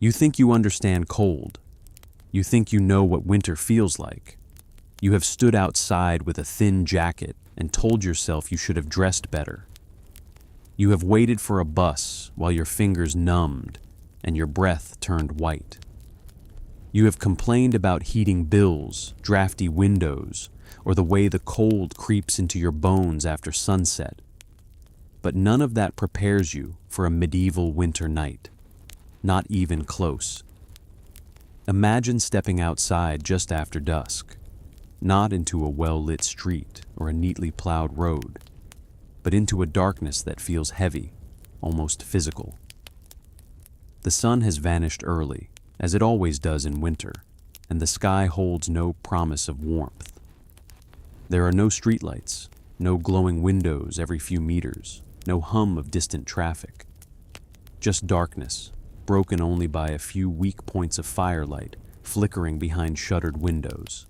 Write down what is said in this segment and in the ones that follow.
You think you understand cold. You think you know what winter feels like. You have stood outside with a thin jacket and told yourself you should have dressed better. You have waited for a bus while your fingers numbed and your breath turned white. You have complained about heating bills, drafty windows, or the way the cold creeps into your bones after sunset. But none of that prepares you for a medieval winter night. Not even close. Imagine stepping outside just after dusk, not into a well-lit street or a neatly plowed road, but into a darkness that feels heavy, almost physical. The sun has vanished early, as it always does in winter, and the sky holds no promise of warmth. There are no streetlights, no glowing windows every few meters, no hum of distant traffic. Just darkness, broken only by a few weak points of firelight flickering behind shuttered windows.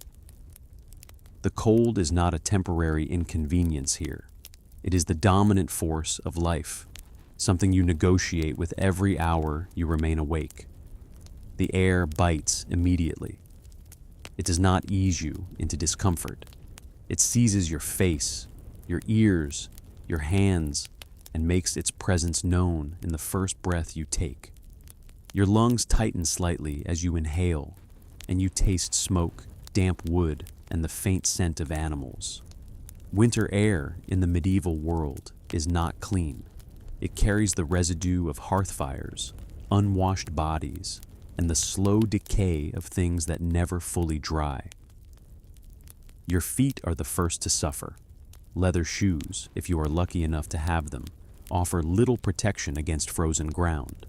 The cold is not a temporary inconvenience here. It is the dominant force of life, something you negotiate with every hour you remain awake. The air bites immediately. It does not ease you into discomfort. It seizes your face, your ears, your hands, and makes its presence known in the first breath you take. Your lungs tighten slightly as you inhale, and you taste smoke, damp wood, and the faint scent of animals. Winter air in the medieval world is not clean. It carries the residue of hearth fires, unwashed bodies, and the slow decay of things that never fully dry. Your feet are the first to suffer. Leather shoes, if you are lucky enough to have them, offer little protection against frozen ground.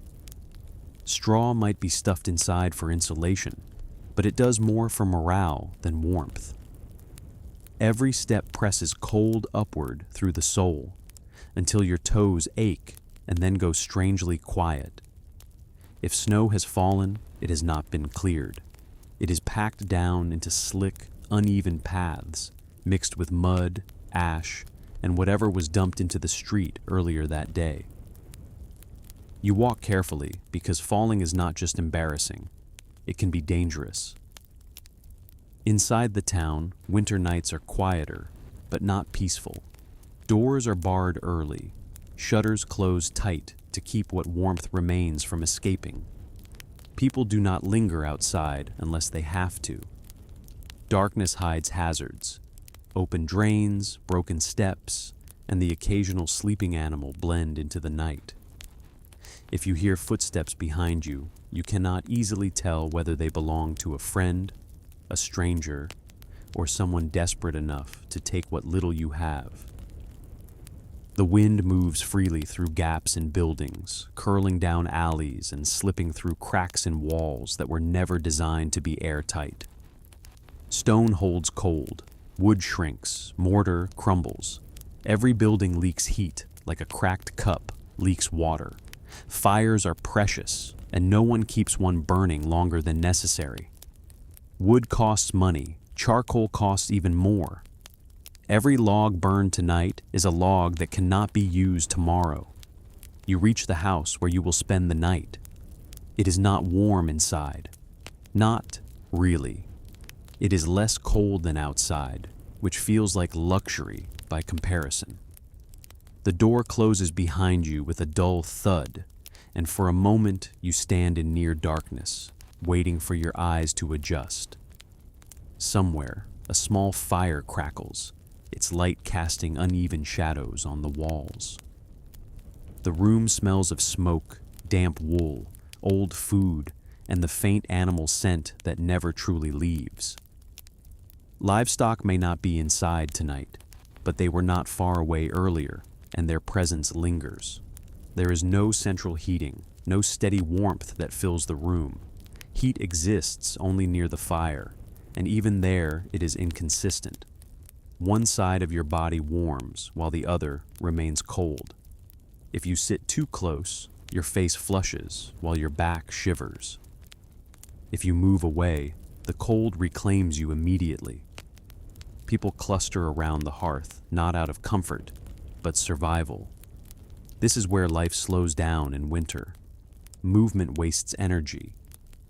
Straw might be stuffed inside for insulation, but it does more for morale than warmth. Every step presses cold upward through the sole, until your toes ache and then go strangely quiet. If snow has fallen, it has not been cleared. It is packed down into slick, uneven paths, mixed with mud, ash, and whatever was dumped into the street earlier that day. You walk carefully because falling is not just embarrassing, it can be dangerous. Inside the town, winter nights are quieter, but not peaceful. Doors are barred early, shutters close tight to keep what warmth remains from escaping. People do not linger outside unless they have to. Darkness hides hazards. Open drains, broken steps, and the occasional sleeping animal blend into the night. If you hear footsteps behind you, you cannot easily tell whether they belong to a friend, a stranger, or someone desperate enough to take what little you have. The wind moves freely through gaps in buildings, curling down alleys and slipping through cracks in walls that were never designed to be airtight. Stone holds cold, wood shrinks, mortar crumbles. Every building leaks heat like a cracked cup leaks water. Fires are precious, and no one keeps one burning longer than necessary. Wood costs money, charcoal costs even more. Every log burned tonight is a log that cannot be used tomorrow. You reach the house where you will spend the night. It is not warm inside. Not really. It is less cold than outside, which feels like luxury by comparison. The door closes behind you with a dull thud, and for a moment you stand in near darkness, waiting for your eyes to adjust. Somewhere, a small fire crackles, its light casting uneven shadows on the walls. The room smells of smoke, damp wool, old food, and the faint animal scent that never truly leaves. Livestock may not be inside tonight, but they were not far away earlier, and their presence lingers. There is no central heating, no steady warmth that fills the room. Heat exists only near the fire, and even there it is inconsistent. One side of your body warms while the other remains cold. If you sit too close, your face flushes while your back shivers. If you move away, the cold reclaims you immediately. People cluster around the hearth, not out of comfort, but survival. This is where life slows down in winter. Movement wastes energy.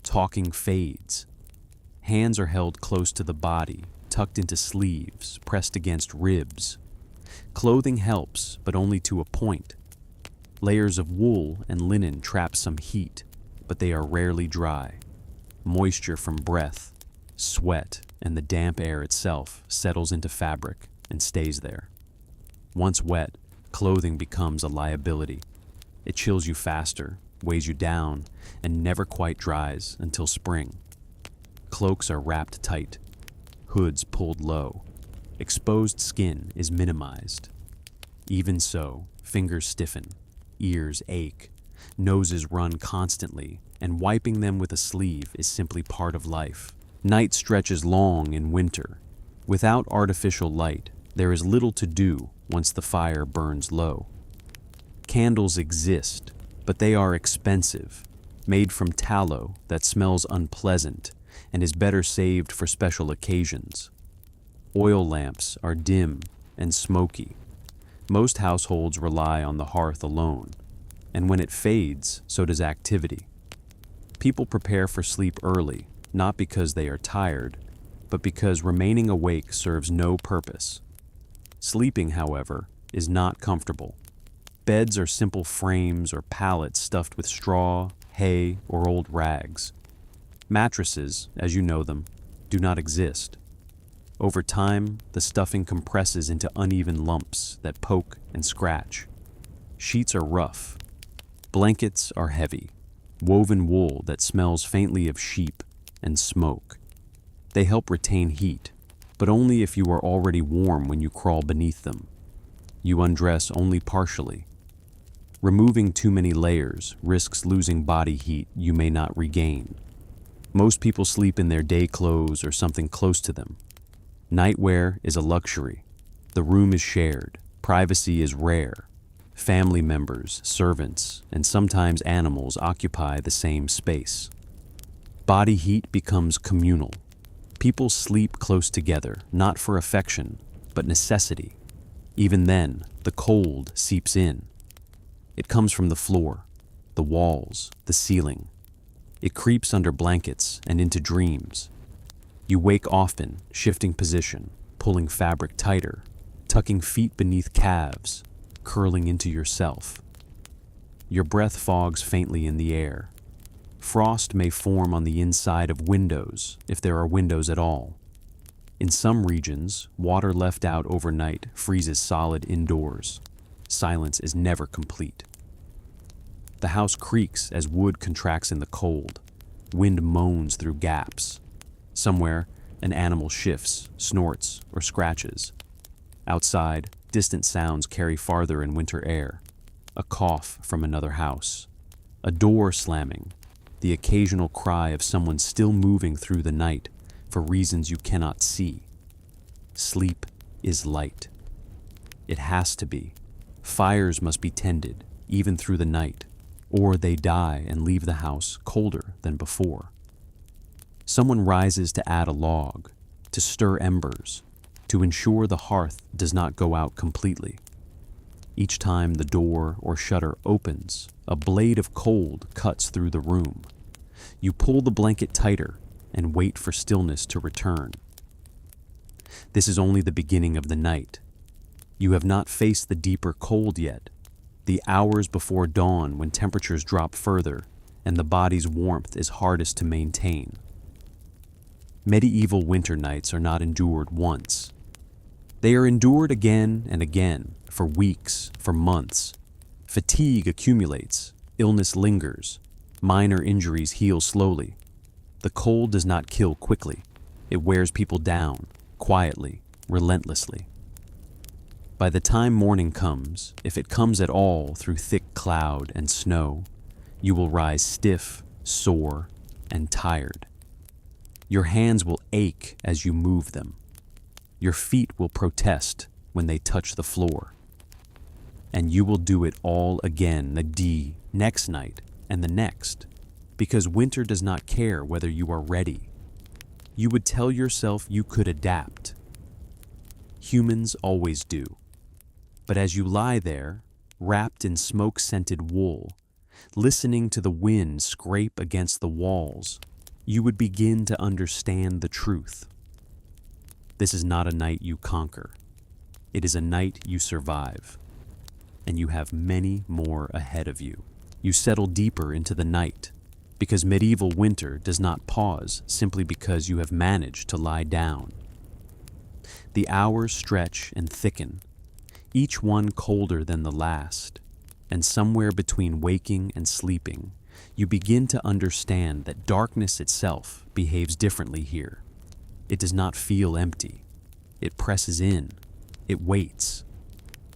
Talking fades. Hands are held close to the body, tucked into sleeves, pressed against ribs. Clothing helps, but only to a point. Layers of wool and linen trap some heat, but they are rarely dry. Moisture from breath, sweat, and the damp air itself settles into fabric and stays there. Once wet, clothing becomes a liability. It chills you faster, weighs you down, and never quite dries until spring. Cloaks are wrapped tight, hoods pulled low. Exposed skin is minimized. Even so, fingers stiffen, ears ache, noses run constantly, and wiping them with a sleeve is simply part of life. Night stretches long in winter. Without artificial light, there is little to do once the fire burns low. Candles exist, but they are expensive, made from tallow that smells unpleasant and is better saved for special occasions. Oil lamps are dim and smoky. Most households rely on the hearth alone, and when it fades, so does activity. People prepare for sleep early, not because they are tired, but because remaining awake serves no purpose. Sleeping, however, is not comfortable. Beds are simple frames or pallets stuffed with straw, hay, or old rags. Mattresses, as you know them, do not exist. Over time, the stuffing compresses into uneven lumps that poke and scratch. Sheets are rough. Blankets are heavy, woven wool that smells faintly of sheep and smoke. They help retain heat, but only if you are already warm when you crawl beneath them. You undress only partially. Removing too many layers risks losing body heat you may not regain. Most people sleep in their day clothes or something close to them. Nightwear is a luxury. The room is shared. Privacy is rare. Family members, servants, and sometimes animals occupy the same space. Body heat becomes communal. People sleep close together, not for affection, but necessity. Even then, the cold seeps in. It comes from the floor, the walls, the ceiling. It creeps under blankets and into dreams. You wake often, shifting position, pulling fabric tighter, tucking feet beneath calves, curling into yourself. Your breath fogs faintly in the air. Frost may form on the inside of windows, if there are windows at all. In some regions, water left out overnight freezes solid indoors. Silence is never complete. The house creaks as wood contracts in the cold. Wind moans through gaps. Somewhere, an animal shifts, snorts, or scratches. Outside, distant sounds carry farther in winter air. A cough from another house. A door slamming. The occasional cry of someone still moving through the night for reasons you cannot see. Sleep is light. It has to be. Fires must be tended, even through the night, or they die and leave the house colder than before. Someone rises to add a log, to stir embers, to ensure the hearth does not go out completely. Each time the door or shutter opens, a blade of cold cuts through the room. You pull the blanket tighter and wait for stillness to return. This is only the beginning of the night. You have not faced the deeper cold yet, the hours before dawn when temperatures drop further and the body's warmth is hardest to maintain. Medieval winter nights are not endured once. They are endured again and again, for weeks, for months. Fatigue accumulates, illness lingers, minor injuries heal slowly. The cold does not kill quickly. It wears people down, quietly, relentlessly. By the time morning comes, if it comes at all through thick cloud and snow, you will rise stiff, sore, and tired. Your hands will ache as you move them. Your feet will protest when they touch the floor. And you will do it all again the next night and the next, because winter does not care whether you are ready. You would tell yourself you could adapt. Humans always do. But as you lie there, wrapped in smoke-scented wool, listening to the wind scrape against the walls, you would begin to understand the truth. This is not a night you conquer. It is a night you survive. And you have many more ahead of you. You settle deeper into the night, because medieval winter does not pause simply because you have managed to lie down. The hours stretch and thicken, each one colder than the last, and somewhere between waking and sleeping, you begin to understand that darkness itself behaves differently here. It does not feel empty. It presses in. It waits.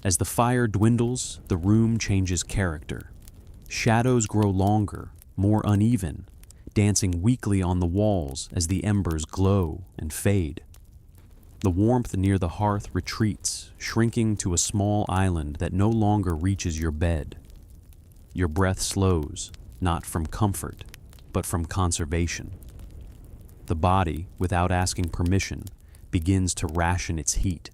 As the fire dwindles, the room changes character. Shadows grow longer, more uneven, dancing weakly on the walls as the embers glow and fade. The warmth near the hearth retreats, shrinking to a small island that no longer reaches your bed. Your breath slows, not from comfort, but from conservation. The body, without asking permission, begins to ration its heat.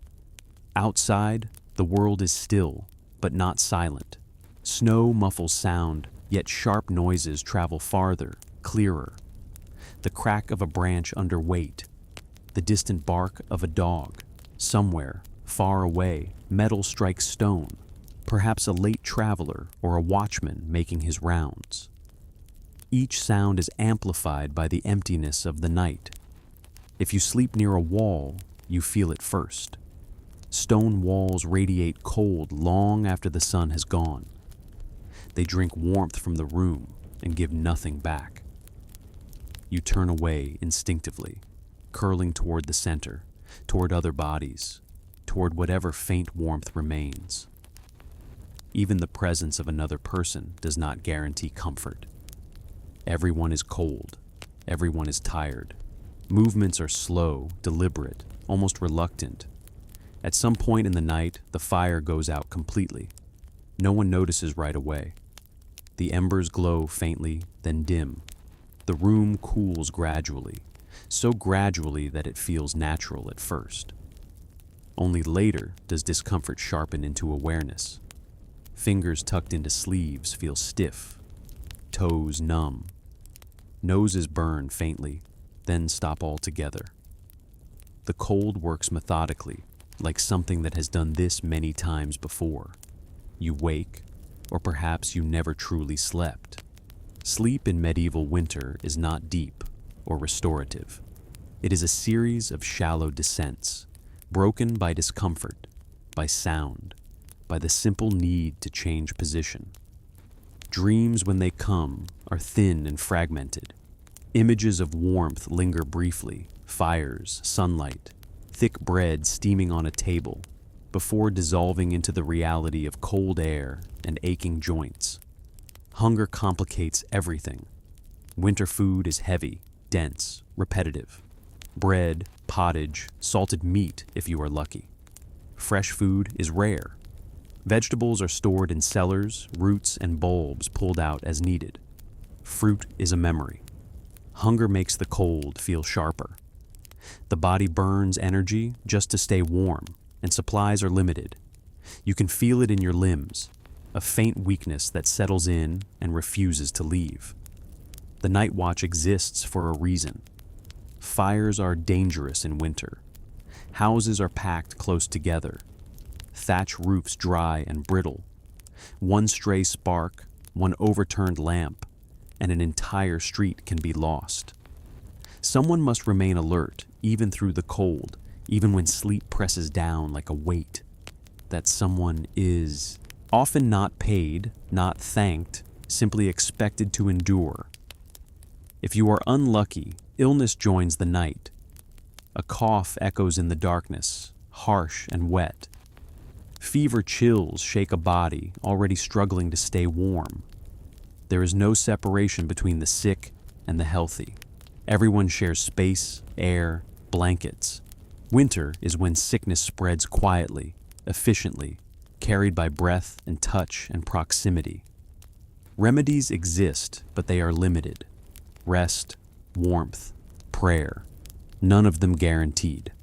Outside, the world is still, but not silent. Snow muffles sound, yet sharp noises travel farther, clearer. The crack of a branch under weight, the distant bark of a dog. Somewhere, far away, metal strikes stone, perhaps a late traveler or a watchman making his rounds. Each sound is amplified by the emptiness of the night. If you sleep near a wall, you feel it first. Stone walls radiate cold long after the sun has gone. They drink warmth from the room and give nothing back. You turn away instinctively, curling toward the center, toward other bodies, toward whatever faint warmth remains. Even the presence of another person does not guarantee comfort. Everyone is cold. Everyone is tired. Movements are slow, deliberate, almost reluctant. At some point in the night, the fire goes out completely. No one notices right away. The embers glow faintly, then dim. The room cools gradually, so gradually that it feels natural at first. Only later does discomfort sharpen into awareness. Fingers tucked into sleeves feel stiff, toes numb. Noses burn faintly, then stop altogether. The cold works methodically, like something that has done this many times before. You wake, or perhaps you never truly slept. Sleep in medieval winter is not deep or restorative. It is a series of shallow descents, broken by discomfort, by sound, by the simple need to change position. Dreams, when they come, are thin and fragmented. Images of warmth linger briefly, fires, sunlight, thick bread steaming on a table, before dissolving into the reality of cold air and aching joints. Hunger complicates everything. Winter food is heavy, dense, repetitive. Bread, pottage, salted meat if you are lucky. Fresh food is rare. Vegetables are stored in cellars, roots and bulbs pulled out as needed. Fruit is a memory. Hunger makes the cold feel sharper. The body burns energy just to stay warm, and supplies are limited. You can feel it in your limbs, a faint weakness that settles in and refuses to leave. The night watch exists for a reason. Fires are dangerous in winter. Houses are packed close together. Thatch roofs dry and brittle. One stray spark, one overturned lamp, and an entire street can be lost. Someone must remain alert, even through the cold, even when sleep presses down like a weight. That someone is often not paid, not thanked, simply expected to endure. If you are unlucky, illness joins the night. A cough echoes in the darkness, harsh and wet. Fever chills shake a body already struggling to stay warm. There is no separation between the sick and the healthy. Everyone shares space, air, blankets. Winter is when sickness spreads quietly, efficiently, carried by breath and touch and proximity. Remedies exist, but they are limited. Rest, warmth, prayer, none of them guaranteed.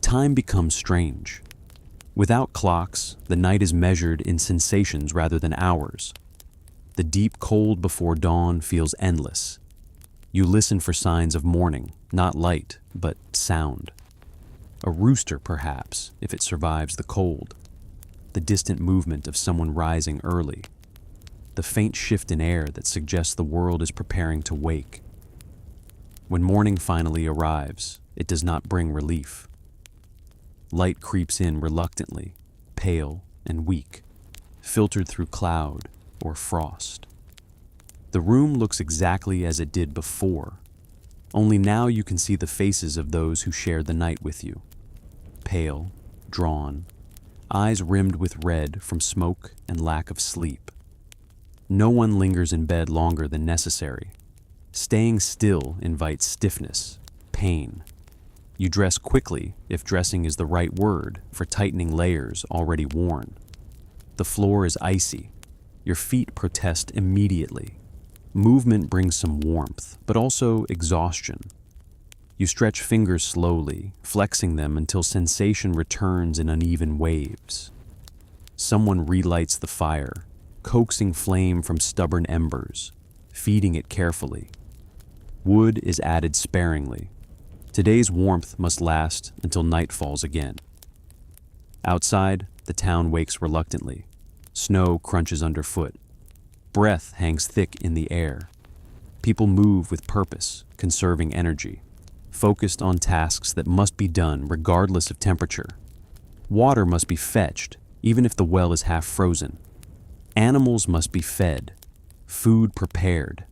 Time becomes strange. Without clocks, the night is measured in sensations rather than hours. The deep cold before dawn feels endless. You listen for signs of morning, not light, but sound. A rooster, perhaps, if it survives the cold. The distant movement of someone rising early. The faint shift in air that suggests the world is preparing to wake. When morning finally arrives, it does not bring relief. Light creeps in reluctantly, pale and weak, filtered through cloud or frost. The room looks exactly as it did before, only now you can see the faces of those who shared the night with you. Pale, drawn, eyes rimmed with red from smoke and lack of sleep. No one lingers in bed longer than necessary. Staying still invites stiffness, pain. You dress quickly, if dressing is the right word, for tightening layers already worn. The floor is icy. Your feet protest immediately. Movement brings some warmth, but also exhaustion. You stretch fingers slowly, flexing them until sensation returns in uneven waves. Someone relights the fire, coaxing flame from stubborn embers, feeding it carefully. Wood is added sparingly. Today's warmth must last until night falls again. Outside, the town wakes reluctantly. Snow crunches underfoot. Breath hangs thick in the air. People move with purpose, conserving energy, focused on tasks that must be done regardless of temperature. Water must be fetched, even if the well is half frozen. Animals must be fed, food prepared.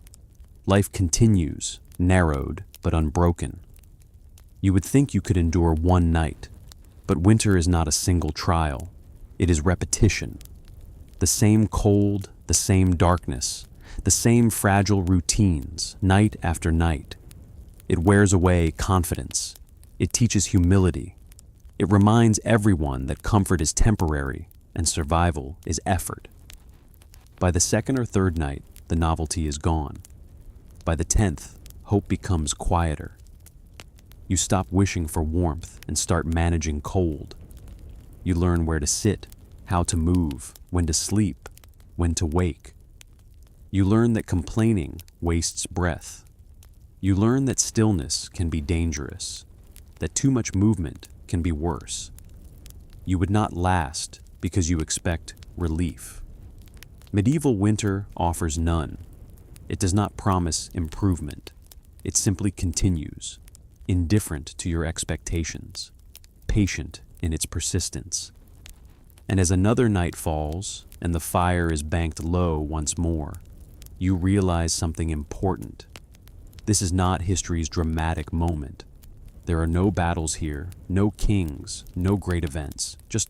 Life continues, narrowed but unbroken. You would think you could endure one night, but winter is not a single trial. It is repetition. The same cold, the same darkness, the same fragile routines, night after night. It wears away confidence. It teaches humility. It reminds everyone that comfort is temporary and survival is effort. By the second or third night, the novelty is gone. By the 10th, hope becomes quieter. You stop wishing for warmth and start managing cold. You learn where to sit, how to move, when to sleep, when to wake. You learn that complaining wastes breath. You learn that stillness can be dangerous, that too much movement can be worse. You would not last because you expect relief. Medieval winter offers none. It does not promise improvement. It simply continues, indifferent to your expectations, patient in its persistence. And as another night falls and the fire is banked low once more, you realize something important. This is not history's dramatic moment. There are no battles here, no kings, no great events, just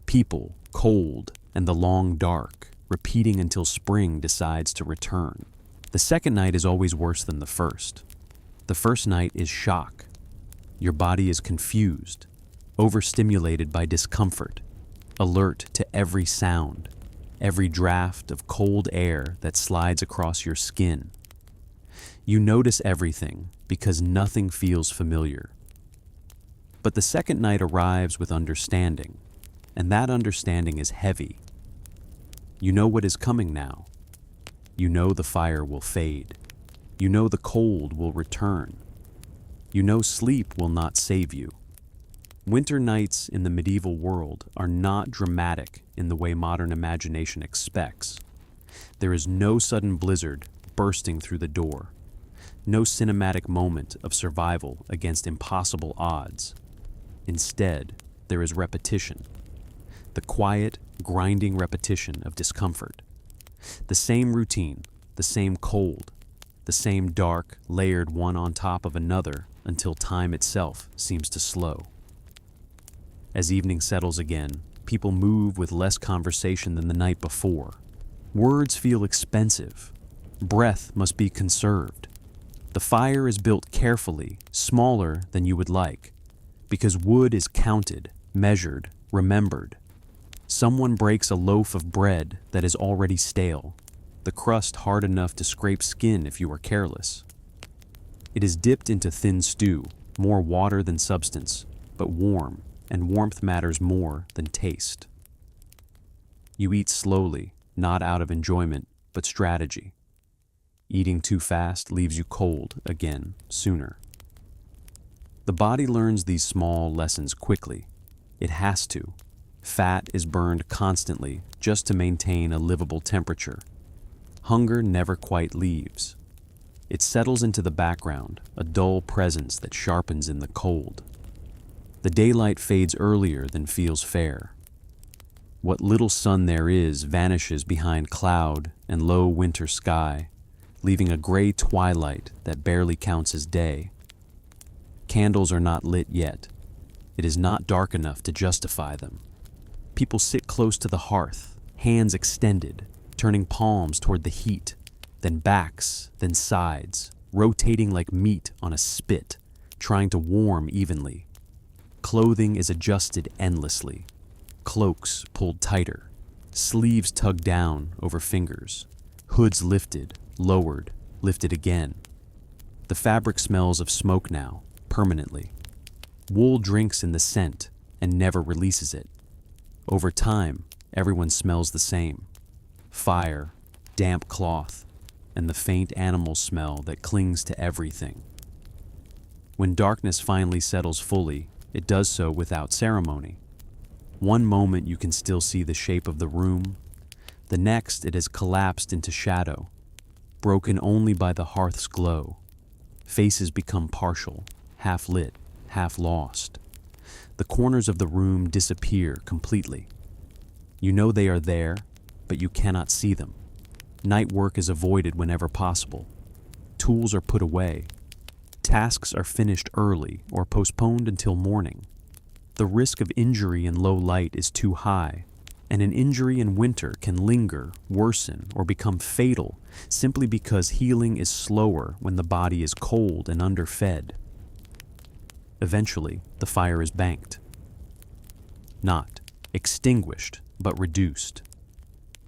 people, cold, and the long dark, repeating until spring decides to return. The second night is always worse than the first. The first night is shock. Your body is confused, overstimulated by discomfort, alert to every sound, every draft of cold air that slides across your skin. You notice everything because nothing feels familiar. But the second night arrives with understanding, and that understanding is heavy. You know what is coming now. You know the fire will fade. You know the cold will return. You know sleep will not save you. Winter nights in the medieval world are not dramatic in the way modern imagination expects. There is no sudden blizzard bursting through the door. No cinematic moment of survival against impossible odds. Instead, there is repetition. The quiet, grinding repetition of discomfort. The same routine, the same cold, the same dark layered one on top of another until time itself seems to slow. As evening settles again, people move with less conversation than the night before. Words feel expensive. Breath must be conserved. The fire is built carefully, smaller than you would like, because wood is counted, measured, remembered. Someone breaks a loaf of bread that is already stale, the crust hard enough to scrape skin if you are careless. It is dipped into thin stew, more water than substance, but warm, and warmth matters more than taste. You eat slowly, not out of enjoyment, but strategy. Eating too fast leaves you cold again sooner. The body learns these small lessons quickly. It has to. Fat is burned constantly just to maintain a livable temperature. Hunger never quite leaves. It settles into the background, a dull presence that sharpens in the cold. The daylight fades earlier than feels fair. What little sun there is vanishes behind cloud and low winter sky, leaving a gray twilight that barely counts as day. Candles are not lit yet. It is not dark enough to justify them. People sit close to the hearth, hands extended, turning palms toward the heat, then backs, then sides, rotating like meat on a spit, trying to warm evenly. Clothing is adjusted endlessly. Cloaks pulled tighter, sleeves tugged down over fingers, hoods lifted, lowered, lifted again. The fabric smells of smoke now, permanently. Wool drinks in the scent and never releases it. Over time, everyone smells the same. Fire, damp cloth, and the faint animal smell that clings to everything. When darkness finally settles fully, it does so without ceremony. One moment you can still see the shape of the room. The next it has collapsed into shadow, broken only by the hearth's glow. Faces become partial, half lit, half lost. The corners of the room disappear completely. You know they are there, but you cannot see them. Night work is avoided whenever possible. Tools are put away. Tasks are finished early or postponed until morning. The risk of injury in low light is too high, and an injury in winter can linger, worsen, or become fatal simply because healing is slower when the body is cold and underfed. Eventually, the fire is banked. Not extinguished, but reduced.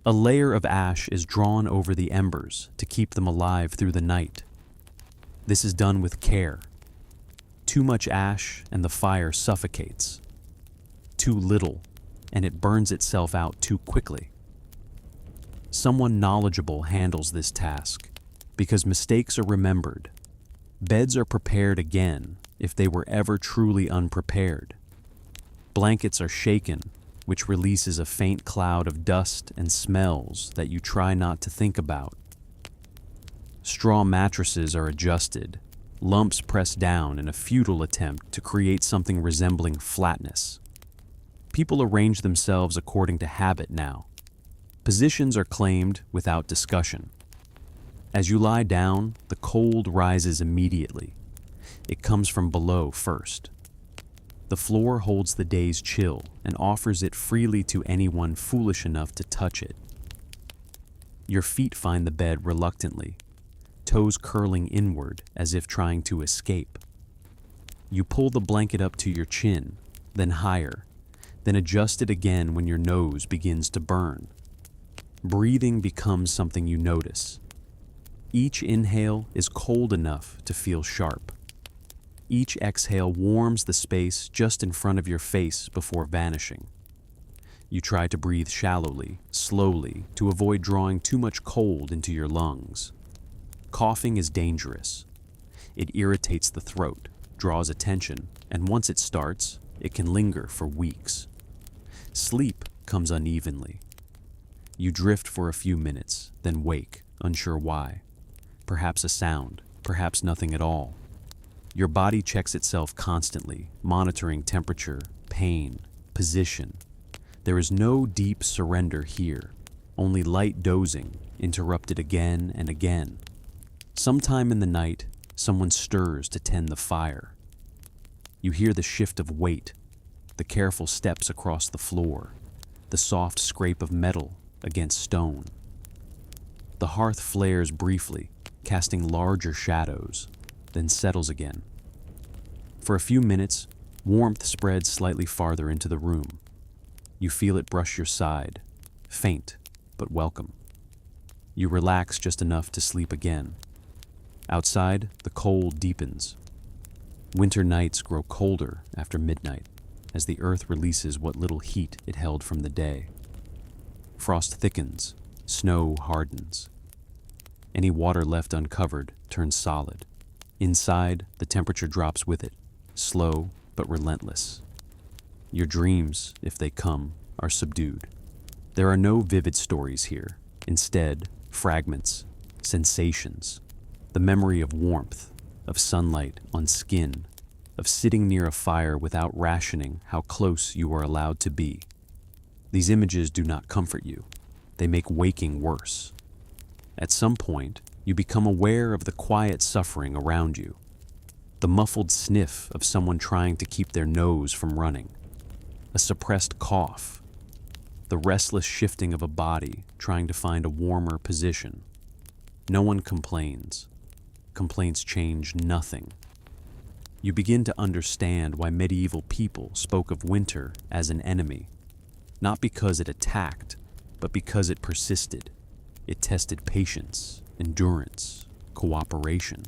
A layer of ash is drawn over the embers to keep them alive through the night. This is done with care. Too much ash and the fire suffocates. Too little, and it burns itself out too quickly. Someone knowledgeable handles this task, because mistakes are remembered. Beds are prepared again if they were ever truly unprepared. Blankets are shaken, which releases a faint cloud of dust and smells that you try not to think about. Straw mattresses are adjusted, lumps pressed down in a futile attempt to create something resembling flatness. People arrange themselves according to habit now. Positions are claimed without discussion. As you lie down, the cold rises immediately. It comes from below first. The floor holds the day's chill and offers it freely to anyone foolish enough to touch it. Your feet find the bed reluctantly, toes curling inward as if trying to escape. You pull the blanket up to your chin, then higher, then adjust it again when your nose begins to burn. Breathing becomes something you notice. Each inhale is cold enough to feel sharp. Each exhale warms the space just in front of your face before vanishing. You try to breathe shallowly, slowly, to avoid drawing too much cold into your lungs. Coughing is dangerous. It irritates the throat, draws attention, and once it starts, it can linger for weeks. Sleep comes unevenly. You drift for a few minutes, then wake, unsure why. Perhaps a sound, perhaps nothing at all. Your body checks itself constantly, monitoring temperature, pain, position. There is no deep surrender here, only light dozing, interrupted again and again. Sometime in the night, someone stirs to tend the fire. You hear the shift of weight, the careful steps across the floor, the soft scrape of metal against stone. The hearth flares briefly, casting larger shadows, then settles again. For a few minutes, warmth spreads slightly farther into the room. You feel it brush your side, faint but welcome. You relax just enough to sleep again. Outside, the cold deepens. Winter nights grow colder after midnight, as the earth releases what little heat it held from the day. Frost thickens, snow hardens, Any water left uncovered turns solid. Inside, the temperature drops with it, slow but relentless. Your dreams, if they come, are subdued. There are no vivid stories here. Instead, fragments, sensations, the memory of warmth, of sunlight on skin, of sitting near a fire without rationing how close you are allowed to be. These images do not comfort you. They make waking worse. At some point, you become aware of the quiet suffering around you, the muffled sniff of someone trying to keep their nose from running, a suppressed cough, the restless shifting of a body trying to find a warmer position. No one complains. Complaints change nothing. You begin to understand why medieval people spoke of winter as an enemy, not because it attacked, but because it persisted. It tested patience, endurance, cooperation.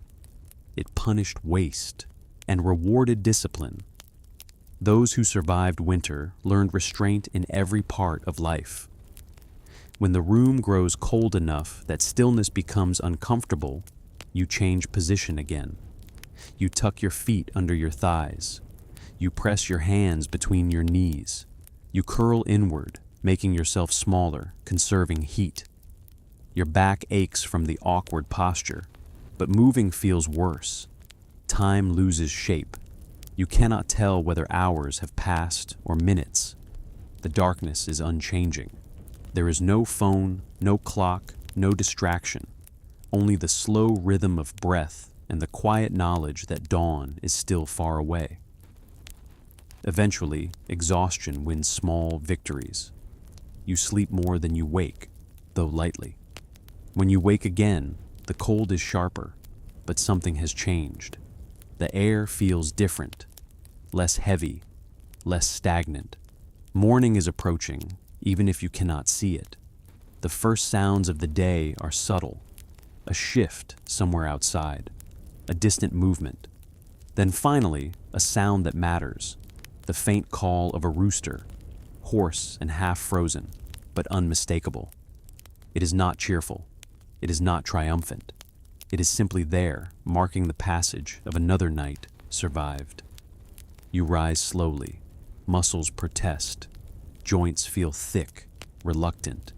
It punished waste and rewarded discipline. Those who survived winter learned restraint in every part of life. When the room grows cold enough that stillness becomes uncomfortable, you change position again. You tuck your feet under your thighs. You press your hands between your knees. You curl inward, making yourself smaller, conserving heat. Your back aches from the awkward posture, but moving feels worse. Time loses shape. You cannot tell whether hours have passed or minutes. The darkness is unchanging. There is no phone, no clock, no distraction, only the slow rhythm of breath and the quiet knowledge that dawn is still far away. Eventually, exhaustion wins small victories. You sleep more than you wake, though lightly. When you wake again, the cold is sharper, but something has changed. The air feels different, less heavy, less stagnant. Morning is approaching, even if you cannot see it. The first sounds of the day are subtle, a shift somewhere outside, a distant movement. Then finally, a sound that matters, the faint call of a rooster, hoarse and half-frozen, but unmistakable. It is not cheerful. It is not triumphant. It is simply there, marking the passage of another night survived. You rise slowly. Muscles protest. Joints feel thick, reluctant.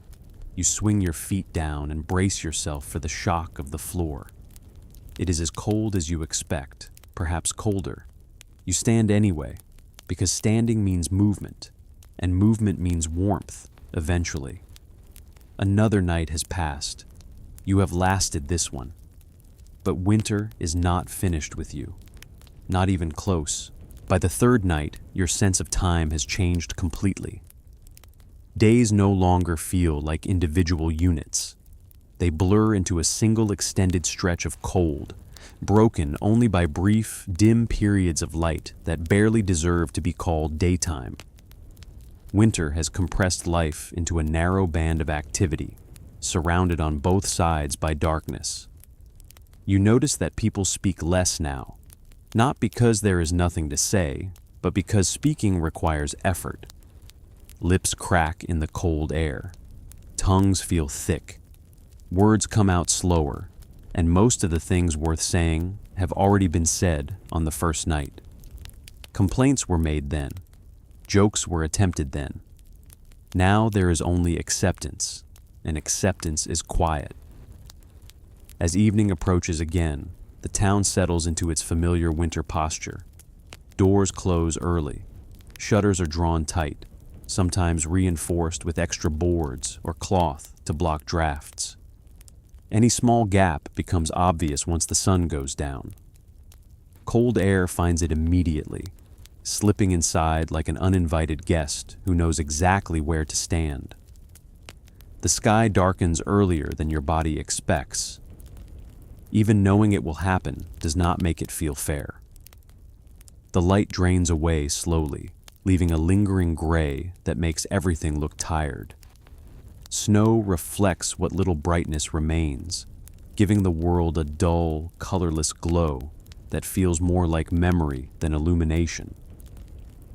You swing your feet down and brace yourself for the shock of the floor. It is as cold as you expect, perhaps colder. You stand anyway, because standing means movement, and movement means warmth, eventually. Another night has passed. You have lasted this one. But winter is not finished with you. Not even close. By the third night, your sense of time has changed completely. Days no longer feel like individual units. They blur into a single extended stretch of cold, broken only by brief, dim periods of light that barely deserve to be called daytime. Winter has compressed life into a narrow band of activity, surrounded on both sides by darkness. You notice that people speak less now, not because there is nothing to say, but because speaking requires effort. Lips crack in the cold air. Tongues feel thick. Words come out slower, and most of the things worth saying have already been said on the first night. Complaints were made then. Jokes were attempted then. Now there is only acceptance, and acceptance is quiet. As evening approaches again, the town settles into its familiar winter posture. Doors close early. Shutters are drawn tight, sometimes reinforced with extra boards or cloth to block drafts. Any small gap becomes obvious once the sun goes down. Cold air finds it immediately, slipping inside like an uninvited guest who knows exactly where to stand. The sky darkens earlier than your body expects. Even knowing it will happen does not make it feel fair. The light drains away slowly, leaving a lingering gray that makes everything look tired. Snow reflects what little brightness remains, giving the world a dull, colorless glow that feels more like memory than illumination.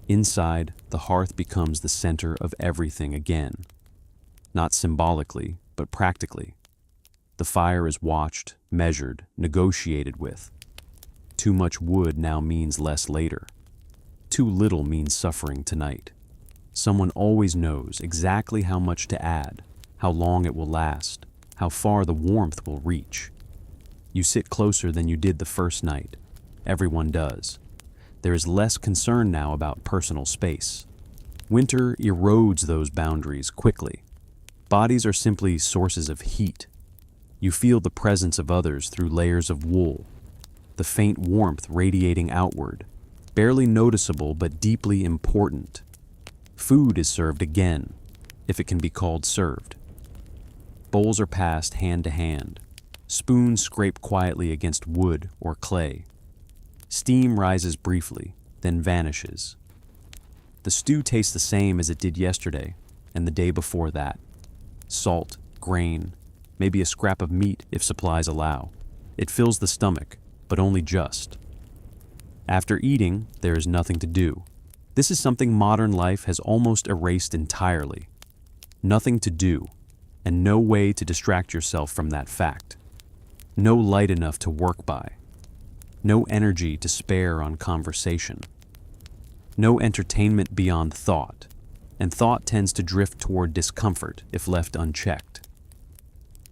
Inside, the hearth becomes the center of everything again. Not symbolically, but practically. The fire is watched, measured, negotiated with. Too much wood now means less later. Too little means suffering tonight. Someone always knows exactly how much to add, how long it will last, how far the warmth will reach. You sit closer than you did the first night. Everyone does. There is less concern now about personal space. Winter erodes those boundaries quickly. Bodies are simply sources of heat. You feel the presence of others through layers of wool, the faint warmth radiating outward, barely noticeable but deeply important. Food is served again, if it can be called served. Bowls are passed hand to hand. Spoons scrape quietly against wood or clay. Steam rises briefly, then vanishes. The stew tastes the same as it did yesterday and the day before that. Salt, grain, maybe a scrap of meat if supplies allow. It fills the stomach, but only just. After eating, there is nothing to do. This is something modern life has almost erased entirely. Nothing to do, and no way to distract yourself from that fact. No light enough to work by. No energy to spare on conversation. No entertainment beyond thought, and thought tends to drift toward discomfort if left unchecked.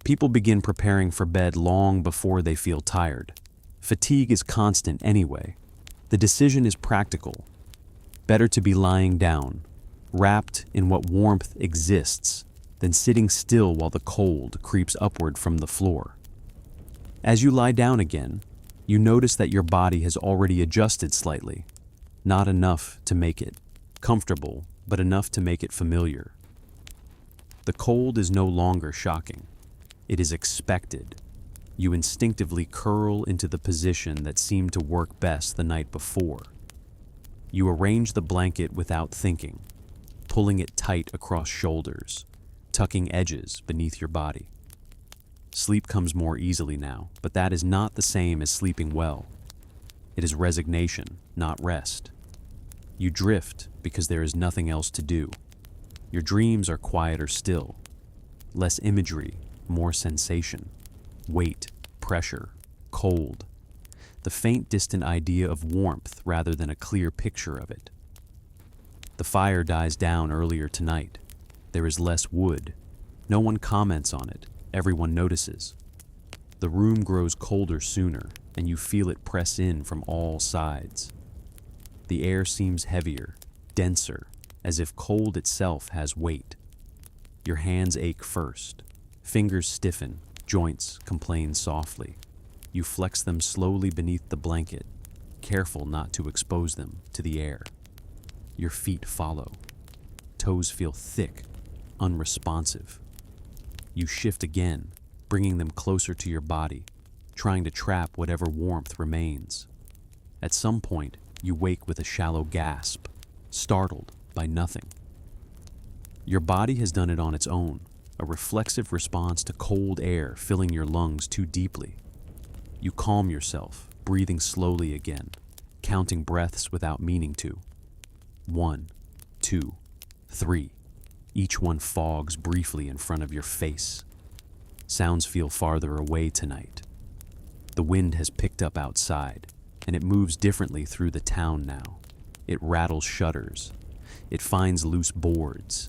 People begin preparing for bed long before they feel tired. Fatigue is constant anyway. The decision is practical. Better to be lying down, wrapped in what warmth exists, than sitting still while the cold creeps upward from the floor. As you lie down again, you notice that your body has already adjusted slightly. Not enough to make it comfortable, but enough to make it familiar. The cold is no longer shocking. It is expected. You instinctively curl into the position that seemed to work best the night before. You arrange the blanket without thinking, pulling it tight across shoulders, tucking edges beneath your body. Sleep comes more easily now, but that is not the same as sleeping well. It is resignation, not rest. You drift because there is nothing else to do. Your dreams are quieter still. Less imagery, more sensation. Weight, pressure, cold. The faint distant idea of warmth rather than a clear picture of it. The fire dies down earlier tonight. There is less wood. No one comments on it. Everyone notices. The room grows colder sooner, and you feel it press in from all sides. The air seems heavier, denser, as if cold itself has weight. Your hands ache first. Fingers stiffen, joints complain softly. You flex them slowly beneath the blanket, careful not to expose them to the air. Your feet follow. Toes feel thick, unresponsive. You shift again, bringing them closer to your body, trying to trap whatever warmth remains. At some point, you wake with a shallow gasp, startled by nothing. Your body has done it on its own, a reflexive response to cold air filling your lungs too deeply. You calm yourself, breathing slowly again, counting breaths without meaning to. 1, 2, 3. Each one fogs briefly in front of your face. Sounds feel farther away tonight. The wind has picked up outside, and it moves differently through the town now. It rattles shutters. It finds loose boards.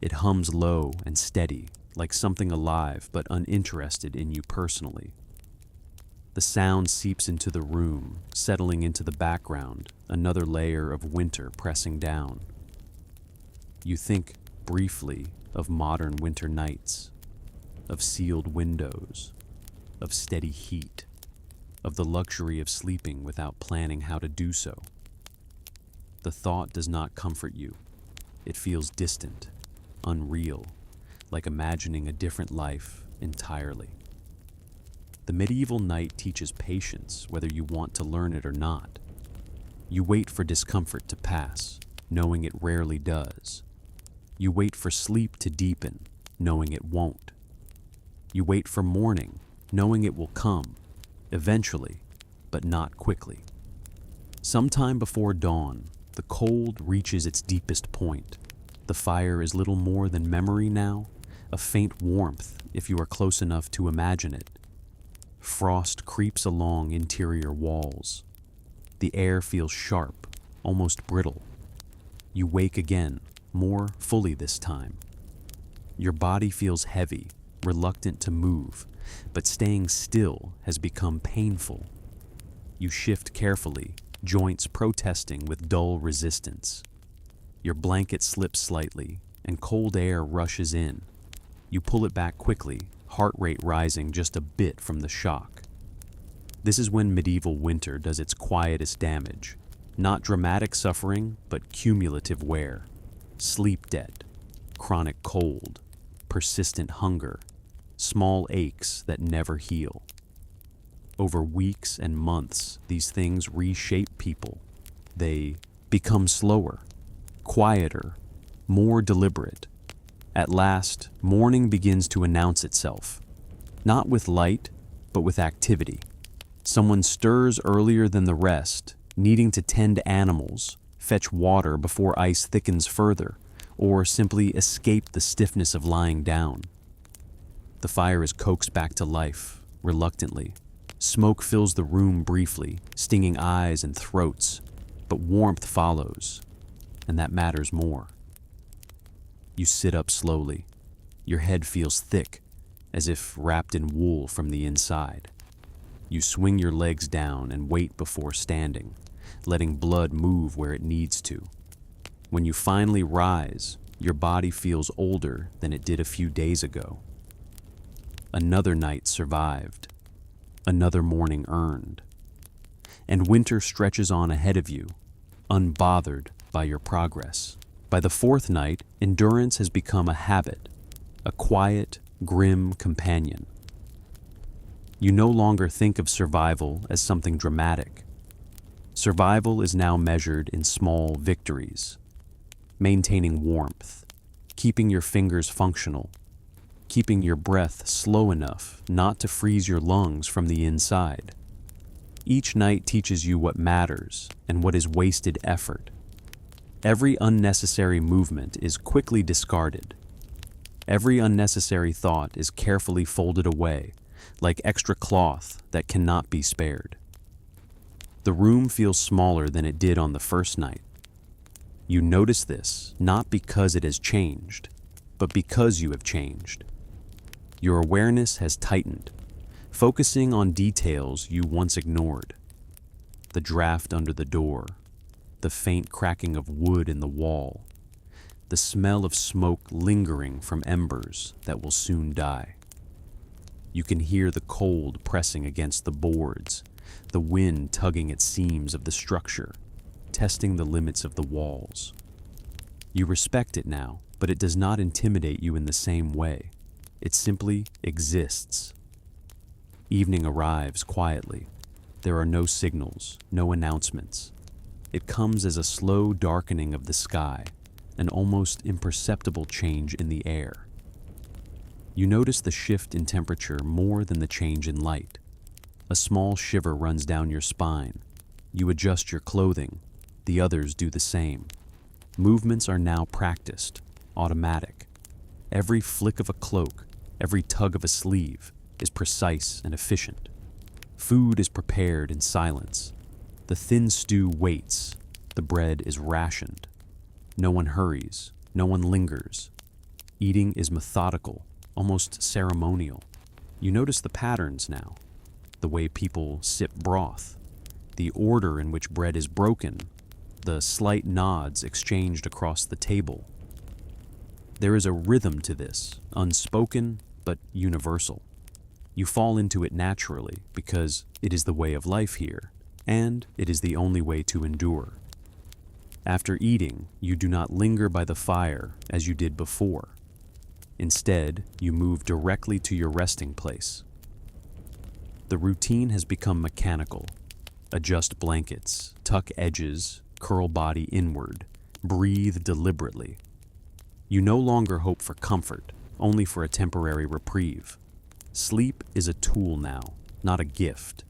It hums low and steady, like something alive but uninterested in you personally. The sound seeps into the room, settling into the background, another layer of winter pressing down. You think briefly of modern winter nights, of sealed windows, of steady heat, of the luxury of sleeping without planning how to do so. The thought does not comfort you. It feels distant, unreal, like imagining a different life entirely. The medieval night teaches patience whether you want to learn it or not. You wait for discomfort to pass, knowing it rarely does. You wait for sleep to deepen, knowing it won't. You wait for morning, knowing it will come, eventually, but not quickly. Sometime before dawn, the cold reaches its deepest point. The fire is little more than memory now, a faint warmth if you are close enough to imagine it. Frost creeps along interior walls. The air feels sharp, almost brittle. You wake again, more fully this time. Your body feels heavy, reluctant to move, but staying still has become painful. You shift carefully, joints protesting with dull resistance. Your blanket slips slightly, and cold air rushes in. You pull it back quickly, heart rate rising just a bit from the shock. This is when medieval winter does its quietest damage. Not dramatic suffering, but cumulative wear. Sleep debt, chronic cold, persistent hunger, small aches that never heal. Over weeks and months, these things reshape people. They become slower, quieter, more deliberate. At last, morning begins to announce itself, not with light, but with activity. Someone stirs earlier than the rest, needing to tend animals, fetch water before ice thickens further, or simply escape the stiffness of lying down. The fire is coaxed back to life, reluctantly. Smoke fills the room briefly, stinging eyes and throats, but warmth follows, and that matters more. You sit up slowly. Your head feels thick, as if wrapped in wool from the inside. You swing your legs down and wait before standing, letting blood move where it needs to. When you finally rise, your body feels older than it did a few days ago. Another night survived, another morning earned, and winter stretches on ahead of you, unbothered by your progress. By the fourth night, endurance has become a habit, a quiet, grim companion. You no longer think of survival as something dramatic. Survival is now measured in small victories. Maintaining warmth, keeping your fingers functional, keeping your breath slow enough not to freeze your lungs from the inside. Each night teaches you what matters and what is wasted effort. Every unnecessary movement is quickly discarded. Every unnecessary thought is carefully folded away, like extra cloth that cannot be spared. The room feels smaller than it did on the first night. You notice this not because it has changed, but because you have changed. Your awareness has tightened, focusing on details you once ignored. The draft under the door, the faint cracking of wood in the wall, the smell of smoke lingering from embers that will soon die. You can hear the cold pressing against the boards, the wind tugging at seams of the structure, testing the limits of the walls. You respect it now, but it does not intimidate you in the same way. It simply exists. Evening arrives quietly. There are no signals, no announcements. It comes as a slow darkening of the sky, an almost imperceptible change in the air. You notice the shift in temperature more than the change in light. A small shiver runs down your spine. You adjust your clothing. The others do the same. Movements are now practiced, automatic. Every flick of a cloak, every tug of a sleeve is precise and efficient. Food is prepared in silence. The thin stew waits. The bread is rationed. No one hurries. No one lingers. Eating is methodical, almost ceremonial. You notice the patterns now. The way people sip broth. The order in which bread is broken. The slight nods exchanged across the table. There is a rhythm to this, unspoken but universal. You fall into it naturally because it is the way of life here, and it is the only way to endure. After eating, you do not linger by the fire as you did before. Instead, you move directly to your resting place. The routine has become mechanical. Adjust blankets, tuck edges, curl body inward, breathe deliberately. You no longer hope for comfort, only for a temporary reprieve. Sleep is a tool now, not a gift.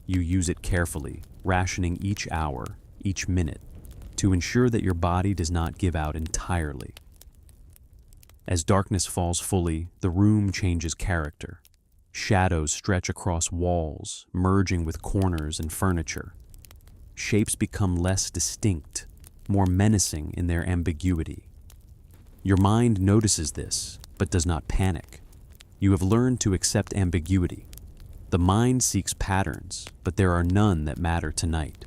You use it carefully, rationing each hour, each minute, to ensure that your body does not give out entirely. As darkness falls fully, the room changes character. Shadows stretch across walls, merging with corners and furniture. Shapes become less distinct, more menacing in their ambiguity. Your mind notices this, but does not panic. You have learned to accept ambiguity. The mind seeks patterns, but there are none that matter tonight.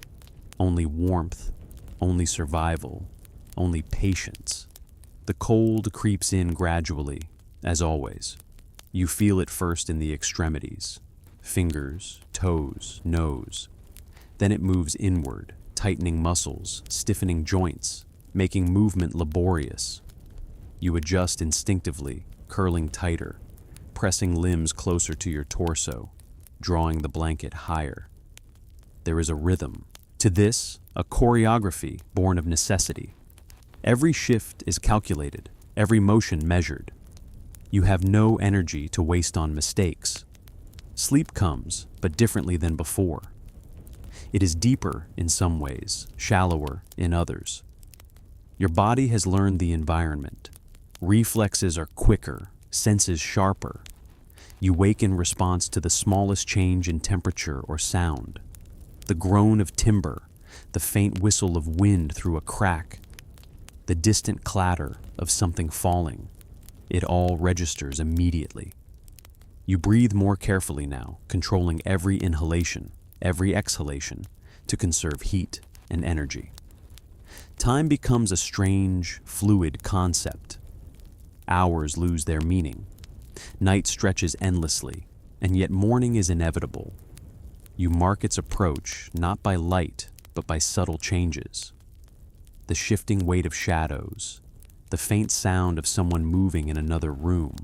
Only warmth, only survival, only patience. The cold creeps in gradually, as always. You feel it first in the extremities, fingers, toes, nose. Then it moves inward, tightening muscles, stiffening joints, making movement laborious. You adjust instinctively, curling tighter, pressing limbs closer to your torso, drawing the blanket higher. There is a rhythm. To this, a choreography born of necessity. Every shift is calculated, every motion measured. You have no energy to waste on mistakes. Sleep comes, but differently than before. It is deeper in some ways, shallower in others. Your body has learned the environment. Reflexes are quicker, senses sharper. You wake in response to the smallest change in temperature or sound. The groan of timber, the faint whistle of wind through a crack, the distant clatter of something falling. It all registers immediately. You breathe more carefully now, controlling every inhalation, every exhalation, to conserve heat and energy. Time becomes a strange, fluid concept. Hours lose their meaning. Night stretches endlessly, and yet morning is inevitable. You mark its approach not by light, but by subtle changes. The shifting weight of shadows, the faint sound of someone moving in another room,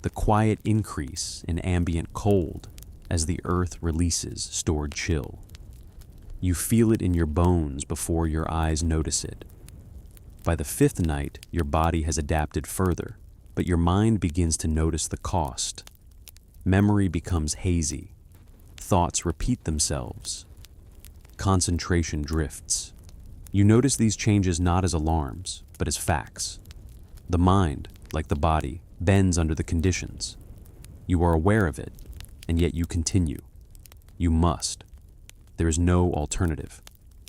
the quiet increase in ambient cold as the earth releases stored chill. You feel it in your bones before your eyes notice it. By the fifth night, your body has adapted further, but your mind begins to notice the cost. Memory becomes hazy. Thoughts repeat themselves. Concentration drifts. You notice these changes not as alarms, but as facts. The mind, like the body, bends under the conditions. You are aware of it, and yet you continue. You must. There is no alternative.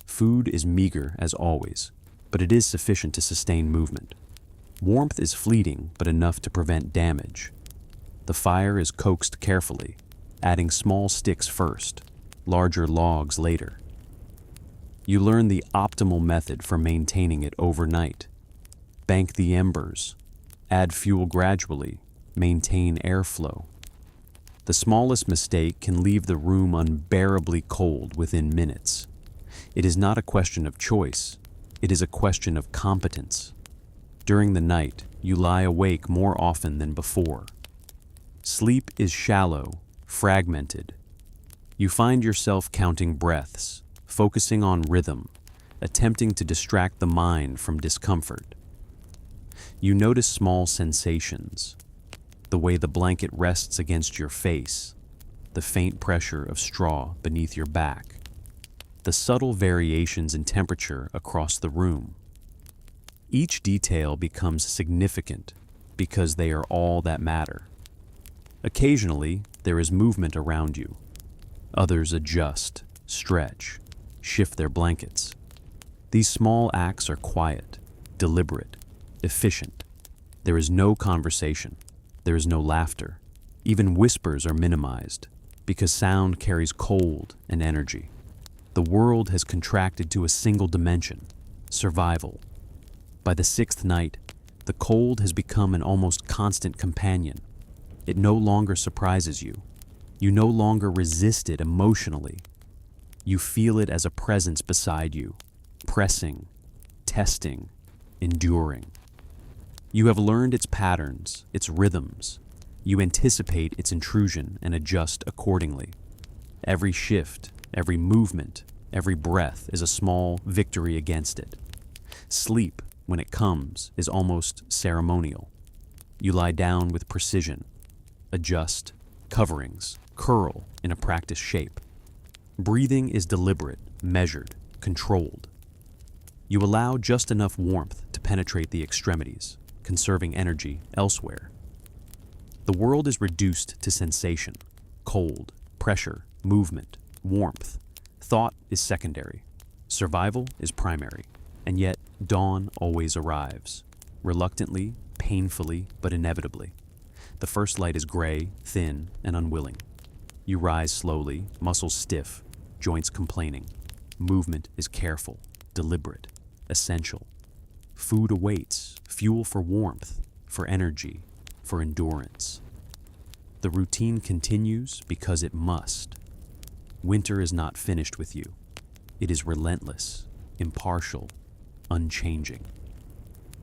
Food is meager as always, but it is sufficient to sustain movement. Warmth is fleeting, but enough to prevent damage. The fire is coaxed carefully, adding small sticks first, larger logs later. You learn the optimal method for maintaining it overnight. Bank the embers, add fuel gradually, maintain airflow. The smallest mistake can leave the room unbearably cold within minutes. It is not a question of choice, it is a question of competence. During the night, you lie awake more often than before. Sleep is shallow, fragmented. You find yourself counting breaths, focusing on rhythm, attempting to distract the mind from discomfort. You notice small sensations, the way the blanket rests against your face, the faint pressure of straw beneath your back, the subtle variations in temperature across the room. Each detail becomes significant because they are all that matter. Occasionally, there is movement around you. Others adjust, stretch, shift their blankets. These small acts are quiet, deliberate, efficient. There is no conversation. There is no laughter. Even whispers are minimized because sound carries cold and energy. The world has contracted to a single dimension, survival. By the sixth night, the cold has become an almost constant companion. It no longer surprises you. You no longer resist it emotionally. You feel it as a presence beside you, pressing, testing, enduring. You have learned its patterns, its rhythms. You anticipate its intrusion and adjust accordingly. Every shift, every movement, every breath is a small victory against it. Sleep, when it comes, is almost ceremonial. You lie down with precision, adjust, coverings, curl in a practiced shape. Breathing is deliberate, measured, controlled. You allow just enough warmth to penetrate the extremities, conserving energy elsewhere. The world is reduced to sensation: cold, pressure, movement, warmth. Thought is secondary. Survival is primary. And yet, dawn always arrives. Reluctantly, painfully, but inevitably. The first light is gray, thin, and unwilling. You rise slowly, muscles stiff, joints complaining. Movement is careful, deliberate, essential. Food awaits, fuel for warmth, for energy, for endurance. The routine continues because it must. Winter is not finished with you. It is relentless, impartial, unchanging.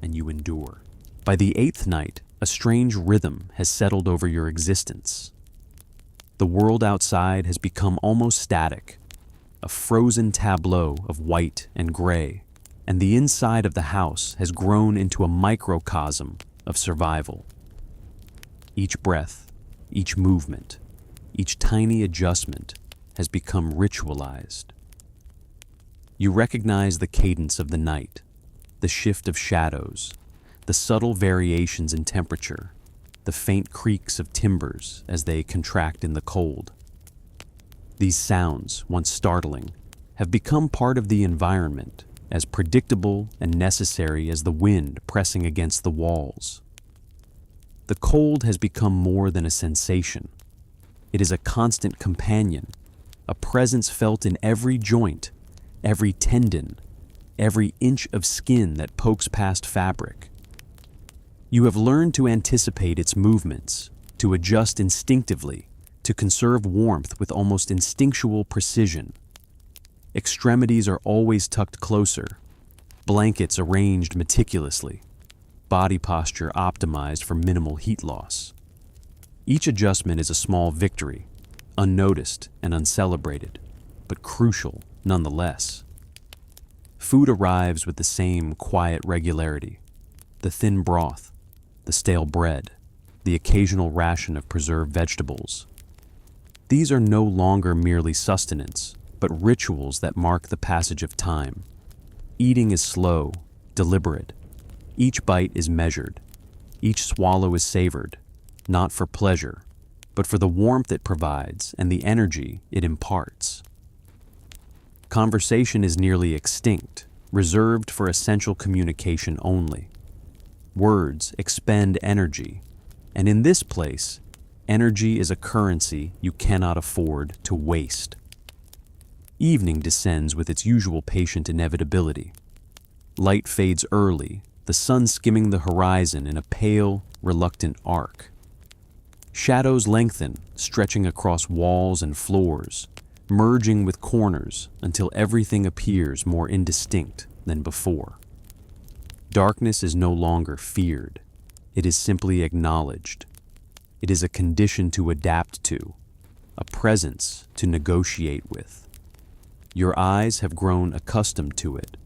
And you endure. By the 8th night, a strange rhythm has settled over your existence. The world outside has become almost static, a frozen tableau of white and gray, and the inside of the house has grown into a microcosm of survival. Each breath, each movement, each tiny adjustment has become ritualized. You recognize the cadence of the night, the shift of shadows, the subtle variations in temperature, the faint creaks of timbers as they contract in the cold. These sounds, once startling, have become part of the environment, as predictable and necessary as the wind pressing against the walls. The cold has become more than a sensation. It is a constant companion, a presence felt in every joint, every tendon, every inch of skin that pokes past fabric. You have learned to anticipate its movements, to adjust instinctively, to conserve warmth with almost instinctual precision. Extremities are always tucked closer, blankets arranged meticulously, body posture optimized for minimal heat loss. Each adjustment is a small victory, unnoticed and uncelebrated, but crucial nonetheless. Food arrives with the same quiet regularity: the thin broth, the stale bread, the occasional ration of preserved vegetables. These are no longer merely sustenance, but rituals that mark the passage of time. Eating is slow, deliberate. Each bite is measured. Each swallow is savored, not for pleasure, but for the warmth it provides and the energy it imparts. Conversation is nearly extinct, reserved for essential communication only. Words expend energy, and in this place, energy is a currency you cannot afford to waste. Evening descends with its usual patient inevitability. Light fades early, the sun skimming the horizon in a pale, reluctant arc. Shadows lengthen, stretching across walls and floors, merging with corners until everything appears more indistinct than before. Darkness is no longer feared. It is simply acknowledged. It is a condition to adapt to, a presence to negotiate with. Your eyes have grown accustomed to it,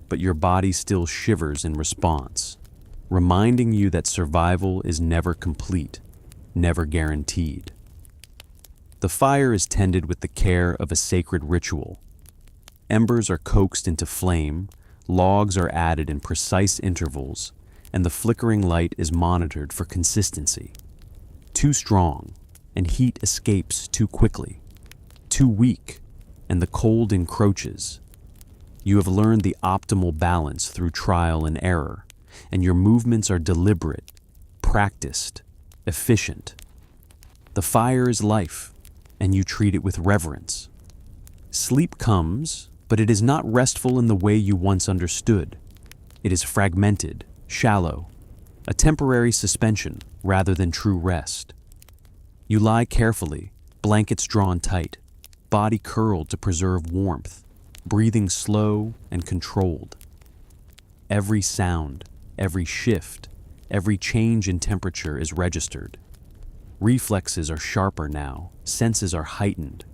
but your body still shivers in response, reminding you that survival is never complete, never guaranteed. The fire is tended with the care of a sacred ritual. Embers are coaxed into flame, logs are added in precise intervals, and the flickering light is monitored for consistency. Too strong, and heat escapes too quickly. Too weak, and the cold encroaches. You have learned the optimal balance through trial and error, and your movements are deliberate, practiced, efficient. The fire is life, and you treat it with reverence. Sleep comes, but it is not restful in the way you once understood. It is fragmented, shallow, a temporary suspension rather than true rest. You lie carefully, blankets drawn tight, body curled to preserve warmth, breathing slow and controlled. Every sound, every shift, every change in temperature is registered. Reflexes are sharper now, senses are heightened.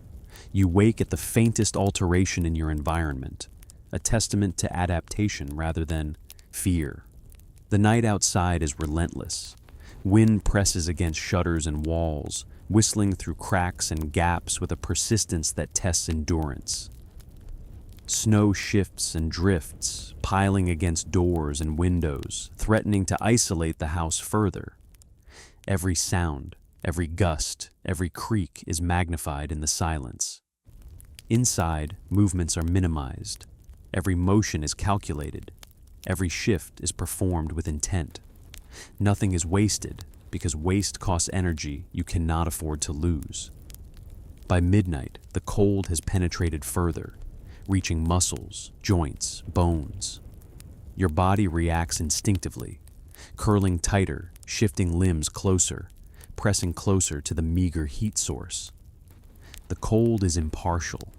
You wake at the faintest alteration in your environment, a testament to adaptation rather than fear. The night outside is relentless. Wind presses against shutters and walls, whistling through cracks and gaps with a persistence that tests endurance. Snow shifts and drifts, piling against doors and windows, threatening to isolate the house further. Every sound, every gust, every creak is magnified in the silence. Inside, movements are minimized. Every motion is calculated. Every shift is performed with intent. Nothing is wasted, because waste costs energy you cannot afford to lose. By midnight, the cold has penetrated further, reaching muscles, joints, bones. Your body reacts instinctively, curling tighter, shifting limbs closer, pressing closer to the meager heat source. The cold is impartial,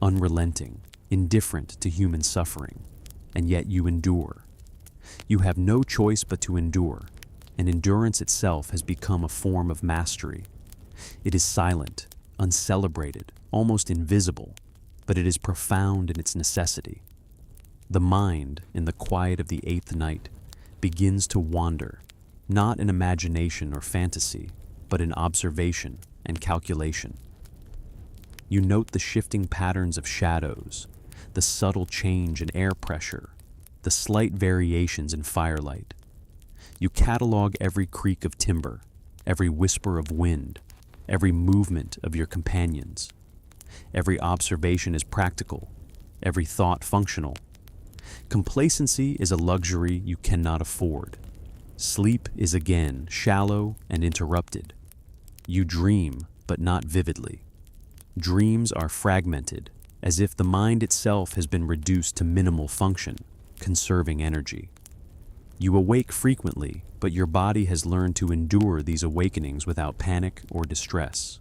unrelenting, indifferent to human suffering, and yet you endure. You have no choice but to endure, and endurance itself has become a form of mastery. It is silent, uncelebrated, almost invisible, but it is profound in its necessity. The mind, in the quiet of the eighth night, begins to wander, not in imagination or fantasy, but in observation and calculation. You note the shifting patterns of shadows, the subtle change in air pressure, the slight variations in firelight. You catalog every creak of timber, every whisper of wind, every movement of your companions. Every observation is practical, every thought functional. Complacency is a luxury you cannot afford. Sleep is again shallow and interrupted. You dream, but not vividly. Dreams are fragmented, as if the mind itself has been reduced to minimal function, conserving energy. You awake frequently, but your body has learned to endure these awakenings without panic or distress.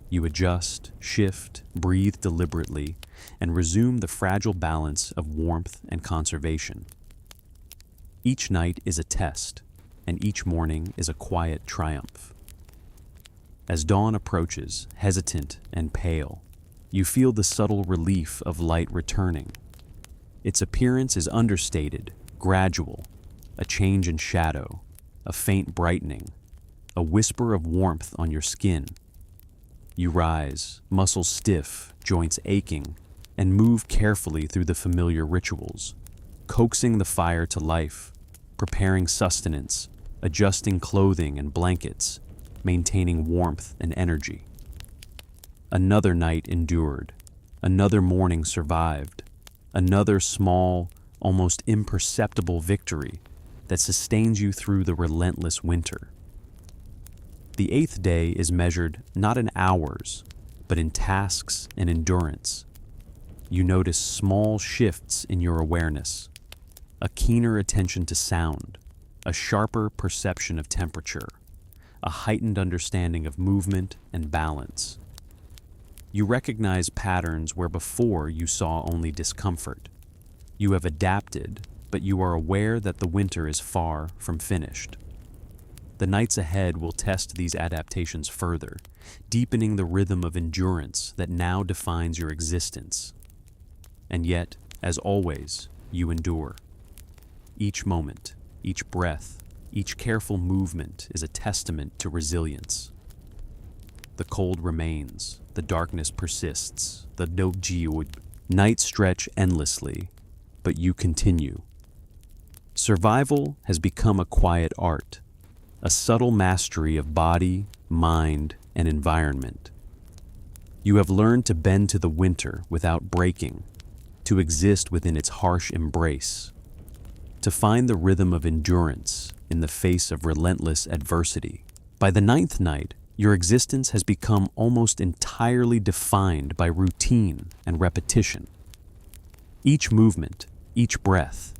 You adjust, shift, breathe deliberately, and resume the fragile balance of warmth and conservation. Each night is a test, and each morning is a quiet triumph. As dawn approaches, hesitant and pale, you feel the subtle relief of light returning. Its appearance is understated, gradual, a change in shadow, a faint brightening, a whisper of warmth on your skin. You rise, muscles stiff, joints aching, and move carefully through the familiar rituals, coaxing the fire to life, preparing sustenance, adjusting clothing and blankets, maintaining warmth and energy. Another night endured, another morning survived, another small, almost imperceptible victory that sustains you through the relentless winter. The eighth day is measured not in hours, but in tasks and endurance. You notice small shifts in your awareness, a keener attention to sound, a sharper perception of temperature, a heightened understanding of movement and balance. You recognize patterns where before you saw only discomfort. You have adapted, but you are aware that the winter is far from finished. The nights ahead will test these adaptations further, deepening the rhythm of endurance that now defines your existence. And yet, as always, you endure. Each moment, each breath, each careful movement is a testament to resilience. The cold remains, the darkness persists, the nights stretch endlessly, but you continue. Survival has become a quiet art, a subtle mastery of body, mind, and environment. You have learned to bend to the winter without breaking, to exist within its harsh embrace, to find the rhythm of endurance in the face of relentless adversity. By the ninth night, your existence has become almost entirely defined by routine and repetition. Each movement, each breath,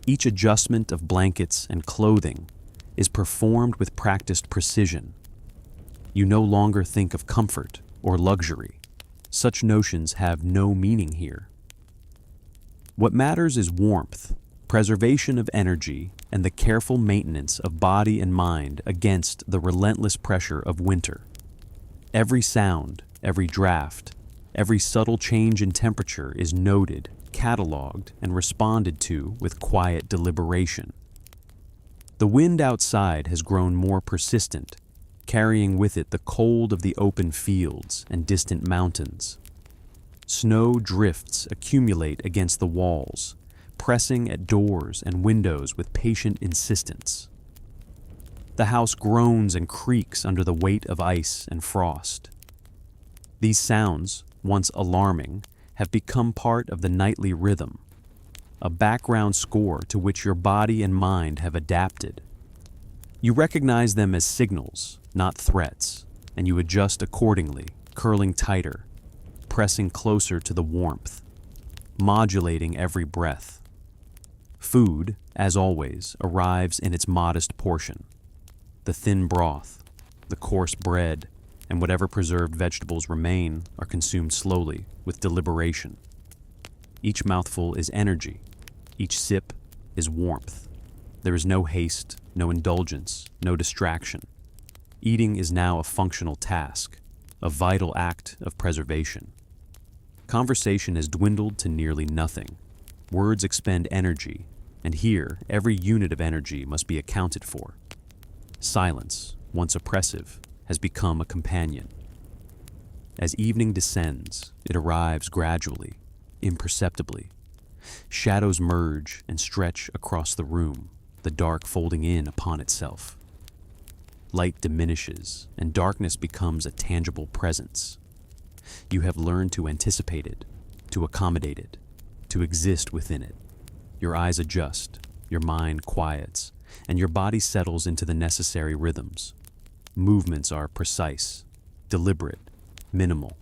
each adjustment of blankets and clothing is performed with practiced precision. You no longer think of comfort or luxury. Such notions have no meaning here. What matters is warmth, preservation of energy, and the careful maintenance of body and mind against the relentless pressure of winter. Every sound, every draft, every subtle change in temperature is noted, cataloged, and responded to with quiet deliberation. The wind outside has grown more persistent, carrying with it the cold of the open fields and distant mountains. Snow drifts accumulate against the walls, pressing at doors and windows with patient insistence. The house groans and creaks under the weight of ice and frost. These sounds, once alarming, have become part of the nightly rhythm, a background score to which your body and mind have adapted. You recognize them as signals, not threats, and you adjust accordingly, curling tighter, pressing closer to the warmth, modulating every breath. Food, as always, arrives in its modest portion. The thin broth, the coarse bread, and whatever preserved vegetables remain are consumed slowly, with deliberation. Each mouthful is energy. Each sip is warmth. There is no haste, no indulgence, no distraction. Eating is now a functional task, a vital act of preservation. Conversation has dwindled to nearly nothing. Words expend energy, and here every unit of energy must be accounted for. Silence, once oppressive, has become a companion. As evening descends, it arrives gradually, imperceptibly. Shadows merge and stretch across the room, the dark folding in upon itself. Light diminishes, and darkness becomes a tangible presence. You have learned to anticipate it, to accommodate it, to exist within it. Your eyes adjust, your mind quiets, and your body settles into the necessary rhythms. Movements are precise, deliberate, minimal.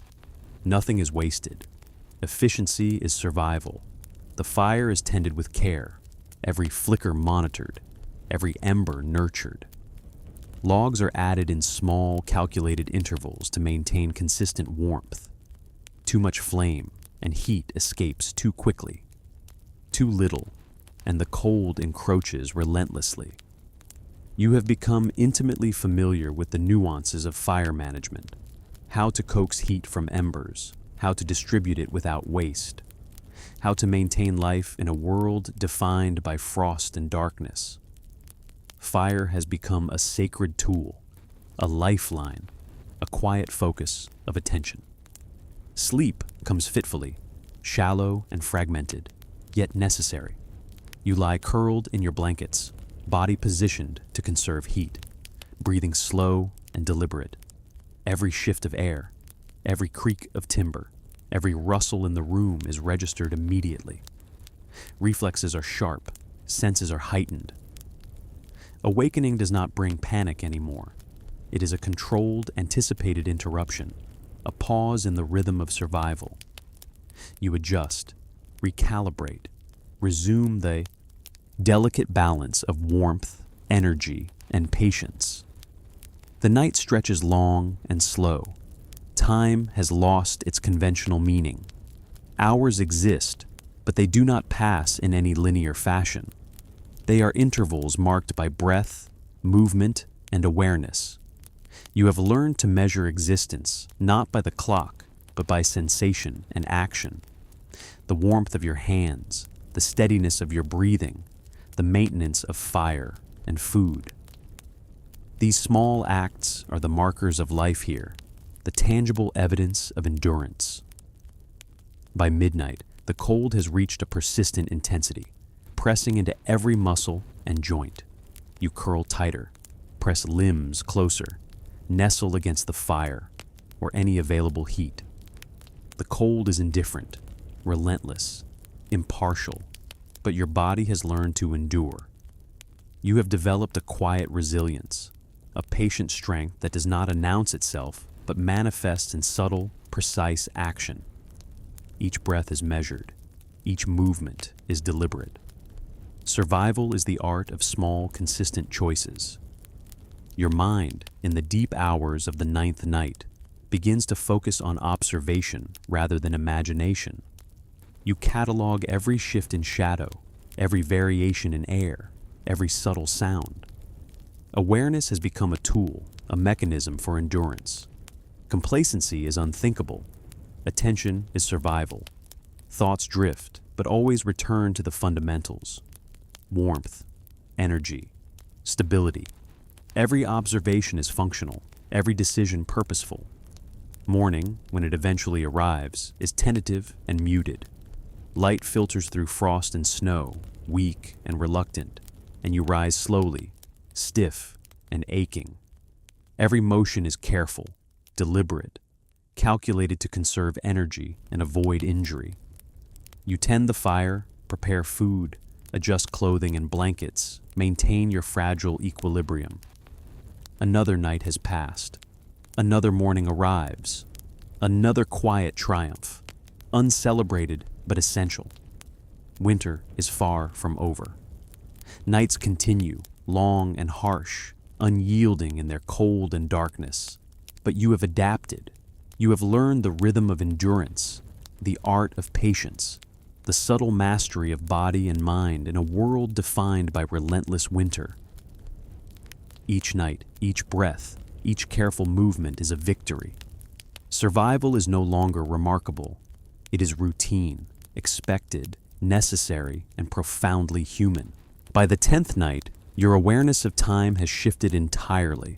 Nothing is wasted. Efficiency is survival. The fire is tended with care, every flicker monitored, every ember nurtured. Logs are added in small, calculated intervals to maintain consistent warmth. Too much flame and heat escapes too quickly. Too little, and the cold encroaches relentlessly. You have become intimately familiar with the nuances of fire management, how to coax heat from embers, how to distribute it without waste, how to maintain life in a world defined by frost and darkness. Fire has become a sacred tool, a lifeline, a quiet focus of attention. Sleep comes fitfully, shallow and fragmented, yet necessary. You lie curled in your blankets, body positioned to conserve heat, breathing slow and deliberate. Every shift of air, every creak of timber, every rustle in the room is registered immediately. Reflexes are sharp, senses are heightened. Awakening does not bring panic anymore. It is a controlled, anticipated interruption, a pause in the rhythm of survival. You adjust, recalibrate, resume the delicate balance of warmth, energy, and patience. The night stretches long and slow. Time has lost its conventional meaning. Hours exist, but they do not pass in any linear fashion. They are intervals marked by breath, movement, and awareness. You have learned to measure existence not by the clock, but by sensation and action. The warmth of your hands, the steadiness of your breathing, the maintenance of fire and food. These small acts are the markers of life here, the tangible evidence of endurance. By midnight, the cold has reached a persistent intensity, pressing into every muscle and joint. You curl tighter, press limbs closer, nestle against the fire or any available heat. The cold is indifferent, relentless, impartial, but your body has learned to endure. You have developed a quiet resilience, a patient strength that does not announce itself, but manifests in subtle, precise action. Each breath is measured. Each movement is deliberate. Survival is the art of small, consistent choices. Your mind, in the deep hours of the ninth night, begins to focus on observation rather than imagination. You catalog every shift in shadow, every variation in air, every subtle sound. Awareness has become a tool, a mechanism for endurance. Complacency is unthinkable. Attention is survival. Thoughts drift, but always return to the fundamentals. Warmth, energy, stability. Every observation is functional, every decision purposeful. Morning, when it eventually arrives, is tentative and muted. Light filters through frost and snow, weak and reluctant, and you rise slowly, stiff and aching. Every motion is careful, deliberate, calculated to conserve energy and avoid injury. You tend the fire, prepare food, adjust clothing and blankets, maintain your fragile equilibrium. Another night has passed. Another morning arrives. Another quiet triumph, uncelebrated but essential. Winter is far from over. Nights continue, long and harsh, unyielding in their cold and darkness. But you have adapted. You have learned the rhythm of endurance, the art of patience, the subtle mastery of body and mind in a world defined by relentless winter. Each night, each breath, each careful movement is a victory. Survival is no longer remarkable. It is routine, expected, necessary, and profoundly human. By the 10th night, your awareness of time has shifted entirely.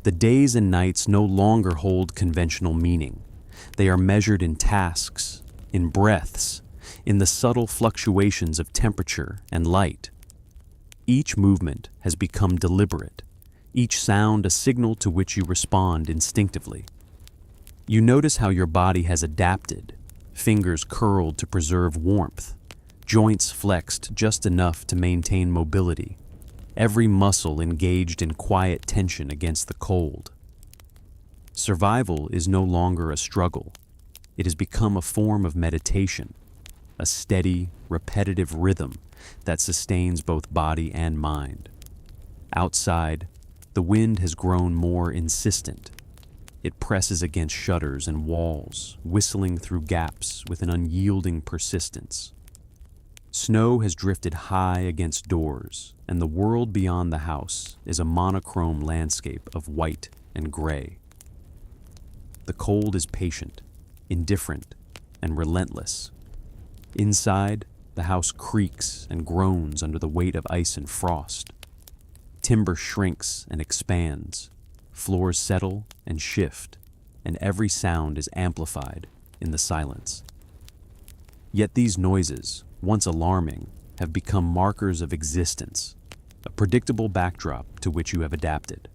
The days and nights no longer hold conventional meaning. They are measured in tasks, in breaths, in the subtle fluctuations of temperature and light. Each movement has become deliberate, each sound a signal to which you respond instinctively. You notice how your body has adapted, fingers curled to preserve warmth, joints flexed just enough to maintain mobility, every muscle engaged in quiet tension against the cold. Survival is no longer a struggle. It has become a form of meditation, a steady, repetitive rhythm that sustains both body and mind. Outside, the wind has grown more insistent. It presses against shutters and walls, whistling through gaps with an unyielding persistence. Snow has drifted high against doors, and the world beyond the house is a monochrome landscape of white and gray. The cold is patient, indifferent, and relentless. Inside, the house creaks and groans under the weight of ice and frost. Timber shrinks and expands, floors settle and shift, and every sound is amplified in the silence. Yet these noises, once alarming, have become markers of existence, a predictable backdrop to which you have adapted.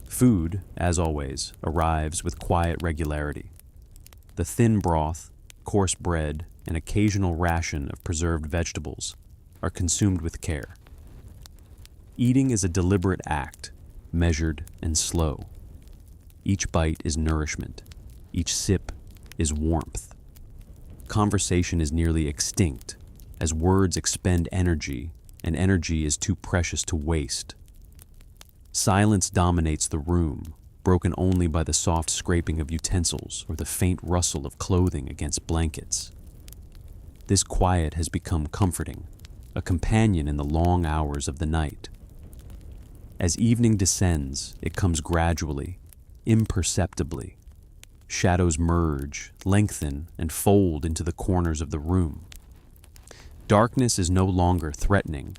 Food, as always, arrives with quiet regularity. The thin broth, coarse bread, and occasional ration of preserved vegetables are consumed with care. Eating is a deliberate act, measured and slow. Each bite is nourishment. Each sip is warmth. Conversation is nearly extinct, as words expend energy, and energy is too precious to waste. Silence dominates the room, broken only by the soft scraping of utensils or the faint rustle of clothing against blankets. This quiet has become comforting, a companion in the long hours of the night. As evening descends, it comes gradually, imperceptibly. Shadows merge, lengthen, and fold into the corners of the room. Darkness is no longer threatening.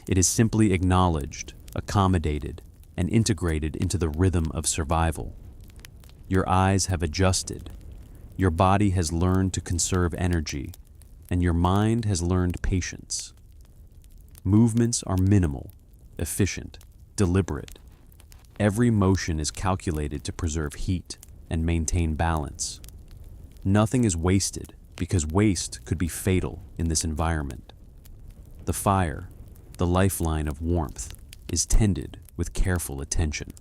It is simply acknowledged, accommodated, and integrated into the rhythm of survival. Your eyes have adjusted. Your body has learned to conserve energy, and your mind has learned patience. Movements are minimal, efficient, deliberate. Every motion is calculated to preserve heat and maintain balance. Nothing is wasted because waste could be fatal in this environment. The fire, the lifeline of warmth, is tended with careful attention.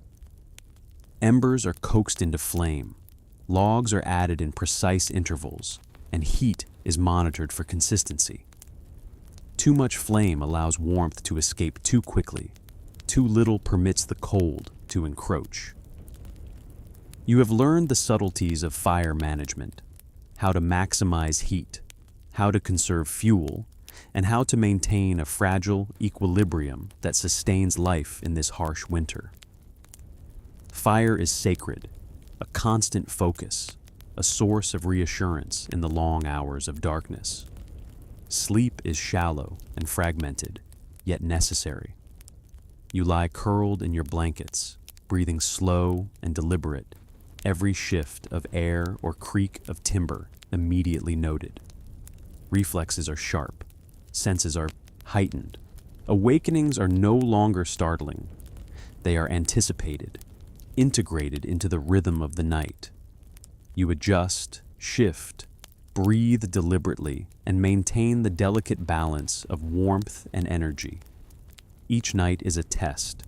Embers are coaxed into flame, logs are added in precise intervals, and heat is monitored for consistency. Too much flame allows warmth to escape too quickly. Too little permits the cold to encroach. You have learned the subtleties of fire management, how to maximize heat, how to conserve fuel, and how to maintain a fragile equilibrium that sustains life in this harsh winter. Fire is sacred, a constant focus, a source of reassurance in the long hours of darkness. Sleep is shallow and fragmented, yet necessary. You lie curled in your blankets, breathing slow and deliberate, every shift of air or creak of timber immediately noted. Reflexes are sharp, senses are heightened. Awakenings are no longer startling. They are anticipated, integrated into the rhythm of the night. You adjust, shift, breathe deliberately, and maintain the delicate balance of warmth and energy. Each night is a test,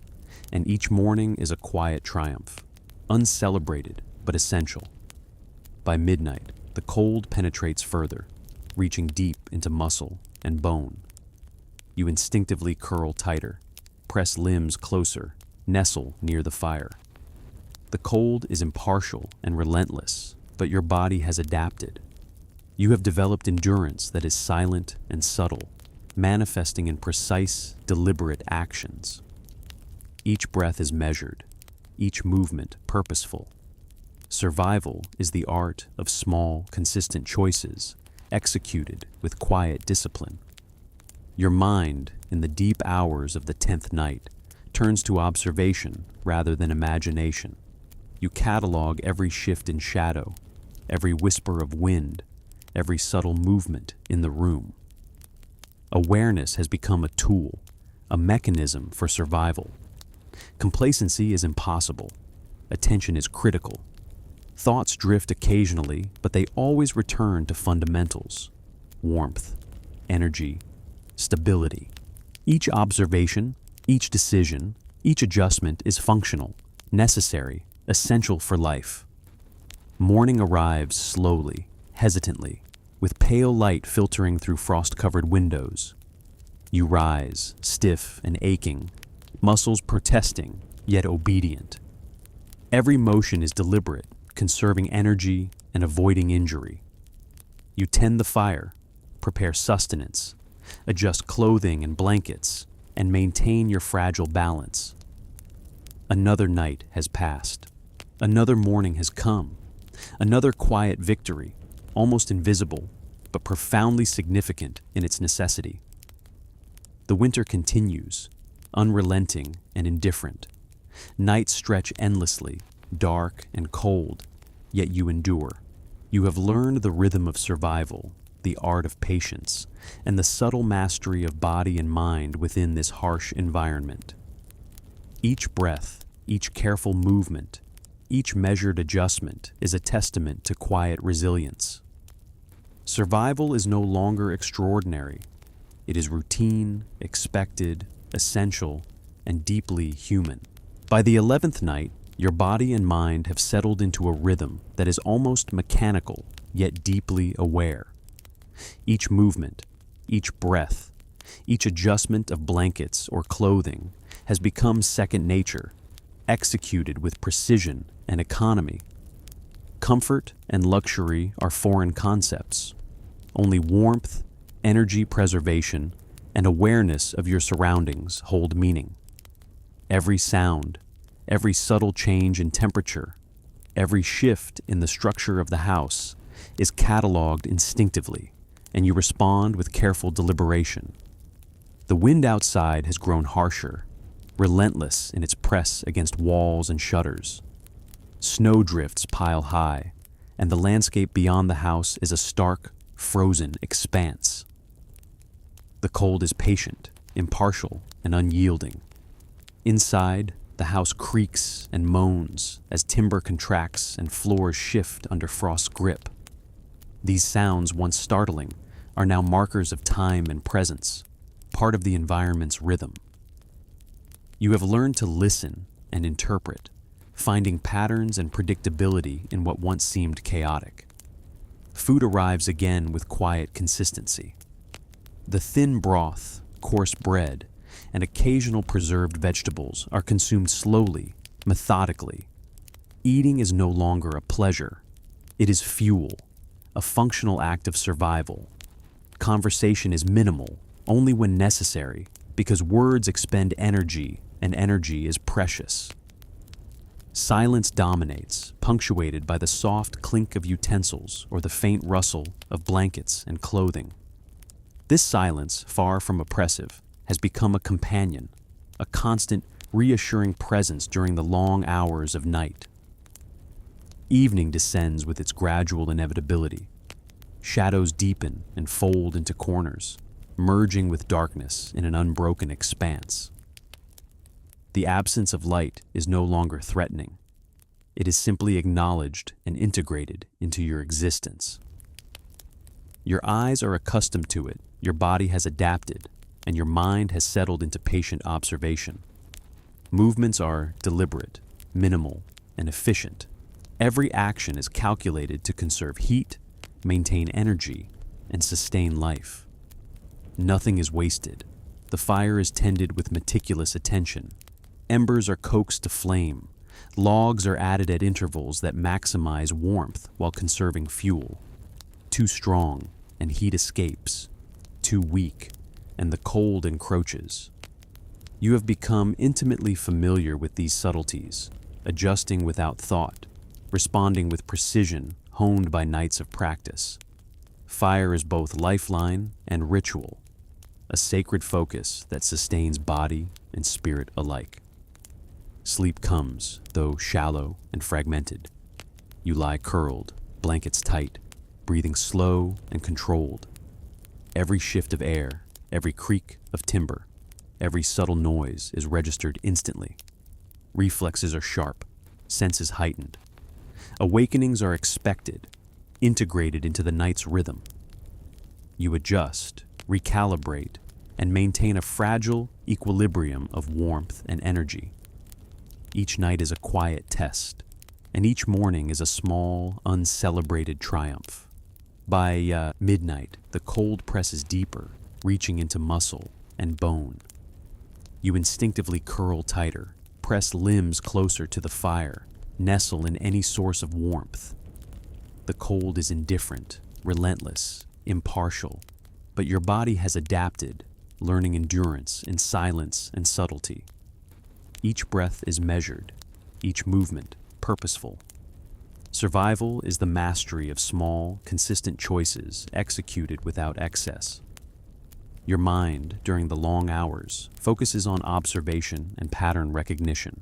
and each morning is a quiet triumph, uncelebrated but essential. By midnight, the cold penetrates further, reaching deep into muscle and bone. You instinctively curl tighter, press limbs closer, nestle near the fire. The cold is impartial and relentless, but your body has adapted. You have developed endurance that is silent and subtle, manifesting in precise, deliberate actions. Each breath is measured, each movement purposeful. Survival is the art of small, consistent choices, executed with quiet discipline. Your mind, in the deep hours of the 10th night, turns to observation rather than imagination. You catalog every shift in shadow, every whisper of wind, every subtle movement in the room. Awareness has become a tool, a mechanism for survival. Complacency is impossible. Attention is critical. Thoughts drift occasionally, but they always return to fundamentals: warmth, energy, stability. Each observation, each decision, each adjustment is functional, necessary, essential for life. Morning arrives slowly, hesitantly, with pale light filtering through frost-covered windows. You rise, stiff and aching, muscles protesting, yet obedient. Every motion is deliberate, conserving energy and avoiding injury. You tend the fire, prepare sustenance, adjust clothing and blankets, and maintain your fragile balance. Another night has passed. Another morning has come. Another quiet victory, almost invisible, but profoundly significant in its necessity. The winter continues, unrelenting and indifferent. Nights stretch endlessly, dark and cold, yet you endure. You have learned the rhythm of survival, the art of patience, and the subtle mastery of body and mind within this harsh environment. Each breath, each careful movement, each measured adjustment is a testament to quiet resilience. Survival is no longer extraordinary. It is routine, expected, essential, and deeply human. By the 11th night, your body and mind have settled into a rhythm that is almost mechanical, yet deeply aware. Each movement, each breath, each adjustment of blankets or clothing has become second nature, executed with precision and economy. Comfort and luxury are foreign concepts. Only warmth, energy preservation, and awareness of your surroundings hold meaning. Every sound, every subtle change in temperature, every shift in the structure of the house is cataloged instinctively, and you respond with careful deliberation. The wind outside has grown harsher, relentless in its press against walls and shutters. Snowdrifts pile high, and the landscape beyond the house is a stark, frozen expanse. The cold is patient, impartial, and unyielding. Inside, the house creaks and moans as timber contracts and floors shift under frost's grip. These sounds, once startling, are now markers of time and presence, part of the environment's rhythm. You have learned to listen and interpret, finding patterns and predictability in what once seemed chaotic. Food arrives again with quiet consistency. The thin broth, coarse bread, and occasional preserved vegetables are consumed slowly, methodically. Eating is no longer a pleasure. It is fuel, a functional act of survival. Conversation is minimal, only when necessary, because words expend energy, and energy is precious. Silence dominates, punctuated by the soft clink of utensils or the faint rustle of blankets and clothing. This silence, far from oppressive, has become a companion, a constant, reassuring presence during the long hours of night. Evening descends with its gradual inevitability. Shadows deepen and fold into corners, merging with darkness in an unbroken expanse. The absence of light is no longer threatening. It is simply acknowledged and integrated into your existence. Your eyes are accustomed to it, your body has adapted, and your mind has settled into patient observation. Movements are deliberate, minimal, and efficient. Every action is calculated to conserve heat, maintain energy, and sustain life. Nothing is wasted. The fire is tended with meticulous attention. Embers are coaxed to flame. Logs are added at intervals that maximize warmth while conserving fuel. Too strong, and heat escapes. Too weak, and the cold encroaches. You have become intimately familiar with these subtleties, adjusting without thought, responding with precision honed by nights of practice. Fire is both lifeline and ritual, a sacred focus that sustains body and spirit alike. Sleep comes, though shallow and fragmented. You lie curled, blankets tight, breathing slow and controlled. Every shift of air, every creak of timber, every subtle noise is registered instantly. Reflexes are sharp, senses heightened. Awakenings are expected, integrated into the night's rhythm. You adjust, recalibrate, and maintain a fragile equilibrium of warmth and energy. Each night is a quiet test, and each morning is a small, uncelebrated triumph. By midnight, the cold presses deeper, reaching into muscle and bone. You instinctively curl tighter, press limbs closer to the fire, nestle in any source of warmth. The cold is indifferent, relentless, impartial, but your body has adapted, learning endurance in silence and subtlety. Each breath is measured, each movement purposeful. Survival is the mastery of small, consistent choices executed without excess. Your mind, during the long hours, focuses on observation and pattern recognition.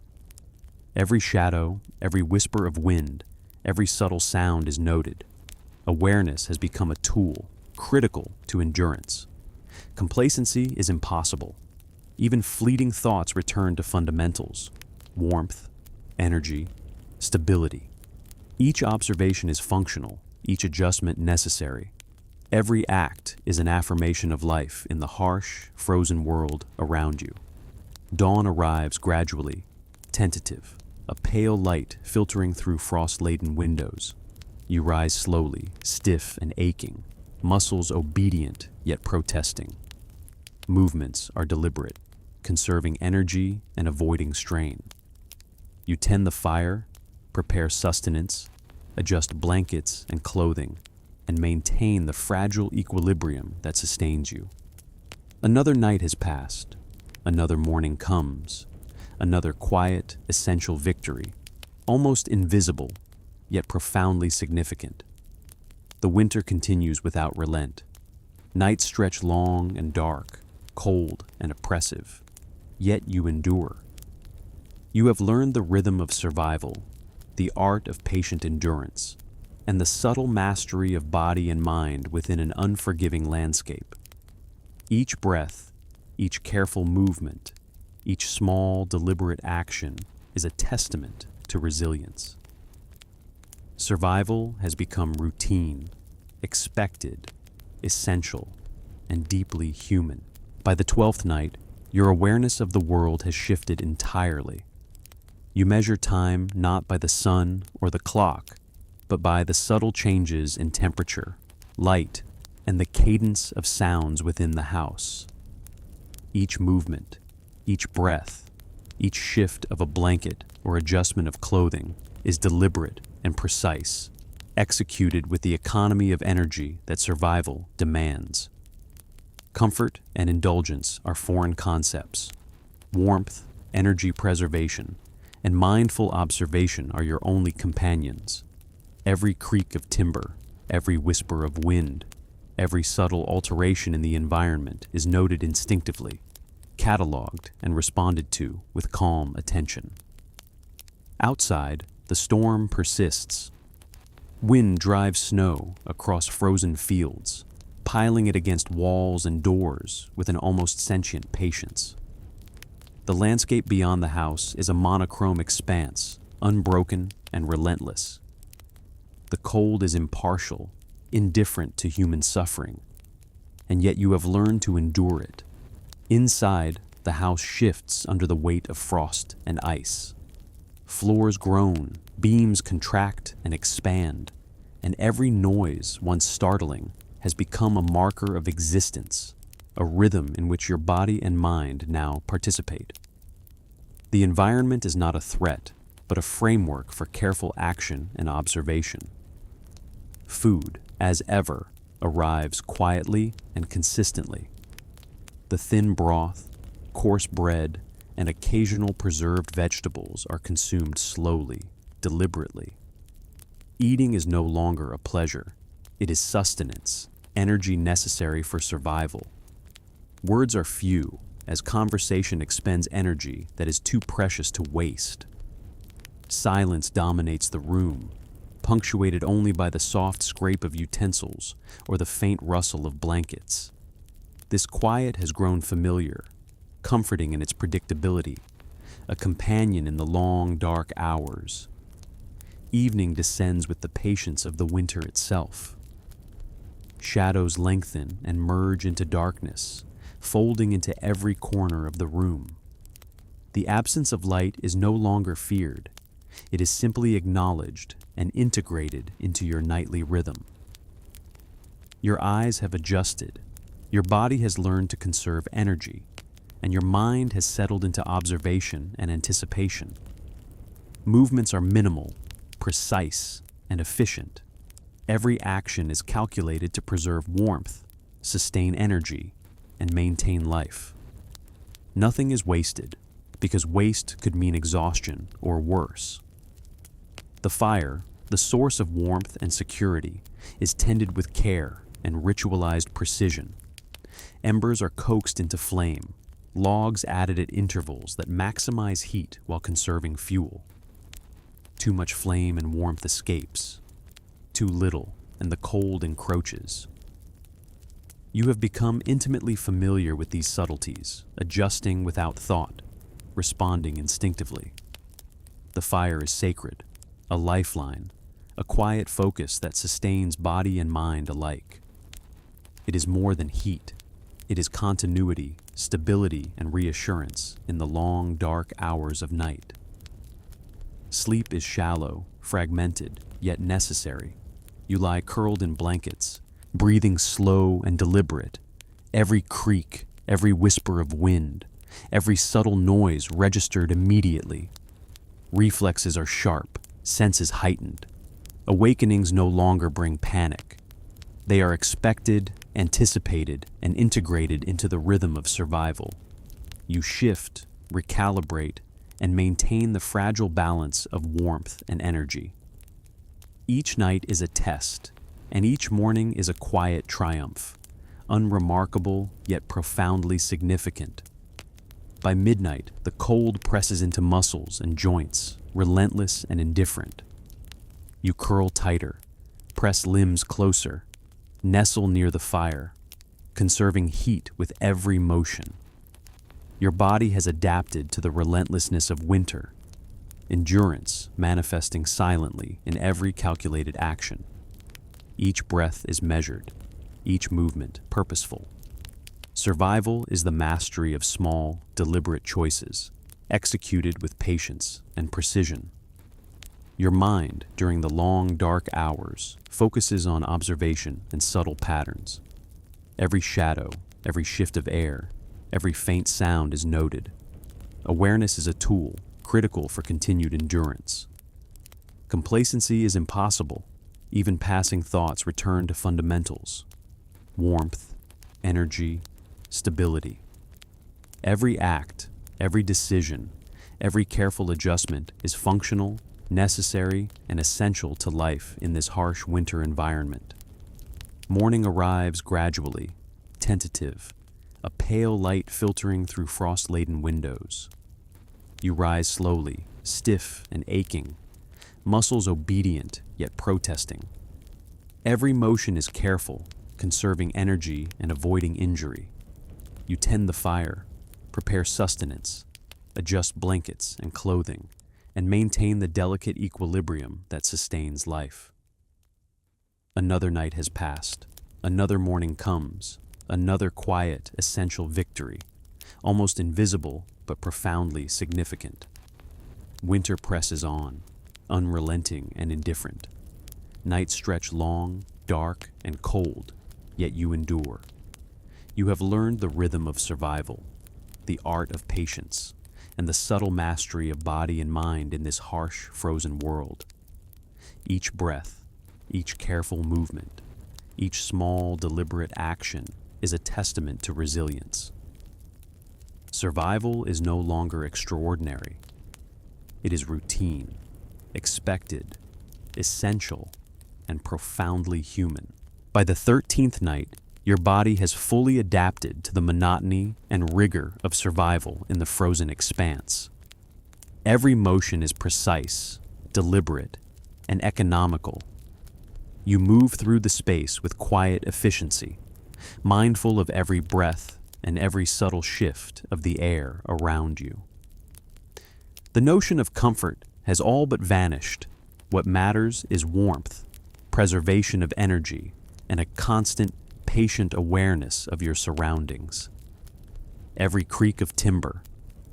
Every shadow, every whisper of wind, every subtle sound is noted. Awareness has become a tool, critical to endurance. Complacency is impossible. Even fleeting thoughts return to fundamentals: warmth, energy, stability. Each observation is functional, each adjustment necessary. Every act is an affirmation of life in the harsh, frozen world around you. Dawn arrives gradually, tentative, a pale light filtering through frost-laden windows. You rise slowly, stiff and aching, muscles obedient yet protesting. Movements are deliberate, conserving energy and avoiding strain. You tend the fire, prepare sustenance, adjust blankets and clothing, and maintain the fragile equilibrium that sustains you. Another night has passed. Another morning comes. Another quiet, essential victory, almost invisible, yet profoundly significant. The winter continues without relent. Nights stretch long and dark, cold and oppressive, yet you endure. You have learned the rhythm of survival, the art of patient endurance, and the subtle mastery of body and mind within an unforgiving landscape. Each breath, each careful movement, each small, deliberate action is a testament to resilience. Survival has become routine, expected, essential, and deeply human. By the 12th night, your awareness of the world has shifted entirely. You measure time not by the sun or the clock, but by the subtle changes in temperature, light, and the cadence of sounds within the house. Each movement, each breath, each shift of a blanket or adjustment of clothing is deliberate and precise, executed with the economy of energy that survival demands. Comfort and indulgence are foreign concepts. Warmth, energy preservation, and mindful observation are your only companions. Every creak of timber, every whisper of wind, every subtle alteration in the environment is noted instinctively, catalogued and responded to with calm attention. Outside, the storm persists, Wind drives snow across frozen fields, piling it against walls and doors with an almost sentient patience. The landscape beyond the house is a monochrome expanse, unbroken and relentless. The cold is impartial, indifferent to human suffering, and yet you have learned to endure it. Inside, the house shifts under the weight of frost and ice. Floors groan, beams contract and expand, and every noise, once startling, has become a marker of existence, a rhythm in which your body and mind now participate. The environment is not a threat, but a framework for careful action and observation. Food, as ever, arrives quietly and consistently. The thin broth, coarse bread, and occasional preserved vegetables are consumed slowly, deliberately. Eating is no longer a pleasure. It is sustenance, energy necessary for survival. Words are few, as conversation expends energy that is too precious to waste. Silence dominates the room, punctuated only by the soft scrape of utensils or the faint rustle of blankets. This quiet has grown familiar, comforting in its predictability, a companion in the long, dark hours. Evening descends with the patience of the winter itself. Shadows lengthen and merge into darkness, folding into every corner of the room. The absence of light is no longer feared. It is simply acknowledged and integrated into your nightly rhythm. Your eyes have adjusted, your body has learned to conserve energy, and your mind has settled into observation and anticipation. Movements are minimal, precise, and efficient. Every action is calculated to preserve warmth, sustain energy, and maintain life. Nothing is wasted, because waste could mean exhaustion or worse. The fire, the source of warmth and security, is tended with care and ritualized precision. Embers are coaxed into flame, logs added at intervals that maximize heat while conserving fuel. Too much flame and warmth escapes. Too little, and the cold encroaches. You have become intimately familiar with these subtleties, adjusting without thought, responding instinctively. The fire is sacred, a lifeline, a quiet focus that sustains body and mind alike. It is more than heat. It is continuity, stability, and reassurance in the long, dark hours of night. Sleep is shallow, fragmented, yet necessary. You lie curled in blankets, breathing slow and deliberate. Every creak, every whisper of wind, every subtle noise registered immediately. Reflexes are sharp, senses heightened. Awakenings no longer bring panic. They are expected, anticipated, and integrated into the rhythm of survival. You shift, recalibrate, and maintain the fragile balance of warmth and energy. Each night is a test, and each morning is a quiet triumph, unremarkable yet profoundly significant. By midnight, the cold presses into muscles and joints, relentless and indifferent. You curl tighter, press limbs closer, nestle near the fire, conserving heat with every motion. Your body has adapted to the relentlessness of winter, endurance manifesting silently in every calculated action. Each breath is measured, each movement purposeful. Survival is the mastery of small, deliberate choices, executed with patience and precision. Your mind, during the long, dark hours, focuses on observation and subtle patterns. Every shadow, every shift of air, every faint sound is noted. Awareness is a tool, critical for continued endurance. Complacency is impossible. Even passing thoughts return to fundamentals: warmth, energy, stability. Every act, every decision, every careful adjustment is functional, necessary, and essential to life in this harsh winter environment. Morning arrives gradually, tentative, a pale light filtering through frost-laden windows. You rise slowly, stiff and aching, muscles obedient yet protesting. Every motion is careful, conserving energy and avoiding injury. You tend the fire, prepare sustenance, adjust blankets and clothing, and maintain the delicate equilibrium that sustains life. Another night has passed. Another morning comes. Another quiet, essential victory, almost invisible but profoundly significant. Winter presses on, unrelenting and indifferent. Nights stretch long, dark, and cold, yet you endure. You have learned the rhythm of survival, the art of patience, and the subtle mastery of body and mind in this harsh, frozen world. Each breath, each careful movement, each small, deliberate action is a testament to resilience. Survival is no longer extraordinary. It is routine, expected, essential, and profoundly human. By the 13th night, your body has fully adapted to the monotony and rigor of survival in the frozen expanse. Every motion is precise, deliberate, and economical. You move through the space with quiet efficiency, mindful of every breath and every subtle shift of the air around you. The notion of comfort has all but vanished. What matters is warmth, preservation of energy, and a constant, patient awareness of your surroundings. Every creak of timber,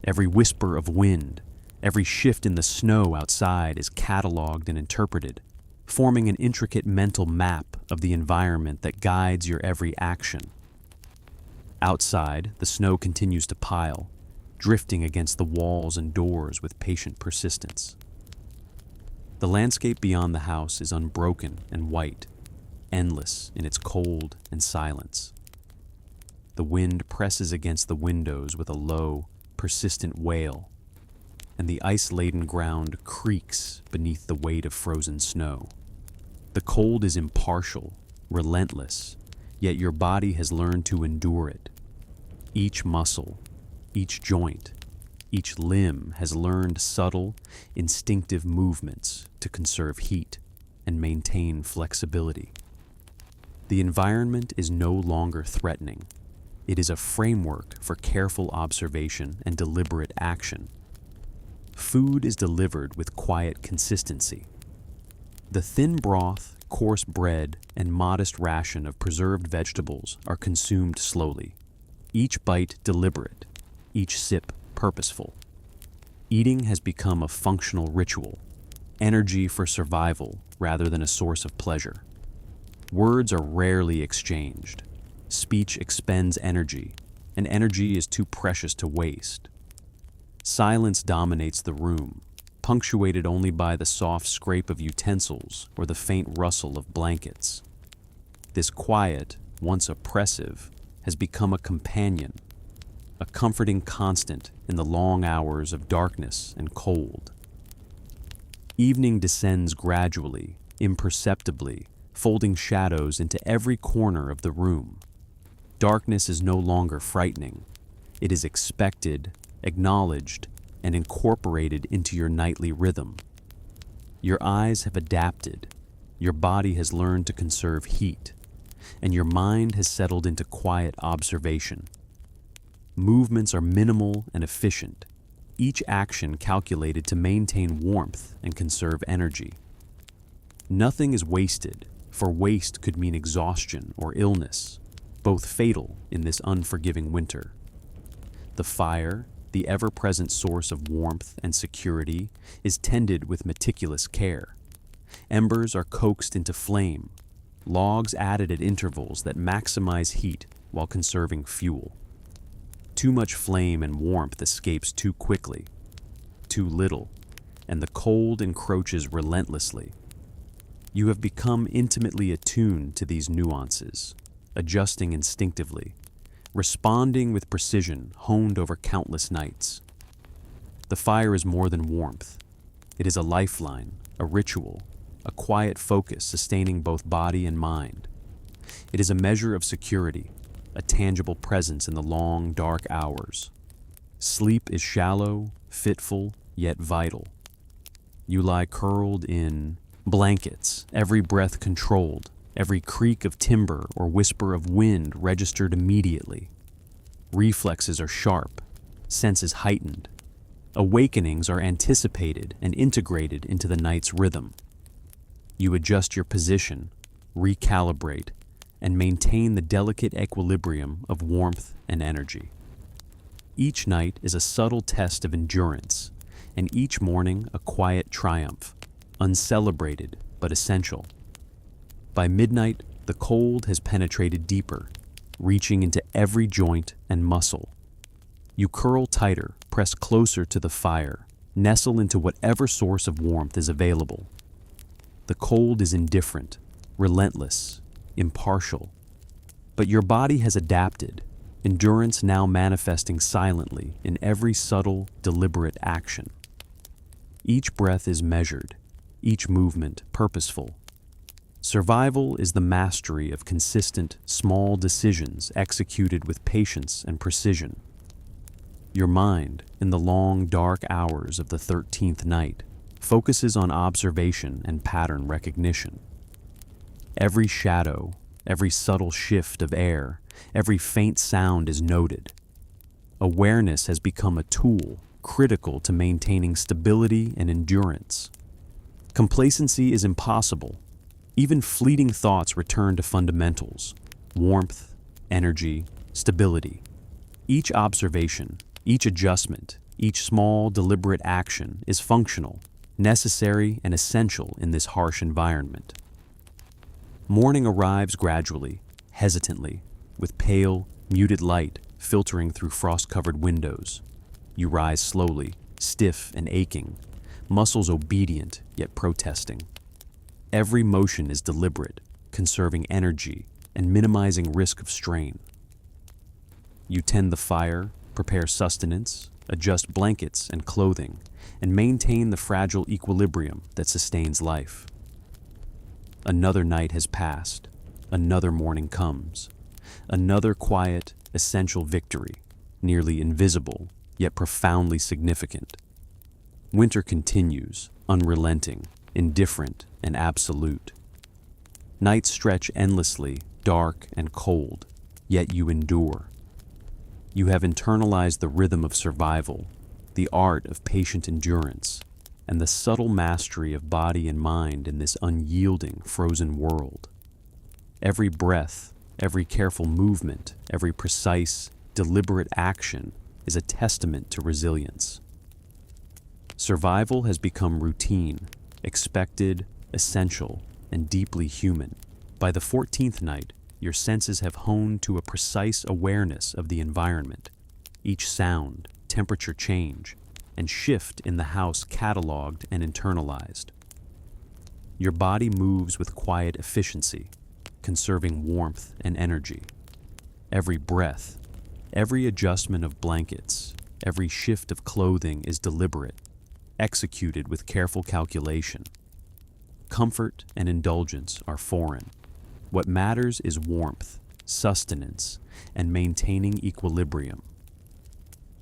every whisper of wind, every shift in the snow outside is cataloged and interpreted, forming an intricate mental map of the environment that guides your every action. Outside, the snow continues to pile, drifting against the walls and doors with patient persistence. The landscape beyond the house is unbroken and white, endless in its cold and silence. The wind presses against the windows with a low, persistent wail, and the ice-laden ground creaks beneath the weight of frozen snow. The cold is impartial, relentless, yet your body has learned to endure it. Each muscle, each joint, each limb has learned subtle, instinctive movements to conserve heat and maintain flexibility. The environment is no longer threatening. It is a framework for careful observation and deliberate action. Food is delivered with quiet consistency. The thin broth, coarse bread, and modest ration of preserved vegetables are consumed slowly, each bite deliberate, each sip purposeful. Eating has become a functional ritual, energy for survival rather than a source of pleasure. Words are rarely exchanged. Speech expends energy, and energy is too precious to waste. Silence dominates the room, punctuated only by the soft scrape of utensils or the faint rustle of blankets. This quiet, once oppressive, has become a companion, a comforting constant in the long hours of darkness and cold. Evening descends gradually, imperceptibly, folding shadows into every corner of the room. Darkness is no longer frightening. It is expected, acknowledged, and incorporated into your nightly rhythm. Your eyes have adapted, your body has learned to conserve heat, and your mind has settled into quiet observation. Movements are minimal and efficient, each action calculated to maintain warmth and conserve energy. Nothing is wasted, for waste could mean exhaustion or illness, both fatal in this unforgiving winter. The fire, the ever-present source of warmth and security, is tended with meticulous care. Embers are coaxed into flame, logs added at intervals that maximize heat while conserving fuel. Too much flame and warmth escapes too quickly, too little, and the cold encroaches relentlessly. You have become intimately attuned to these nuances, adjusting instinctively, responding with precision honed over countless nights. The fire is more than warmth. It is a lifeline, a ritual, a quiet focus sustaining both body and mind. It is a measure of security, a tangible presence in the long, dark hours. Sleep is shallow, fitful, yet vital. You lie curled in blankets, every breath controlled, every creak of timber or whisper of wind registered immediately. Reflexes are sharp, senses heightened. Awakenings are anticipated and integrated into the night's rhythm. You adjust your position, recalibrate, and maintain the delicate equilibrium of warmth and energy. Each night is a subtle test of endurance, and each morning a quiet triumph, uncelebrated but essential. By midnight, the cold has penetrated deeper, reaching into every joint and muscle. You curl tighter, press closer to the fire, nestle into whatever source of warmth is available. The cold is indifferent, relentless, impartial. But your body has adapted, endurance now manifesting silently in every subtle, deliberate action. Each breath is measured, each movement purposeful. Survival is the mastery of consistent, small decisions executed with patience and precision. Your mind, in the long, dark hours of the 13th night, focuses on observation and pattern recognition. Every shadow, every subtle shift of air, every faint sound is noted. Awareness has become a tool critical to maintaining stability and endurance. Complacency is impossible. Even fleeting thoughts return to fundamentals: warmth, energy, stability. Each observation, each adjustment, each small, deliberate action is functional, necessary, and essential in this harsh environment. Morning arrives gradually, hesitantly, with pale, muted light filtering through frost-covered windows. You rise slowly, stiff and aching, muscles obedient yet protesting. Every motion is deliberate, conserving energy and minimizing risk of strain. You tend the fire, prepare sustenance, adjust blankets and clothing, and maintain the fragile equilibrium that sustains life. Another night has passed, another morning comes, another quiet, essential victory, nearly invisible, yet profoundly significant. Winter continues, unrelenting, indifferent, and absolute. Nights stretch endlessly, dark and cold, yet you endure. You have internalized the rhythm of survival, the art of patient endurance, and the subtle mastery of body and mind in this unyielding, frozen world. Every breath, every careful movement, every precise, deliberate action is a testament to resilience. Survival has become routine, expected, essential, and deeply human. By the 14th night, your senses have honed to a precise awareness of the environment. Each sound, temperature change, and shift in the house cataloged and internalized. Your body moves with quiet efficiency, conserving warmth and energy. Every breath, every adjustment of blankets, every shift of clothing is deliberate, executed with careful calculation. Comfort and indulgence are foreign. What matters is warmth, sustenance, and maintaining equilibrium.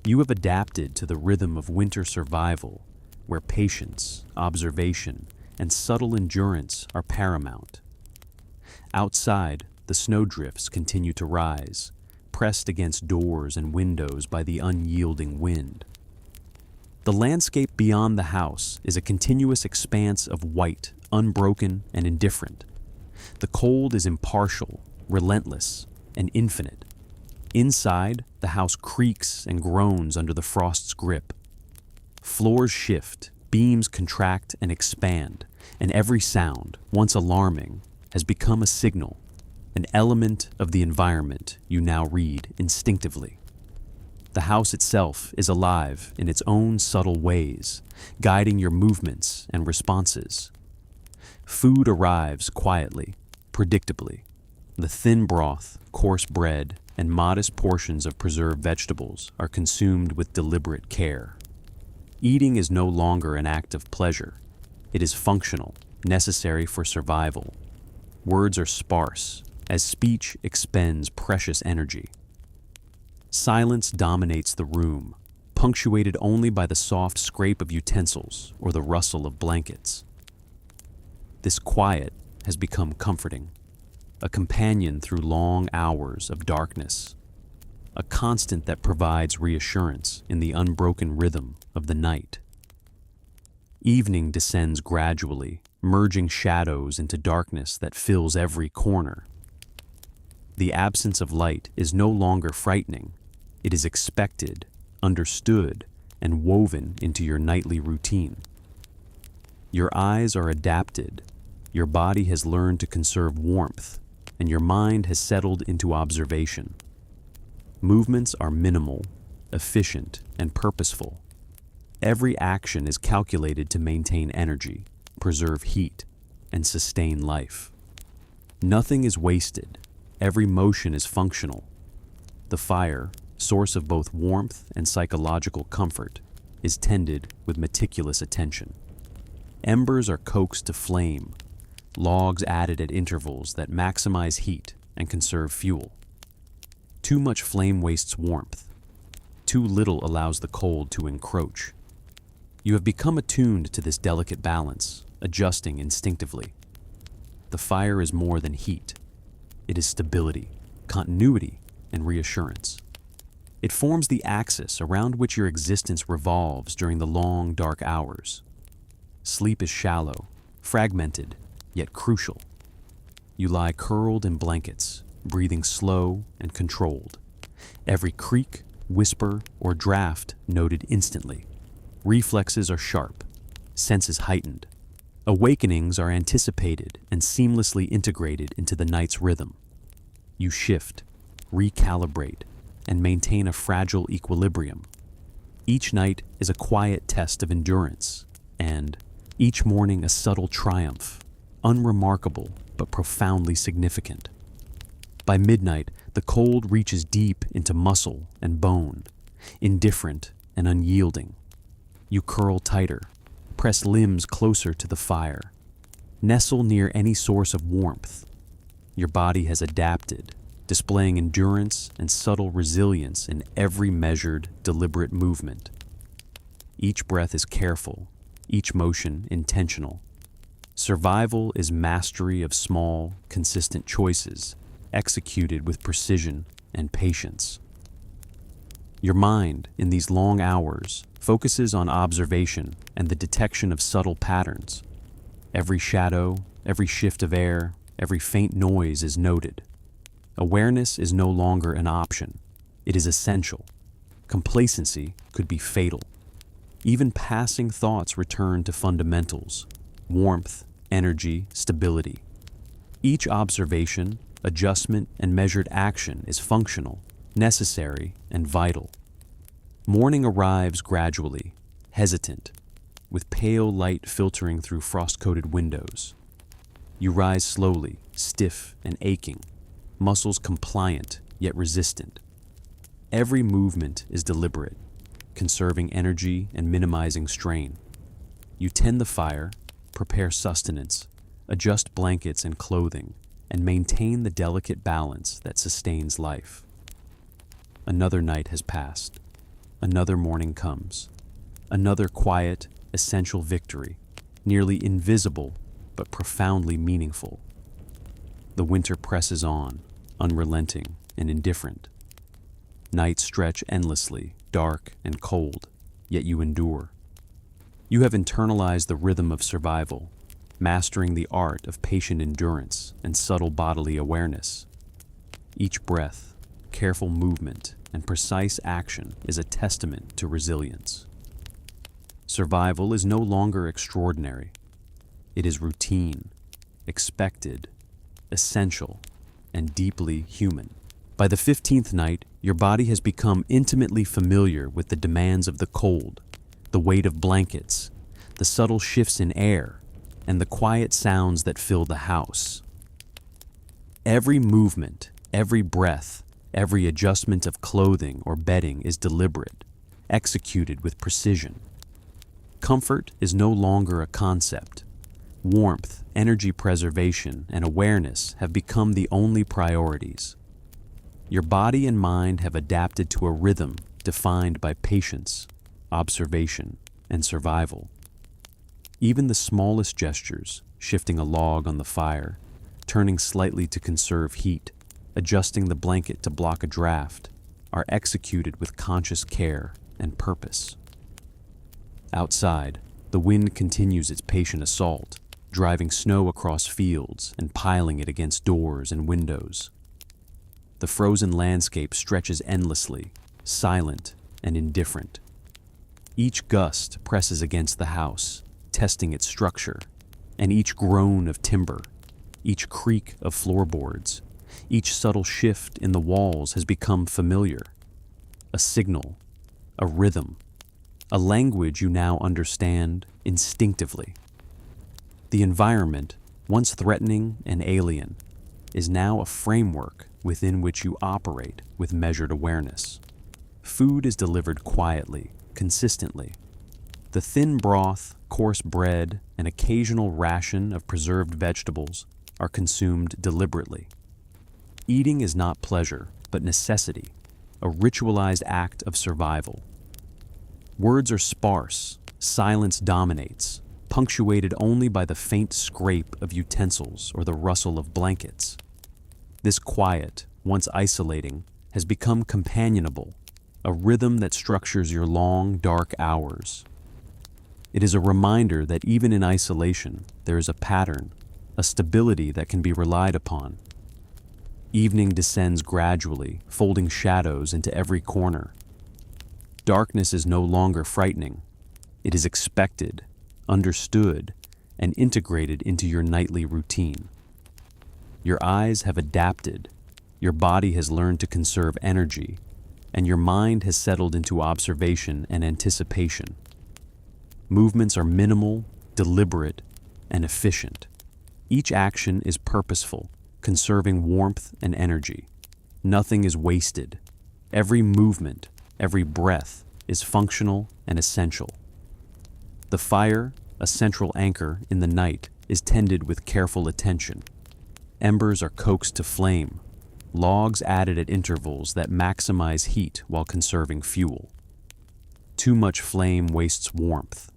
You have adapted to the rhythm of winter survival, where patience, observation, and subtle endurance are paramount. Outside, the snowdrifts continue to rise, pressed against doors and windows by the unyielding wind. The landscape beyond the house is a continuous expanse of white, unbroken, and indifferent. The cold is impartial, relentless, and infinite. Inside, the house creaks and groans under the frost's grip. Floors shift, beams contract and expand, and every sound, once alarming, has become a signal, an element of the environment you now read instinctively. The house itself is alive in its own subtle ways, guiding your movements and responses. Food arrives quietly, predictably. The thin broth, coarse bread, and modest portions of preserved vegetables are consumed with deliberate care. Eating is no longer an act of pleasure. It is functional, necessary for survival. Words are sparse, as speech expends precious energy. Silence dominates the room, punctuated only by the soft scrape of utensils or the rustle of blankets. This quiet has become comforting, a companion through long hours of darkness, a constant that provides reassurance in the unbroken rhythm of the night. Evening descends gradually, merging shadows into darkness that fills every corner. The absence of light is no longer frightening. It is expected, understood, and woven into your nightly routine. Your eyes are adapted, your body has learned to conserve warmth, and your mind has settled into observation. Movements are minimal, efficient, and purposeful. Every action is calculated to maintain energy, preserve heat, and sustain life. Nothing is wasted. Every motion is functional. The fire, source of both warmth and psychological comfort, is tended with meticulous attention. Embers are coaxed to flame, logs added at intervals that maximize heat and conserve fuel. Too much flame wastes warmth. Too little allows the cold to encroach. You have become attuned to this delicate balance, adjusting instinctively. The fire is more than heat. It is stability, continuity, and reassurance. It forms the axis around which your existence revolves during the long, dark hours. Sleep is shallow, fragmented, yet crucial. You lie curled in blankets, breathing slow and controlled. Every creak, whisper, or draft noted instantly. Reflexes are sharp, senses heightened. Awakenings are anticipated and seamlessly integrated into the night's rhythm. You shift, recalibrate, and maintain a fragile equilibrium. Each night is a quiet test of endurance, and each morning a subtle triumph, unremarkable but profoundly significant. By midnight, the cold reaches deep into muscle and bone, indifferent and unyielding. You curl tighter, press limbs closer to the fire, nestle near any source of warmth. Your body has adapted, displaying endurance and subtle resilience in every measured, deliberate movement. Each breath is careful, each motion intentional. Survival is mastery of small, consistent choices, executed with precision and patience. Your mind, in these long hours, focuses on observation and the detection of subtle patterns. Every shadow, every shift of air, every faint noise is noted. Awareness is no longer an option. It is essential. Complacency could be fatal. Even passing thoughts return to fundamentals: warmth, energy, stability. Each observation, adjustment, and measured action is functional, necessary, and vital. Morning arrives gradually, hesitant, with pale light filtering through frost-coated windows. You rise slowly, stiff and aching, muscles compliant yet resistant. Every movement is deliberate, conserving energy and minimizing strain. You tend the fire, prepare sustenance, adjust blankets and clothing, and maintain the delicate balance that sustains life. Another night has passed. Another morning comes. Another quiet, essential victory, nearly invisible but profoundly meaningful. The winter presses on, unrelenting and indifferent. Nights stretch endlessly, dark and cold, yet you endure. You have internalized the rhythm of survival, mastering the art of patient endurance and subtle bodily awareness. Each breath, careful movement, and precise action is a testament to resilience. Survival is no longer extraordinary. It is routine, expected, essential, and deeply human. By the 15th night, your body has become intimately familiar with the demands of the cold, the weight of blankets, the subtle shifts in air, and the quiet sounds that fill the house. Every movement, every breath, every adjustment of clothing or bedding is deliberate, executed with precision. Comfort is no longer a concept. Warmth, energy preservation, and awareness have become the only priorities. Your body and mind have adapted to a rhythm defined by patience, observation, and survival. Even the smallest gestures, shifting a log on the fire, turning slightly to conserve heat, adjusting the blanket to block a draft, are executed with conscious care and purpose. Outside, the wind continues its patient assault, driving snow across fields and piling it against doors and windows. The frozen landscape stretches endlessly, silent and indifferent. Each gust presses against the house, testing its structure, and each groan of timber, each creak of floorboards, each subtle shift in the walls has become familiar. A signal, a rhythm, a language you now understand instinctively. The environment, once threatening and alien, is now a framework within which you operate with measured awareness. Food is delivered quietly, consistently. The thin broth, coarse bread, and occasional ration of preserved vegetables are consumed deliberately. Eating is not pleasure, but necessity, a ritualized act of survival. Words are sparse, silence dominates, punctuated only by the faint scrape of utensils or the rustle of blankets. This quiet, once isolating, has become companionable, a rhythm that structures your long, dark hours. It is a reminder that even in isolation, there is a pattern, a stability that can be relied upon. Evening descends gradually, folding shadows into every corner. Darkness is no longer frightening. It is expected, understood, and integrated into your nightly routine. Your eyes have adapted, your body has learned to conserve energy, and your mind has settled into observation and anticipation. Movements are minimal, deliberate, and efficient. Each action is purposeful, conserving warmth and energy. Nothing is wasted. Every movement, every breath is functional and essential. The fire, a central anchor in the night, is tended with careful attention. Embers are coaxed to flame, logs added at intervals that maximize heat while conserving fuel. Too much flame wastes warmth.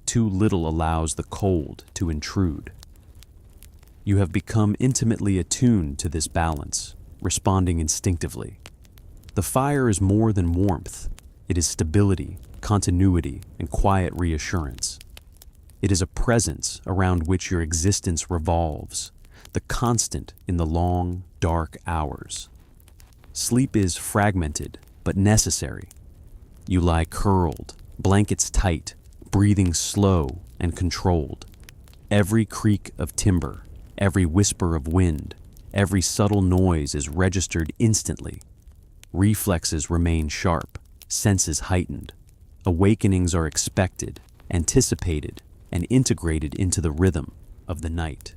Too little allows the cold to intrude. You have become intimately attuned to this balance, responding instinctively. The fire is more than warmth. It is stability, continuity, and quiet reassurance. It is a presence around which your existence revolves, the constant in the long, dark hours. Sleep is fragmented, but necessary. You lie curled, blankets tight, breathing slow and controlled. Every creak of timber, every whisper of wind, every subtle noise is registered instantly. Reflexes remain sharp, senses heightened. Awakenings are expected, anticipated, and integrated into the rhythm of the night.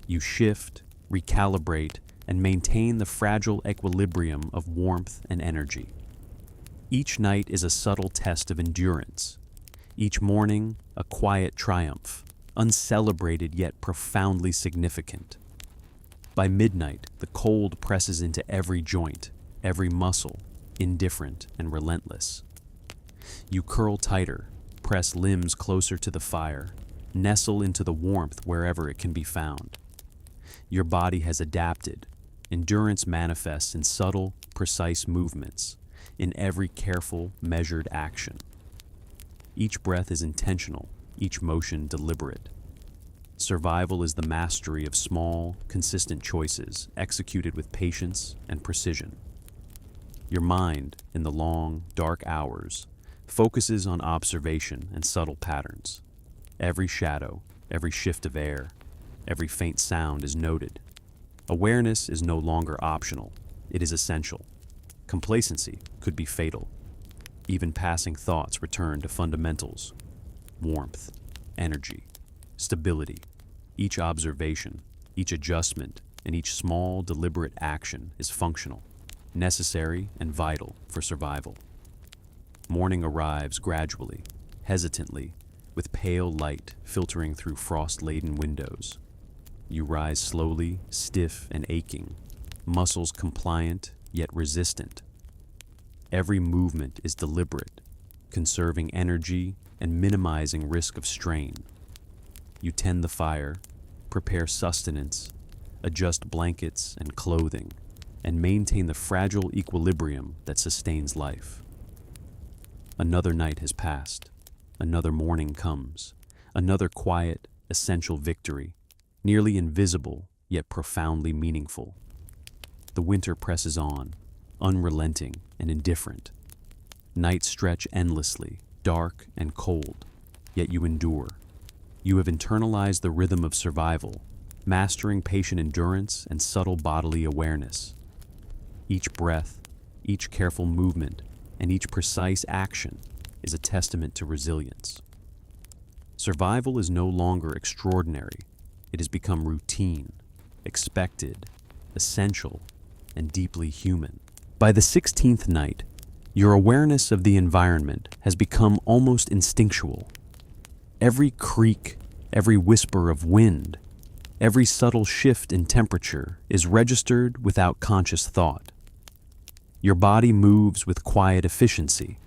You shift, recalibrate, and maintain the fragile equilibrium of warmth and energy. Each night is a subtle test of endurance. Each morning, a quiet triumph, uncelebrated yet profoundly significant. By midnight, the cold presses into every joint, every muscle, indifferent and relentless. You curl tighter, press limbs closer to the fire, nestle into the warmth wherever it can be found. Your body has adapted. Endurance manifests in subtle, precise movements, in every careful, measured action. Each breath is intentional, each motion deliberate. Survival is the mastery of small, consistent choices executed with patience and precision. Your mind, in the long, dark hours, focuses on observation and subtle patterns. Every shadow, every shift of air, every faint sound is noted. Awareness is no longer optional, it is essential. Complacency could be fatal. Even passing thoughts return to fundamentals: warmth, energy, stability. Each observation, each adjustment, and each small, deliberate action is functional, necessary, and vital for survival. Morning arrives gradually, hesitantly, with pale light filtering through frost-laden windows. You rise slowly, stiff and aching, muscles compliant yet resistant. Every movement is deliberate, conserving energy and minimizing risk of strain. You tend the fire, prepare sustenance, adjust blankets and clothing, and maintain the fragile equilibrium that sustains life. Another night has passed. Another morning comes. Another quiet, essential victory, nearly invisible yet profoundly meaningful. The winter presses on, unrelenting and indifferent. Nights stretch endlessly, dark and cold, yet you endure. You have internalized the rhythm of survival, mastering patient endurance and subtle bodily awareness. Each breath, each careful movement, and each precise action is a testament to resilience. Survival is no longer extraordinary. It has become routine, expected, essential, and deeply human. By the 16th night, your awareness of the environment has become almost instinctual. Every creak, every whisper of wind, every subtle shift in temperature is registered without conscious thought. Your body moves with quiet efficiency,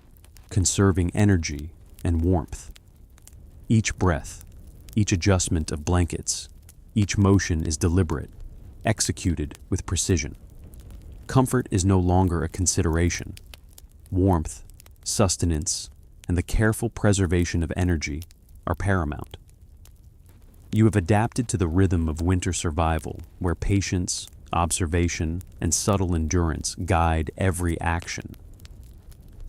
conserving energy and warmth. Each breath, each adjustment of blankets, each motion is deliberate, executed with precision. Comfort is no longer a consideration. Warmth, sustenance, and the careful preservation of energy are paramount. You have adapted to the rhythm of winter survival, where patience, observation, and subtle endurance guide every action.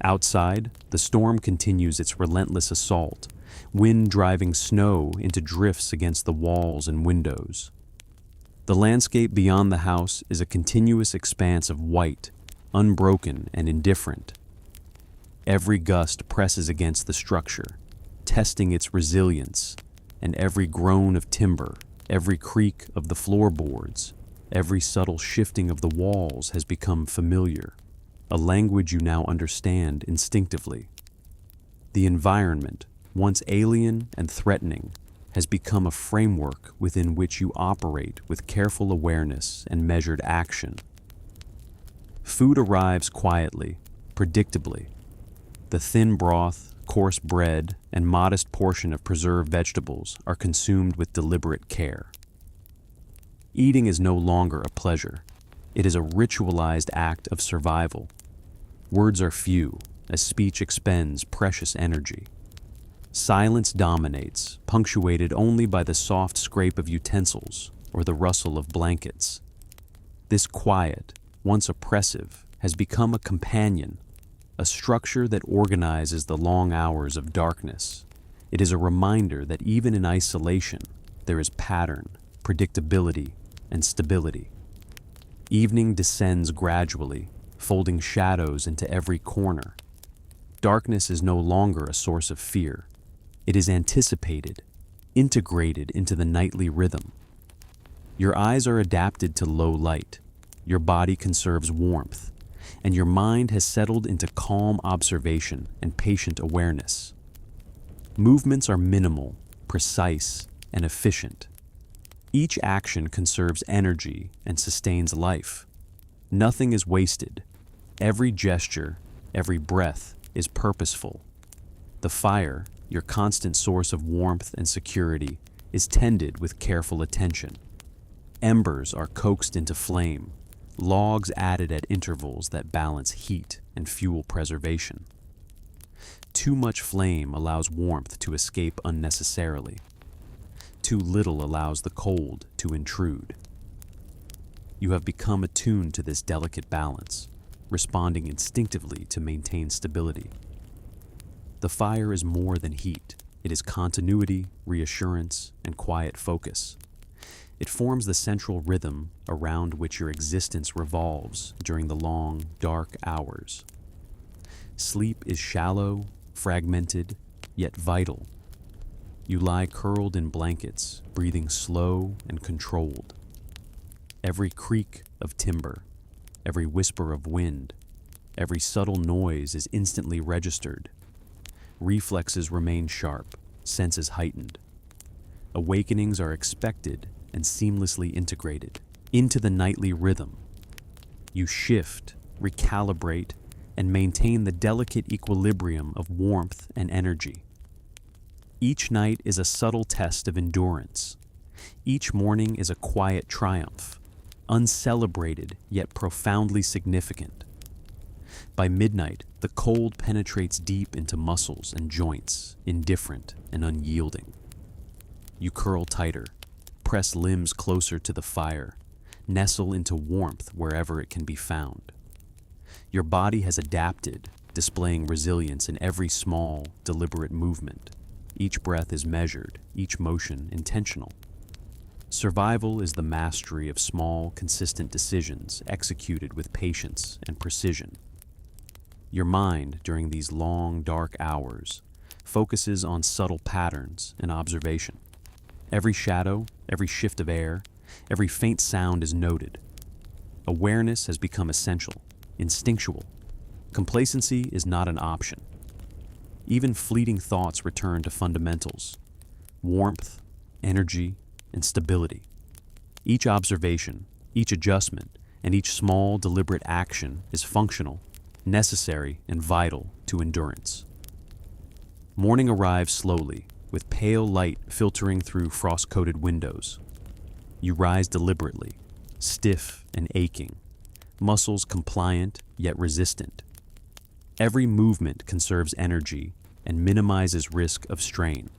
Outside, the storm continues its relentless assault, wind driving snow into drifts against the walls and windows. The landscape beyond the house is a continuous expanse of white, unbroken and indifferent. Every gust presses against the structure, testing its resilience, and every groan of timber, every creak of the floorboards, every subtle shifting of the walls has become familiar, a language you now understand instinctively. The environment, once alien and threatening, has become a framework within which you operate with careful awareness and measured action. Food arrives quietly, predictably. The thin broth, coarse bread, and modest portion of preserved vegetables are consumed with deliberate care. Eating is no longer a pleasure. It is a ritualized act of survival. Words are few, as speech expends precious energy. Silence dominates, punctuated only by the soft scrape of utensils or the rustle of blankets. This quiet, once oppressive, has become a companion, a structure that organizes the long hours of darkness. It is a reminder that even in isolation, there is pattern, predictability, and stability. Evening descends gradually, folding shadows into every corner. Darkness is no longer a source of fear. It is anticipated, integrated into the nightly rhythm. Your eyes are adapted to low light, your body conserves warmth, and your mind has settled into calm observation and patient awareness. Movements are minimal, precise, and efficient. Each action conserves energy and sustains life. Nothing is wasted. Every gesture, every breath is purposeful. The fire, your constant source of warmth and security, is tended with careful attention. Embers are coaxed into flame, logs added at intervals that balance heat and fuel preservation. Too much flame allows warmth to escape unnecessarily. Too little allows the cold to intrude. You have become attuned to this delicate balance, responding instinctively to maintain stability. The fire is more than heat. It is continuity, reassurance, and quiet focus. It forms the central rhythm around which your existence revolves during the long, dark hours. Sleep is shallow, fragmented, yet vital. You lie curled in blankets, breathing slow and controlled. Every creak of timber, every whisper of wind, every subtle noise is instantly registered. Reflexes remain sharp, senses heightened. Awakenings are expected and seamlessly integrated into the nightly rhythm. You shift, recalibrate, and maintain the delicate equilibrium of warmth and energy. Each night is a subtle test of endurance. Each morning is a quiet triumph, uncelebrated yet profoundly significant. By midnight, the cold penetrates deep into muscles and joints, indifferent and unyielding. You curl tighter, press limbs closer to the fire, nestle into warmth wherever it can be found. Your body has adapted, displaying resilience in every small, deliberate movement. Each breath is measured, each motion intentional. Survival is the mastery of small, consistent decisions executed with patience and precision. Your mind, during these long, dark hours, focuses on subtle patterns and observation. Every shadow, every shift of air, every faint sound is noted. Awareness has become essential, instinctual. Complacency is not an option. Even fleeting thoughts return to fundamentals: warmth, energy, and stability. Each observation, each adjustment, and each small, deliberate action is functional, necessary, and vital to endurance. Morning arrives slowly, with pale light filtering through frost-coated windows. You rise deliberately, stiff and aching, muscles compliant yet resistant. Every movement conserves energy and minimizes risk of strain.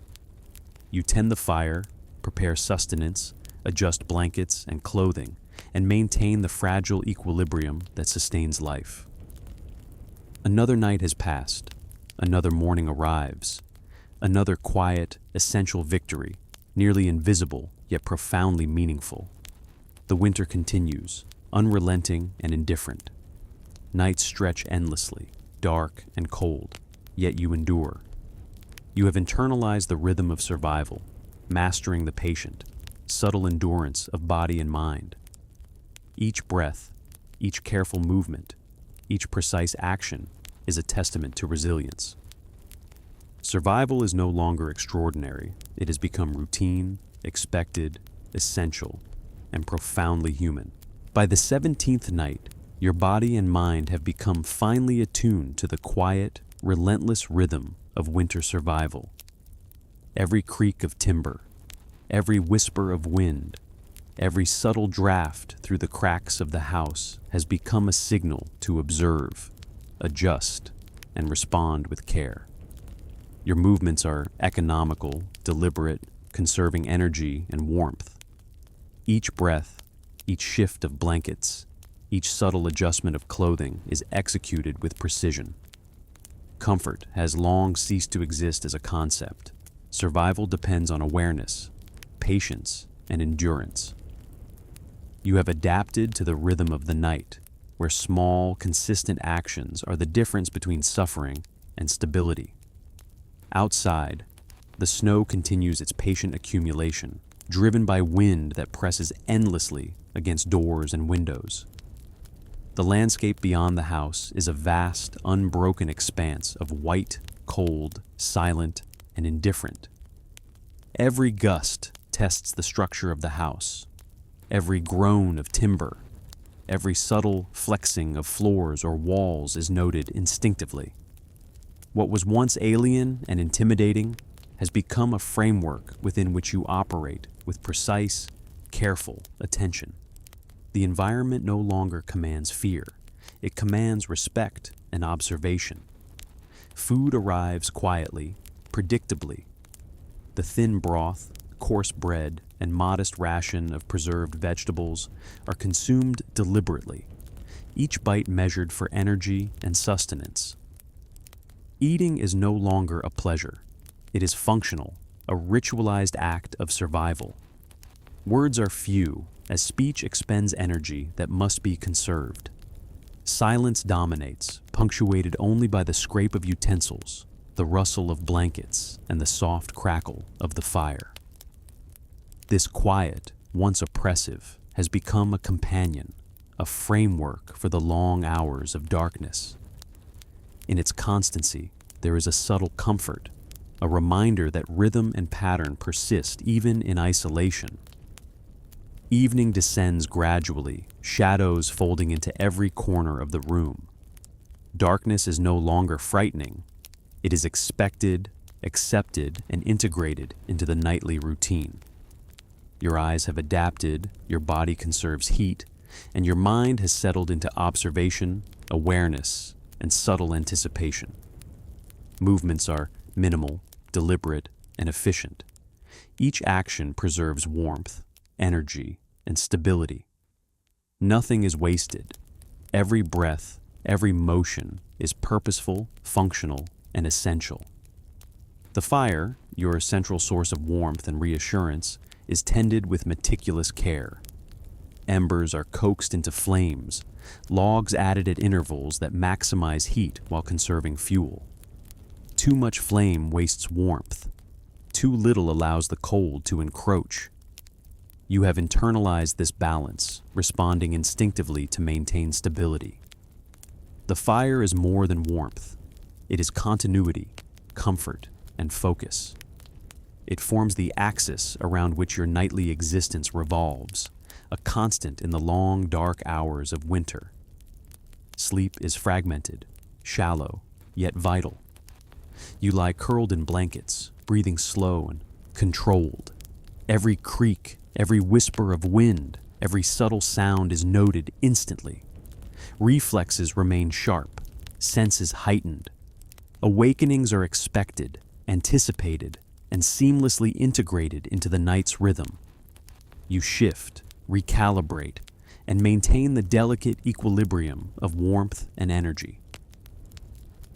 You tend the fire, prepare sustenance, adjust blankets and clothing, and maintain the fragile equilibrium that sustains life. Another night has passed. Another morning arrives. Another quiet, essential victory, nearly invisible yet profoundly meaningful. The winter continues, unrelenting and indifferent. Nights stretch endlessly, dark and cold, yet you endure. You have internalized the rhythm of survival, mastering the patient, subtle endurance of body and mind. Each breath, each careful movement, each precise action is a testament to resilience. Survival is no longer extraordinary. It has become routine, expected, essential, and profoundly human. By the 17th night, your body and mind have become finely attuned to the quiet, relentless rhythm of winter survival. Every creak of timber, every whisper of wind, every subtle draft through the cracks of the house has become a signal to observe, adjust, and respond with care. Your movements are economical, deliberate, conserving energy and warmth. Each breath, each shift of blankets, each subtle adjustment of clothing is executed with precision. Comfort has long ceased to exist as a concept. Survival depends on awareness, patience, and endurance. You have adapted to the rhythm of the night, where small, consistent actions are the difference between suffering and stability. Outside, the snow continues its patient accumulation, driven by wind that presses endlessly against doors and windows. The landscape beyond the house is a vast, unbroken expanse of white, cold, silent, and indifferent. Every gust tests the structure of the house. Every groan of timber, every subtle flexing of floors or walls is noted instinctively. What was once alien and intimidating has become a framework within which you operate with precise, careful attention. The environment no longer commands fear. It commands respect and observation. Food arrives quietly, predictably. The thin broth, coarse bread, and modest ration of preserved vegetables are consumed deliberately, each bite measured for energy and sustenance. Eating is no longer a pleasure. It is functional, a ritualized act of survival. Words are few, as speech expends energy that must be conserved. Silence dominates, punctuated only by the scrape of utensils, the rustle of blankets, and the soft crackle of the fire. This quiet, once oppressive, has become a companion, a framework for the long hours of darkness. In its constancy, there is a subtle comfort, a reminder that rhythm and pattern persist even in isolation. Evening descends gradually, shadows folding into every corner of the room. Darkness is no longer frightening. It is expected, accepted, and integrated into the nightly routine. Your eyes have adapted, your body conserves heat, and your mind has settled into observation, awareness, and subtle anticipation. Movements are minimal, deliberate, and efficient. Each action preserves warmth, energy, and stability. Nothing is wasted. Every breath, every motion is purposeful, functional, and essential. The fire, your central source of warmth and reassurance, is tended with meticulous care. Embers are coaxed into flames, logs added at intervals that maximize heat while conserving fuel. Too much flame wastes warmth. Too little allows the cold to encroach. You have internalized this balance, responding instinctively to maintain stability. The fire is more than warmth. It is continuity, comfort, and focus. It forms the axis around which your nightly existence revolves, a constant in the long, dark hours of winter. Sleep is fragmented, shallow, yet vital. You lie curled in blankets, breathing slow and controlled. Every creak, every whisper of wind, every subtle sound is noted instantly. Reflexes remain sharp, senses heightened. Awakenings are expected, anticipated, and seamlessly integrated into the night's rhythm. You shift, recalibrate, and maintain the delicate equilibrium of warmth and energy.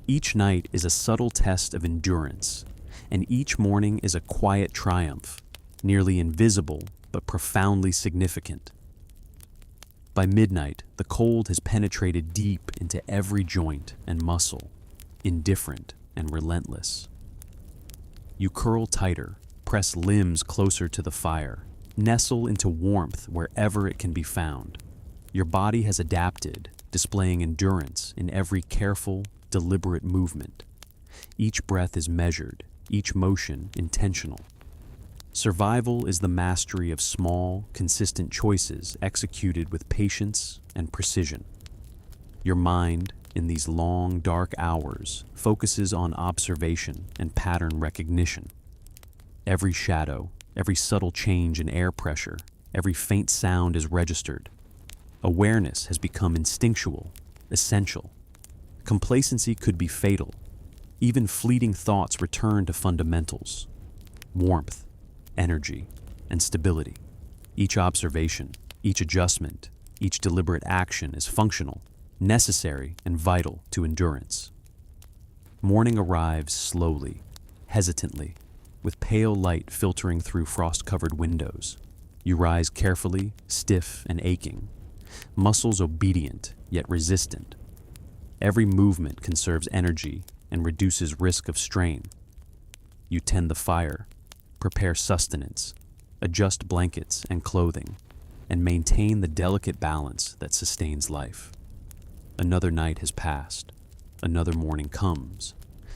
Each night is a subtle test of endurance, and each morning is a quiet triumph, nearly invisible but profoundly significant. By midnight, the cold has penetrated deep into every joint and muscle, indifferent and relentless. You curl tighter, press limbs closer to the fire, nestle into warmth wherever it can be found. Your body has adapted, displaying endurance in every careful, deliberate movement. Each breath is measured, each motion intentional. Survival is the mastery of small, consistent choices executed with patience and precision. Your mind, in these long, dark hours, focuses on observation and pattern recognition. Every shadow, every subtle change in air pressure, every faint sound is registered. Awareness has become instinctual, essential. Complacency could be fatal. Even fleeting thoughts return to fundamentals: warmth, energy, and stability. Each observation, each adjustment, each deliberate action is functional, necessary, and vital to endurance. Morning arrives slowly, hesitantly, with pale light filtering through frost-covered windows. You rise carefully, stiff and aching, muscles obedient yet resistant. Every movement conserves energy and reduces risk of strain. You tend the fire, prepare sustenance, adjust blankets and clothing, and maintain the delicate balance that sustains life. Another night has passed. Another morning comes.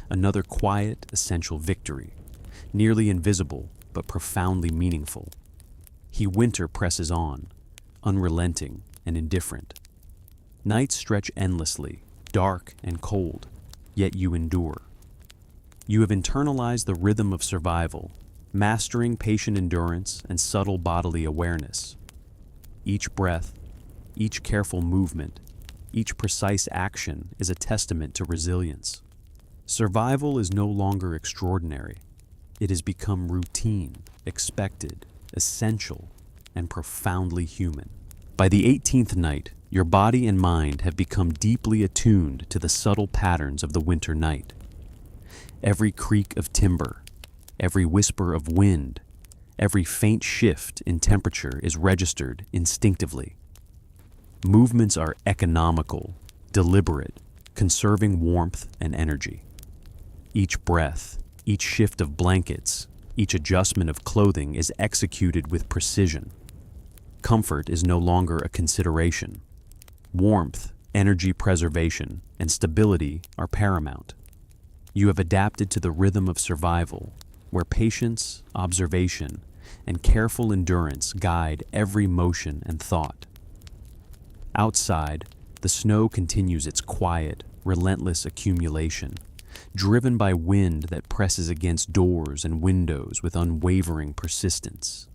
Another quiet, essential victory, nearly invisible but profoundly meaningful. Winter presses on, unrelenting and indifferent. Nights stretch endlessly, dark and cold, yet you endure. You have internalized the rhythm of survival, mastering patient endurance and subtle bodily awareness. Each breath, each careful movement, each precise action is a testament to resilience. Survival is no longer extraordinary. It has become routine, expected, essential, and profoundly human. By the 18th night, your body and mind have become deeply attuned to the subtle patterns of the winter night. Every creak of timber, every whisper of wind, every faint shift in temperature is registered instinctively. Movements are economical, deliberate, conserving warmth and energy. Each breath, each shift of blankets, each adjustment of clothing is executed with precision. Comfort is no longer a consideration. Warmth, energy preservation, and stability are paramount. You have adapted to the rhythm of survival, where patience, observation, and careful endurance guide every motion and thought. Outside, the snow continues its quiet, relentless accumulation, driven by wind that presses against doors and windows with unwavering persistence.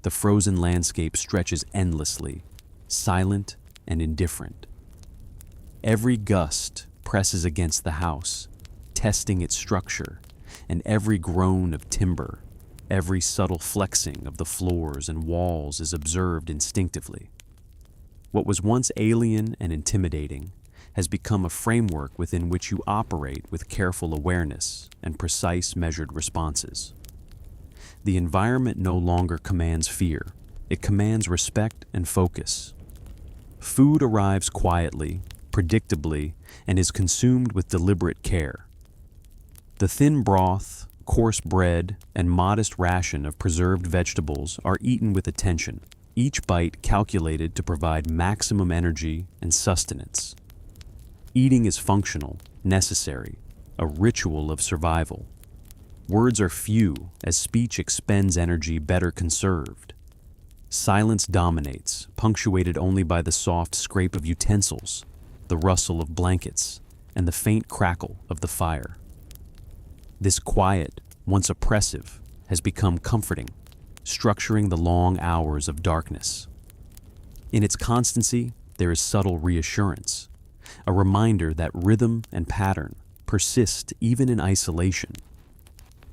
The frozen landscape stretches endlessly, silent and indifferent. Every gust presses against the house, testing its structure, and every groan of timber, every subtle flexing of the floors and walls is observed instinctively. What was once alien and intimidating has become a framework within which you operate with careful awareness and precise measured responses. The environment no longer commands fear, it commands respect and focus. Food arrives quietly, predictably, and is consumed with deliberate care. The thin broth, coarse bread, and modest ration of preserved vegetables are eaten with attention, each bite calculated to provide maximum energy and sustenance. Eating is functional, necessary, a ritual of survival. Words are few as speech expends energy better conserved. Silence dominates, punctuated only by the soft scrape of utensils, the rustle of blankets, and the faint crackle of the fire. This quiet, once oppressive, has become comforting, structuring the long hours of darkness. In its constancy, there is subtle reassurance, a reminder that rhythm and pattern persist even in isolation.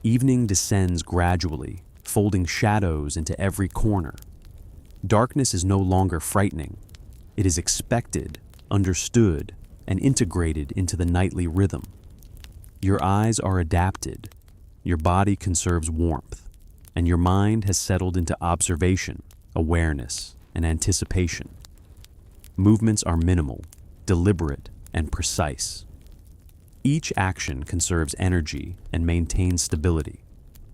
Evening descends gradually, folding shadows into every corner. Darkness is no longer frightening. It is expected, understood, and integrated into the nightly rhythm. Your eyes are adapted, your body conserves warmth, and your mind has settled into observation, awareness, and anticipation. Movements are minimal, deliberate, and precise. Each action conserves energy and maintains stability.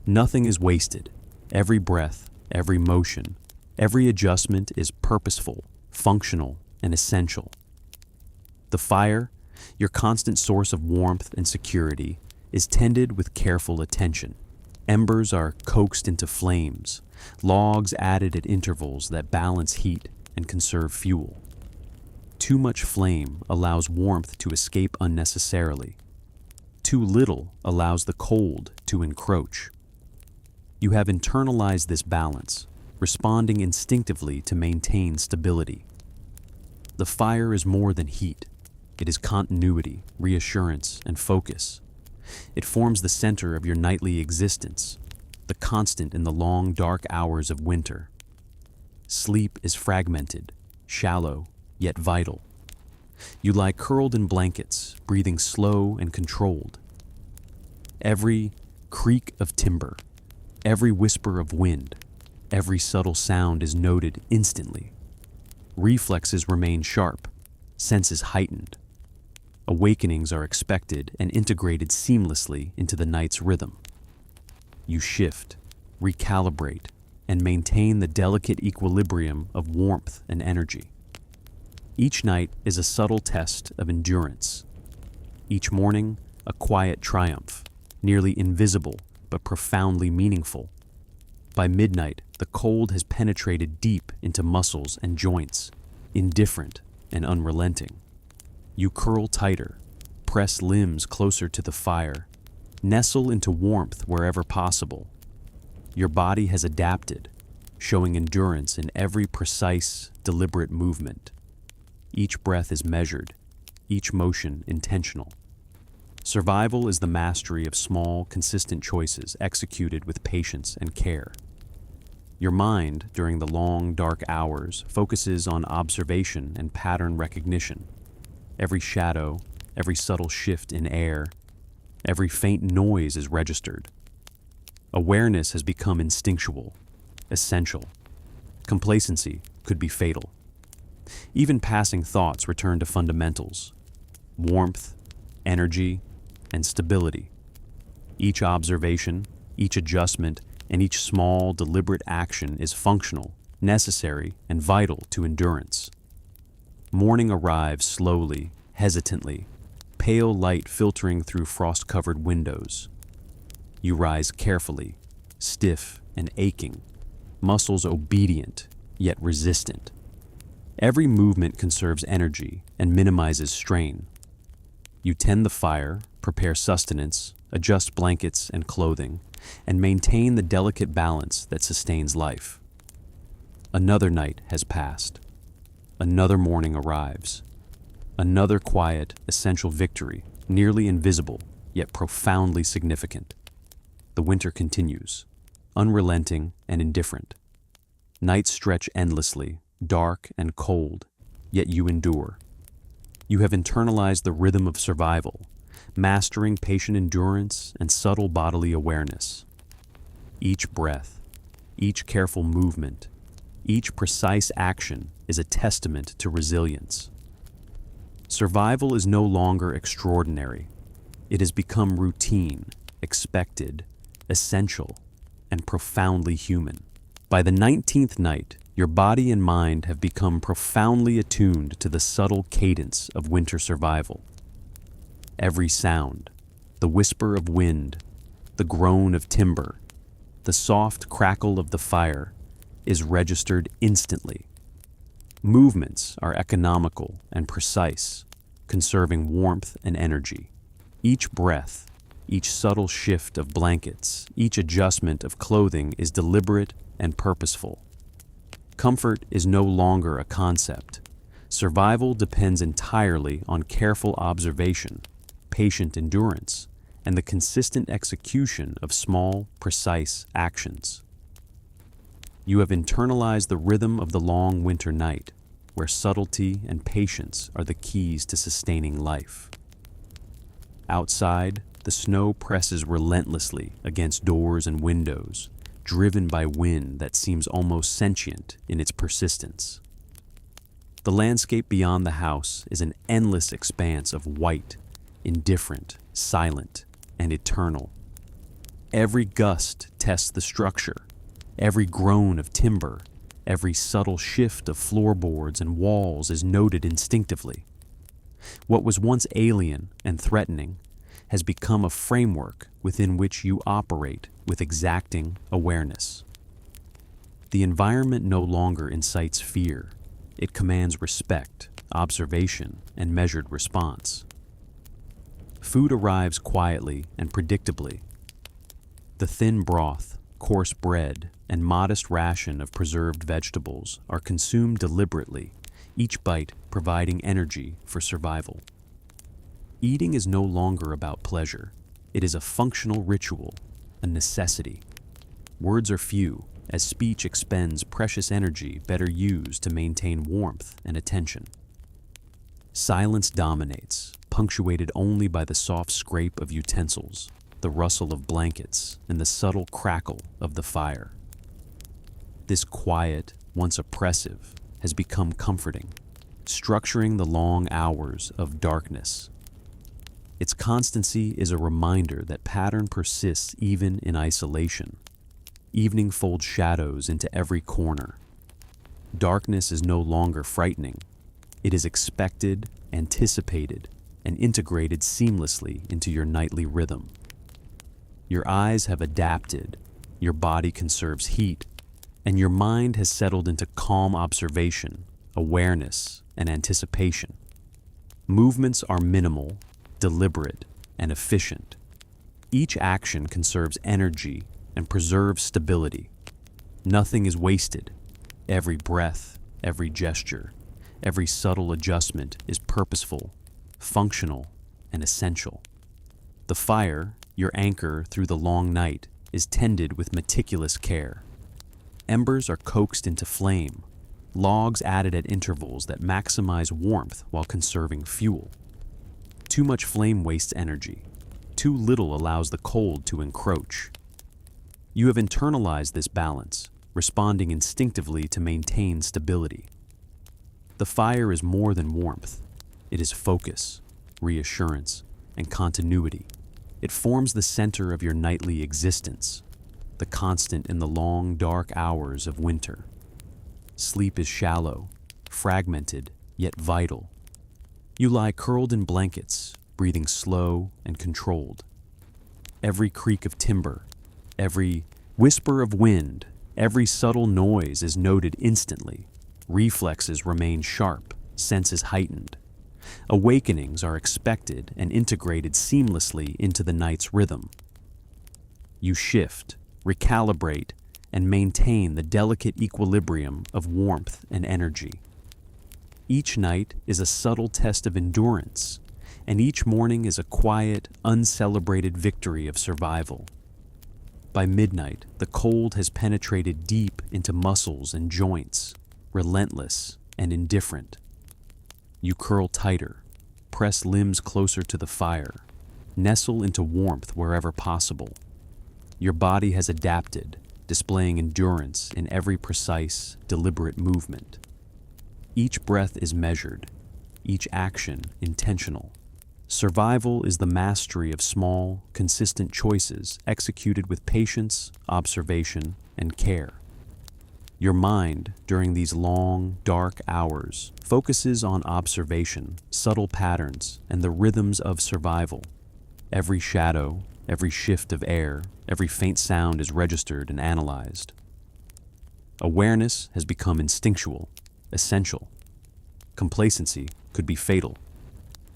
Nothing is wasted. Every breath, every motion, every adjustment is purposeful, functional, and essential. The fire, your constant source of warmth and security, is tended with careful attention. Embers are coaxed into flames, logs added at intervals that balance heat and conserve fuel. Too much flame allows warmth to escape unnecessarily. Too little allows the cold to encroach. You have internalized this balance, responding instinctively to maintain stability. The fire is more than heat. It is continuity, reassurance, and focus. It forms the center of your nightly existence, the constant in the long, dark hours of winter. Sleep is fragmented, shallow, yet vital. You lie curled in blankets, breathing slow and controlled. Every creak of timber, every whisper of wind, every subtle sound is noted instantly. Reflexes remain sharp, senses heightened. Awakenings are expected and integrated seamlessly into the night's rhythm. You shift, recalibrate, and maintain the delicate equilibrium of warmth and energy. Each night is a subtle test of endurance. Each morning, a quiet triumph, nearly invisible but profoundly meaningful. By midnight, the cold has penetrated deep into muscles and joints, indifferent and unrelenting. You curl tighter, press limbs closer to the fire, nestle into warmth wherever possible. Your body has adapted, showing endurance in every precise, deliberate movement. Each breath is measured, each motion intentional. Survival is the mastery of small, consistent choices executed with patience and care. Your mind, during the long, dark hours, focuses on observation and pattern recognition. Every shadow, every subtle shift in air, every faint noise is registered. Awareness has become instinctual, essential. Complacency could be fatal. Even passing thoughts return to fundamentals: warmth, energy, and stability. Each observation, each adjustment, and each small, deliberate action is functional, necessary, and vital to endurance. Morning arrives slowly, hesitantly, pale light filtering through frost-covered windows. You rise carefully, stiff and aching, muscles obedient, yet resistant. Every movement conserves energy and minimizes strain. You tend the fire, prepare sustenance, adjust blankets and clothing, and maintain the delicate balance that sustains life. Another night has passed. Another morning arrives. Another quiet, essential victory, nearly invisible, yet profoundly significant. The winter continues, unrelenting and indifferent. Nights stretch endlessly, dark and cold, yet you endure. You have internalized the rhythm of survival, mastering patient endurance and subtle bodily awareness. Each breath, each careful movement, each precise action is a testament to resilience. Survival is no longer extraordinary. It has become routine, expected, essential, and profoundly human. By the 19th night, your body and mind have become profoundly attuned to the subtle cadence of winter survival. Every sound, the whisper of wind, the groan of timber, the soft crackle of the fire, is registered instantly. Movements are economical and precise, conserving warmth and energy. Each breath, each subtle shift of blankets, each adjustment of clothing is deliberate and purposeful. Comfort is no longer a concept. Survival depends entirely on careful observation, patient endurance, and the consistent execution of small, precise actions. You have internalized the rhythm of the long winter night, where subtlety and patience are the keys to sustaining life. Outside, the snow presses relentlessly against doors and windows, driven by wind that seems almost sentient in its persistence. The landscape beyond the house is an endless expanse of white, indifferent, silent, and eternal. Every gust tests the structure, every groan of timber, every subtle shift of floorboards and walls is noted instinctively. What was once alien and threatening has become a framework within which you operate with exacting awareness. The environment no longer incites fear. It commands respect, observation, and measured response. Food arrives quietly and predictably. The thin broth, coarse bread, and modest ration of preserved vegetables are consumed deliberately, each bite providing energy for survival. Eating is no longer about pleasure. It is a functional ritual, a necessity. Words are few, as speech expends precious energy better used to maintain warmth and attention. Silence dominates, punctuated only by the soft scrape of utensils, the rustle of blankets, and the subtle crackle of the fire. This quiet, once oppressive, has become comforting, structuring the long hours of darkness. Its constancy is a reminder that pattern persists even in isolation. Evening folds shadows into every corner. Darkness is no longer frightening. It is expected, anticipated, and integrated seamlessly into your nightly rhythm. Your eyes have adapted, your body conserves heat, and your mind has settled into calm observation, awareness, and anticipation. Movements are minimal, deliberate, and efficient. Each action conserves energy and preserves stability. Nothing is wasted. Every breath, every gesture, every subtle adjustment is purposeful, functional, and essential. The fire, your anchor through the long night, is tended with meticulous care. Embers are coaxed into flame, logs added at intervals that maximize warmth while conserving fuel. Too much flame wastes energy. Too little allows the cold to encroach. You have internalized this balance, responding instinctively to maintain stability. The fire is more than warmth. It is focus, reassurance, and continuity. It forms the center of your nightly existence, the constant in the long, dark hours of winter. Sleep is shallow, fragmented, yet vital. You lie curled in blankets, breathing slow and controlled. Every creak of timber, every whisper of wind, every subtle noise is noted instantly. Reflexes remain sharp, senses heightened. Awakenings are expected and integrated seamlessly into the night's rhythm. You shift, recalibrate, and maintain the delicate equilibrium of warmth and energy. Each night is a subtle test of endurance, and each morning is a quiet, uncelebrated victory of survival. By midnight, the cold has penetrated deep into muscles and joints, relentless and indifferent. You curl tighter, press limbs closer to the fire, nestle into warmth wherever possible. Your body has adapted, displaying endurance in every precise, deliberate movement. Each breath is measured, each action intentional. Survival is the mastery of small, consistent choices executed with patience, observation, and care. Your mind, during these long, dark hours, focuses on observation, subtle patterns, and the rhythms of survival. Every shadow, every shift of air, every faint sound is registered and analyzed. Awareness has become instinctual, essential. Complacency could be fatal.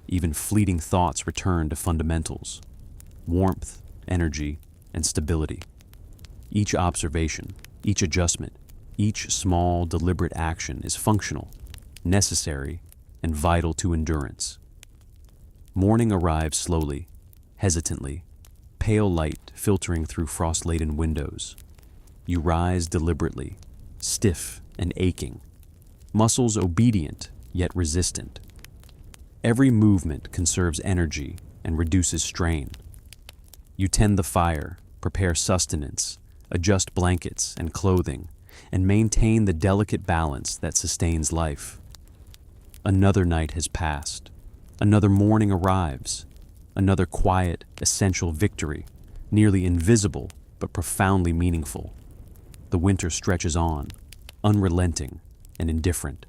Even fleeting thoughts return to fundamentals: warmth, energy, and stability. Each observation, each adjustment, each small, deliberate action is functional, necessary, and vital to endurance. Morning arrives slowly, hesitantly, pale light filtering through frost-laden windows. You rise deliberately, stiff and aching, muscles obedient yet resistant. Every movement conserves energy and reduces strain. You tend the fire, prepare sustenance, adjust blankets and clothing, and maintain the delicate balance that sustains life. Another night has passed. Another morning arrives. Another quiet, essential victory, nearly invisible but profoundly meaningful. The winter stretches on, unrelenting and indifferent.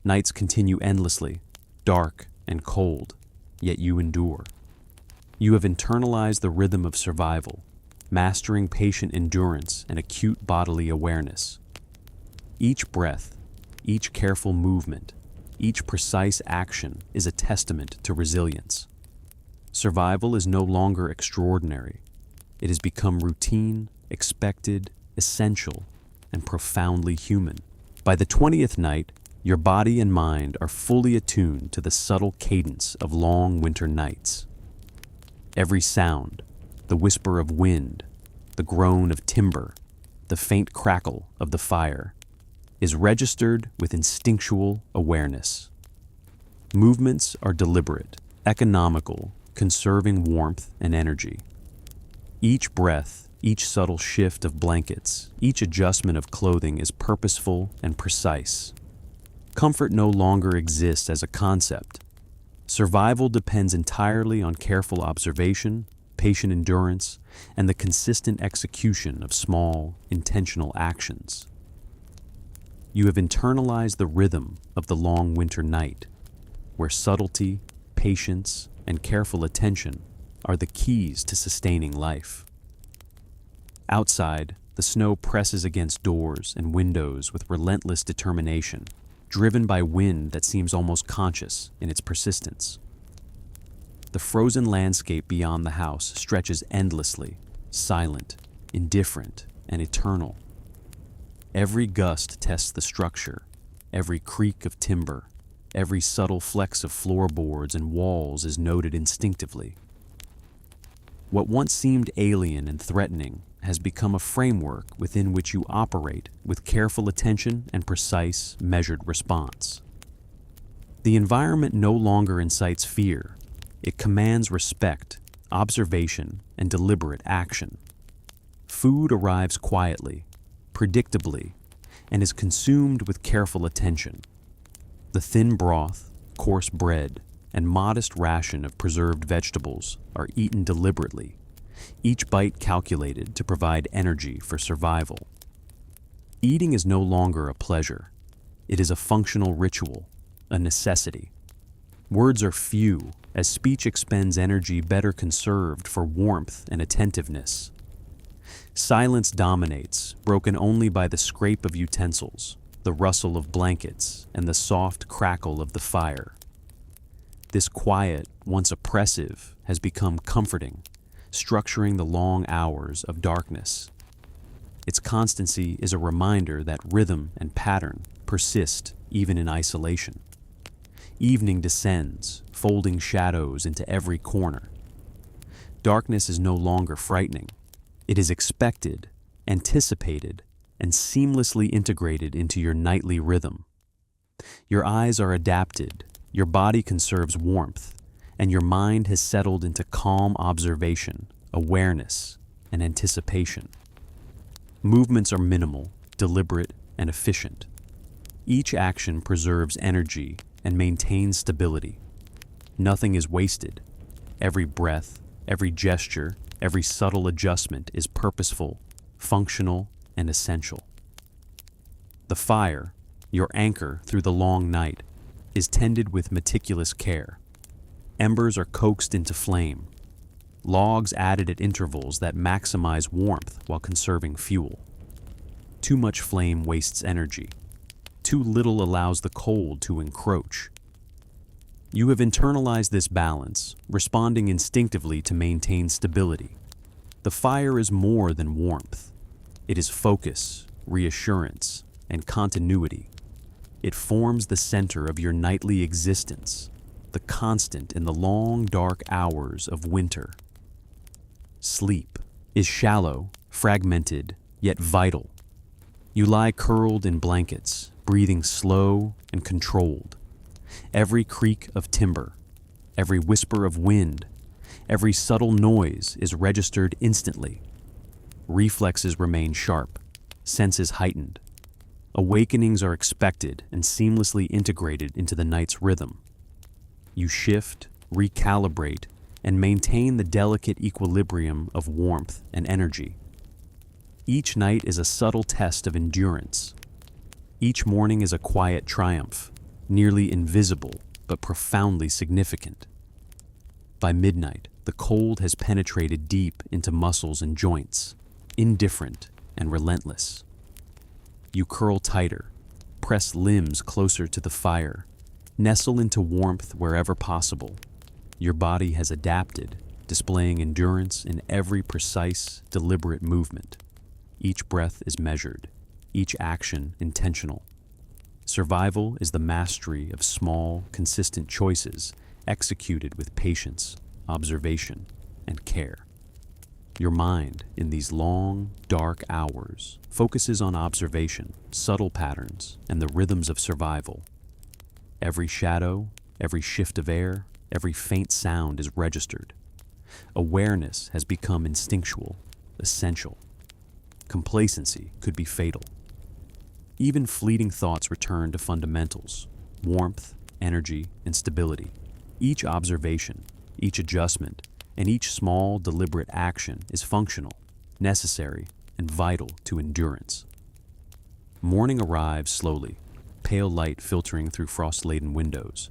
Nights continue endlessly, dark and cold, yet you endure. You have internalized the rhythm of survival, mastering patient endurance and acute bodily awareness. Each breath, each careful movement, each precise action is a testament to resilience. Survival is no longer extraordinary. It has become routine, expected, essential, and profoundly human. By the 20th night, your body and mind are fully attuned to the subtle cadence of long winter nights. Every sound, the whisper of wind, the groan of timber, the faint crackle of the fire, is registered with instinctual awareness. Movements are deliberate, economical, conserving warmth and energy. Each breath, each subtle shift of blankets, each adjustment of clothing is purposeful and precise. Comfort no longer exists as a concept. Survival depends entirely on careful observation, patient endurance, and the consistent execution of small, intentional actions. You have internalized the rhythm of the long winter night, where subtlety, patience, and careful attention are the keys to sustaining life. Outside, the snow presses against doors and windows with relentless determination, driven by wind that seems almost conscious in its persistence. The frozen landscape beyond the house stretches endlessly, silent, indifferent, and eternal. Every gust tests the structure, every creak of timber, every subtle flex of floorboards and walls is noted instinctively. What once seemed alien and threatening has become a framework within which you operate with careful attention and precise, measured response. The environment no longer incites fear. It commands respect, observation, and deliberate action. Food arrives quietly, predictably, and is consumed with careful attention. The thin broth, coarse bread, and modest ration of preserved vegetables are eaten deliberately, each bite calculated to provide energy for survival. Eating is no longer a pleasure. It is a functional ritual, a necessity. Words are few, as speech expends energy better conserved for warmth and attentiveness. Silence dominates, broken only by the scrape of utensils, the rustle of blankets, and the soft crackle of the fire. This quiet, once oppressive, has become comforting, structuring the long hours of darkness. Its constancy is a reminder that rhythm and pattern persist even in isolation. Evening descends, folding shadows into every corner. Darkness is no longer frightening. It is expected, anticipated, and seamlessly integrated into your nightly rhythm. Your eyes are adapted, your body conserves warmth, and your mind has settled into calm observation, awareness, and anticipation. Movements are minimal, deliberate, and efficient. Each action preserves energy and maintains stability. Nothing is wasted. Every breath, every gesture, every subtle adjustment is purposeful, functional, and essential. The fire, your anchor through the long night, is tended with meticulous care. Embers are coaxed into flame, logs added at intervals that maximize warmth while conserving fuel. Too much flame wastes energy. Too little allows the cold to encroach. You have internalized this balance, responding instinctively to maintain stability. The fire is more than warmth. It is focus, reassurance, and continuity. It forms the center of your nightly existence, the constant in the long, dark hours of winter. Sleep is shallow, fragmented, yet vital. You lie curled in blankets, breathing slow and controlled. Every creak of timber, every whisper of wind, every subtle noise is registered instantly. Reflexes remain sharp, senses heightened. Awakenings are expected and seamlessly integrated into the night's rhythm. You shift, recalibrate, and maintain the delicate equilibrium of warmth and energy. Each night is a subtle test of endurance. Each morning is a quiet triumph, nearly invisible but profoundly significant. By midnight, the cold has penetrated deep into muscles and joints, indifferent and relentless. You curl tighter, press limbs closer to the fire, nestle into warmth wherever possible. Your body has adapted, displaying endurance in every precise, deliberate movement. Each breath is measured, each action intentional. Survival is the mastery of small, consistent choices executed with patience, observation, and care. Your mind, in these long, dark hours, focuses on observation, subtle patterns, and the rhythms of survival. Every shadow, every shift of air, every faint sound is registered. Awareness has become instinctual, essential. Complacency could be fatal. Even fleeting thoughts return to fundamentals: warmth, energy, and stability. Each observation, each adjustment, and each small, deliberate action is functional, necessary, and vital to endurance. Morning arrives slowly, pale light filtering through frost-laden windows.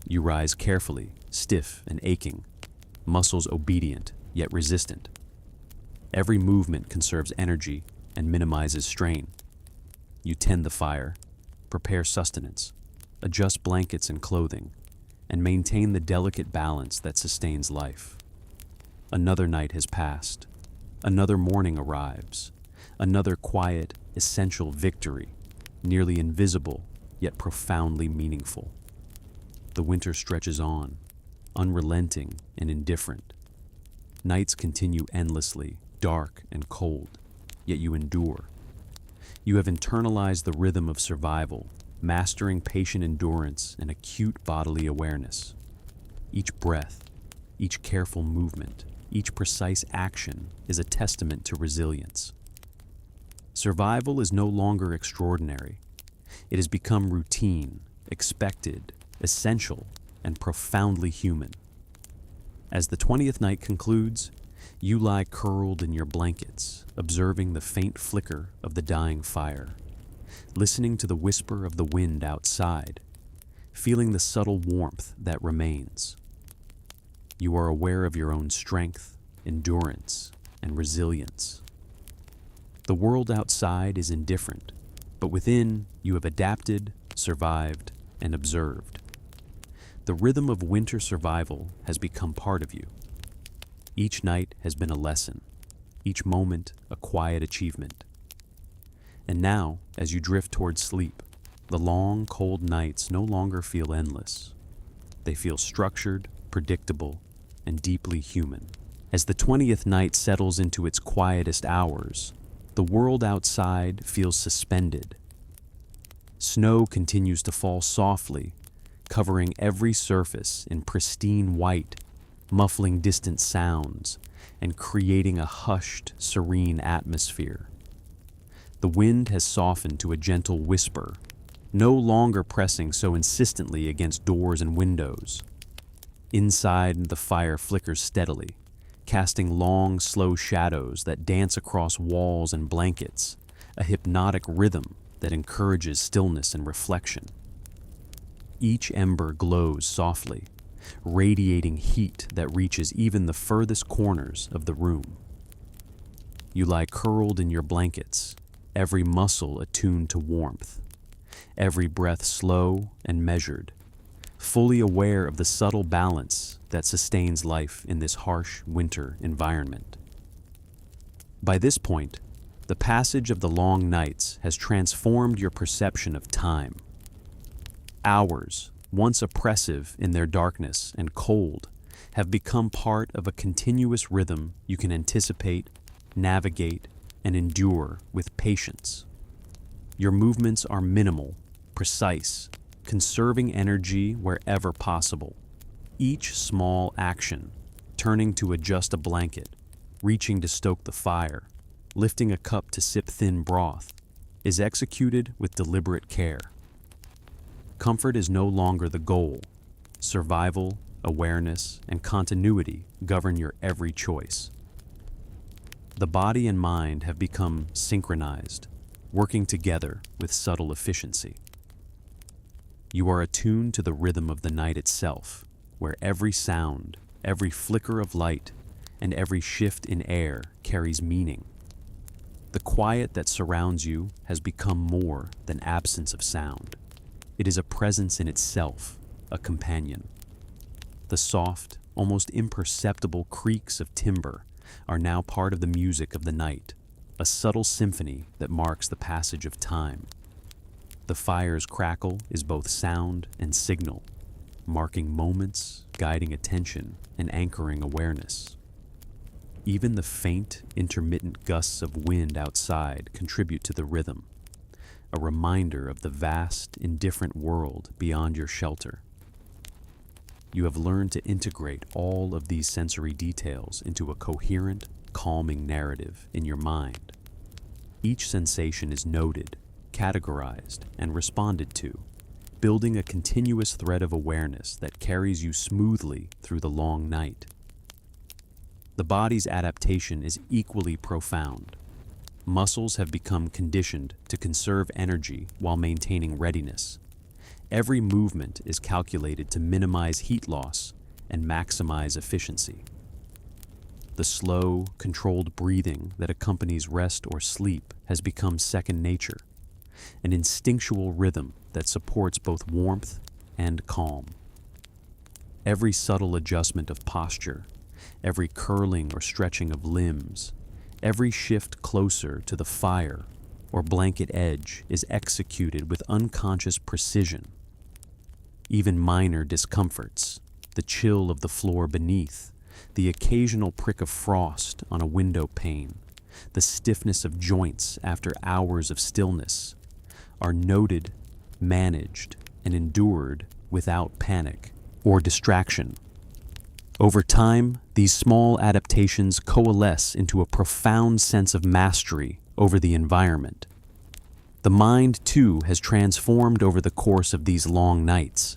You rise carefully, stiff and aching, muscles obedient yet resistant. Every movement conserves energy and minimizes strain. You tend the fire, prepare sustenance, adjust blankets and clothing, and maintain the delicate balance that sustains life. Another night has passed. Another morning arrives. Another quiet, essential victory, nearly invisible, yet profoundly meaningful. The winter stretches on, unrelenting and indifferent. Nights continue endlessly, dark and cold, yet you endure. You have internalized the rhythm of survival, mastering patient endurance and acute bodily awareness. Each breath, each careful movement, each precise action is a testament to resilience. Survival is no longer extraordinary. It has become routine, expected, essential, and profoundly human. As the 20th night concludes, you lie curled in your blankets, observing the faint flicker of the dying fire, listening to the whisper of the wind outside, feeling the subtle warmth that remains. You are aware of your own strength, endurance, and resilience. The world outside is indifferent, but within you have adapted, survived, and observed. The rhythm of winter survival has become part of you. Each night has been a lesson, each moment a quiet achievement. And now, as you drift towards sleep, the long, cold nights no longer feel endless. They feel structured, predictable, and deeply human. As the 20th night settles into its quietest hours, the world outside feels suspended. Snow continues to fall softly, covering every surface in pristine white, muffling distant sounds, and creating a hushed, serene atmosphere. The wind has softened to a gentle whisper, no longer pressing so insistently against doors and windows. Inside, the fire flickers steadily, casting long, slow shadows that dance across walls and blankets, a hypnotic rhythm that encourages stillness and reflection. Each ember glows softly, radiating heat that reaches even the furthest corners of the room. You lie curled in your blankets, every muscle attuned to warmth, every breath slow and measured, fully aware of the subtle balance that sustains life in this harsh winter environment. By this point, the passage of the long nights has transformed your perception of time. Hours, once oppressive in their darkness and cold, have become part of a continuous rhythm you can anticipate, navigate, and endure with patience. Your movements are minimal, precise, conserving energy wherever possible. Each small action, turning to adjust a blanket, reaching to stoke the fire, lifting a cup to sip thin broth, is executed with deliberate care. Comfort is no longer the goal. Survival, awareness, and continuity govern your every choice. The body and mind have become synchronized, working together with subtle efficiency. You are attuned to the rhythm of the night itself, where every sound, every flicker of light, and every shift in air carries meaning. The quiet that surrounds you has become more than absence of sound. It is a presence in itself, a companion. The soft, almost imperceptible creaks of timber are now part of the music of the night, a subtle symphony that marks the passage of time. The fire's crackle is both sound and signal, marking moments, guiding attention, and anchoring awareness. Even the faint, intermittent gusts of wind outside contribute to the rhythm, a reminder of the vast, indifferent world beyond your shelter. You have learned to integrate all of these sensory details into a coherent, calming narrative in your mind. Each sensation is noted, categorized, and responded to, building a continuous thread of awareness that carries you smoothly through the long night. The body's adaptation is equally profound. Muscles have become conditioned to conserve energy while maintaining readiness. Every movement is calculated to minimize heat loss and maximize efficiency. The slow, controlled breathing that accompanies rest or sleep has become second nature, an instinctual rhythm that supports both warmth and calm. Every subtle adjustment of posture, every curling or stretching of limbs, every shift closer to the fire or blanket edge is executed with unconscious precision. Even minor discomforts, the chill of the floor beneath, the occasional prick of frost on a window pane, the stiffness of joints after hours of stillness, are noted, managed, and endured without panic or distraction. Over time, these small adaptations coalesce into a profound sense of mastery over the environment. The mind, too, has transformed over the course of these long nights.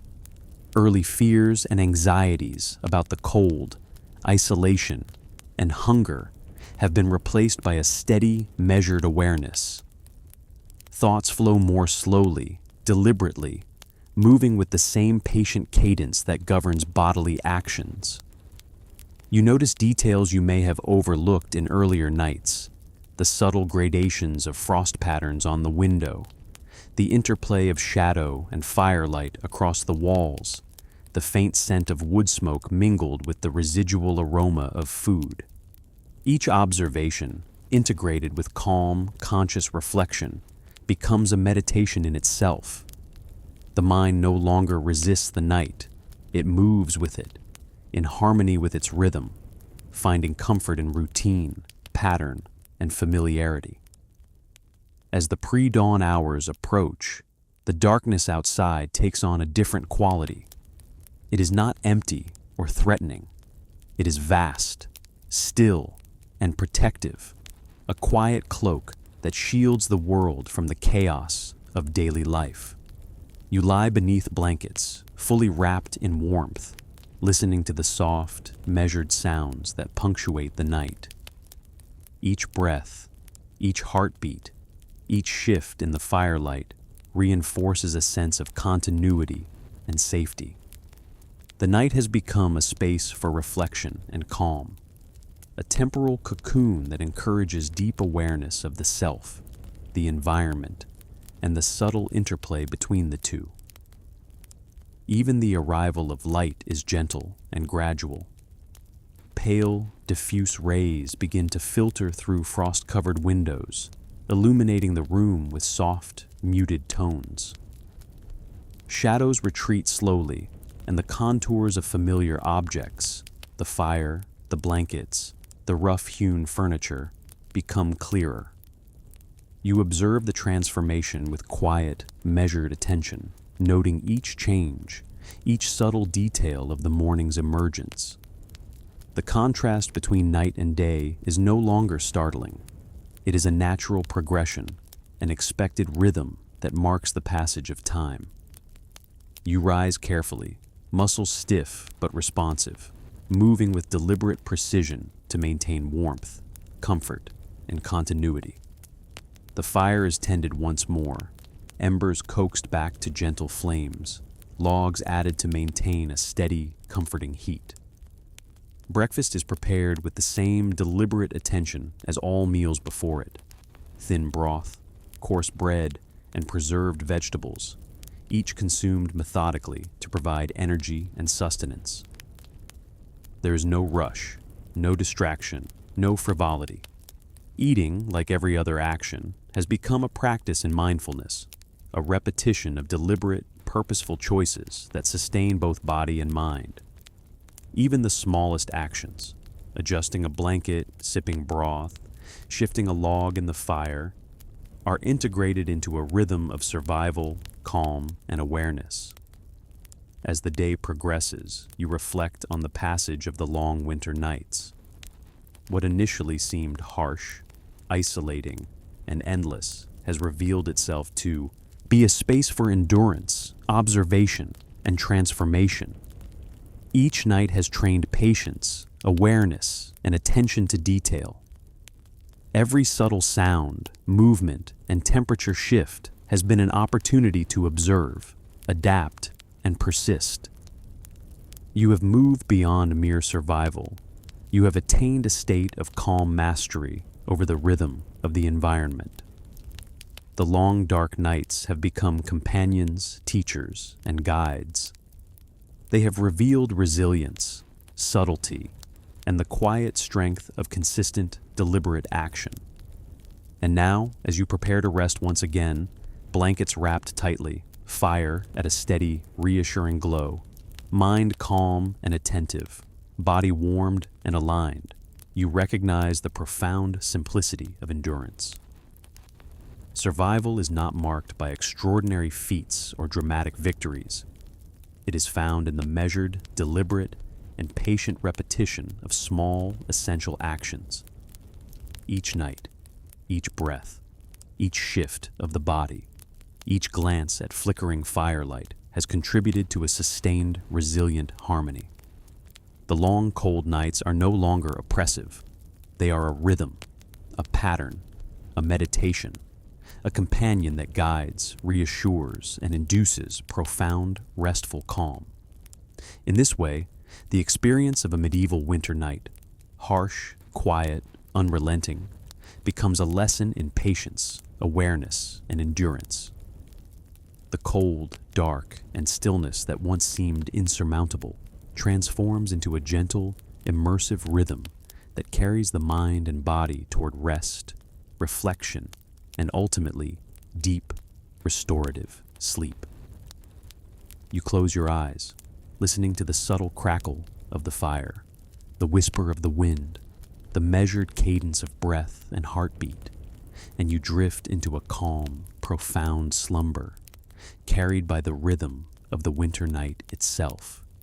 Early fears and anxieties about the cold, isolation, and hunger have been replaced by a steady, measured awareness. Thoughts flow more slowly, deliberately, moving with the same patient cadence that governs bodily actions. You notice details you may have overlooked in earlier nights, the subtle gradations of frost patterns on the window, the interplay of shadow and firelight across the walls, the faint scent of wood smoke mingled with the residual aroma of food. Each observation, integrated with calm, conscious reflection, becomes a meditation in itself. The mind no longer resists the night, it moves with it, in harmony with its rhythm, finding comfort in routine, pattern, and familiarity. As the pre-dawn hours approach, the darkness outside takes on a different quality. It is not empty or threatening. It is vast, still, and protective, a quiet cloak that shields the world from the chaos of daily life. You lie beneath blankets, fully wrapped in warmth, listening to the soft, measured sounds that punctuate the night. Each breath, each heartbeat, each shift in the firelight reinforces a sense of continuity and safety. The night has become a space for reflection and calm, a temporal cocoon that encourages deep awareness of the self, the environment, and the subtle interplay between the two. Even the arrival of light is gentle and gradual. Pale, diffuse rays begin to filter through frost-covered windows, illuminating the room with soft, muted tones. Shadows retreat slowly, and the contours of familiar objects, the fire, the blankets, the rough-hewn furniture, become clearer. You observe the transformation with quiet, measured attention, noting each change, each subtle detail of the morning's emergence. The contrast between night and day is no longer startling. It is a natural progression, an expected rhythm that marks the passage of time. You rise carefully, muscles stiff but responsive, moving with deliberate precision to maintain warmth, comfort, and continuity. The fire is tended once more, embers coaxed back to gentle flames, logs added to maintain a steady, comforting heat. Breakfast is prepared with the same deliberate attention as all meals before it. Thin broth, coarse bread, and preserved vegetables, each consumed methodically to provide energy and sustenance. There is no rush, no distraction, no frivolity. Eating, like every other action, has become a practice in mindfulness, a repetition of deliberate, purposeful choices that sustain both body and mind. Even the smallest actions, adjusting a blanket, sipping broth, shifting a log in the fire, are integrated into a rhythm of survival, calm, and awareness. As the day progresses, you reflect on the passage of the long winter nights. What initially seemed harsh, isolating, and endless has revealed itself to be a space for endurance, observation, and transformation. Each night has trained patience, awareness, and attention to detail. Every subtle sound, movement, and temperature shift has been an opportunity to observe, adapt, and persist. You have moved beyond mere survival. You have attained a state of calm mastery over the rhythm of the environment. The long, dark nights have become companions, teachers, and guides. They have revealed resilience, subtlety, and the quiet strength of consistent, deliberate action. And now, as you prepare to rest once again, blankets wrapped tightly, fire at a steady, reassuring glow, mind calm and attentive, body warmed and aligned, you recognize the profound simplicity of endurance. Survival is not marked by extraordinary feats or dramatic victories. It is found in the measured, deliberate, and patient repetition of small, essential actions. Each night, each breath, each shift of the body, each glance at flickering firelight has contributed to a sustained, resilient harmony. The long, cold nights are no longer oppressive. They are a rhythm, a pattern, a meditation, a companion that guides, reassures, and induces profound, restful calm. In this way, the experience of a medieval winter night, harsh, quiet, unrelenting, becomes a lesson in patience, awareness, and endurance. The cold, dark, and stillness that once seemed insurmountable transforms into a gentle, immersive rhythm that carries the mind and body toward rest, reflection, and ultimately deep, restorative sleep. You close your eyes, listening to the subtle crackle of the fire, the whisper of the wind, the measured cadence of breath and heartbeat, and you drift into a calm, profound slumber, carried by the rhythm of the winter night itself.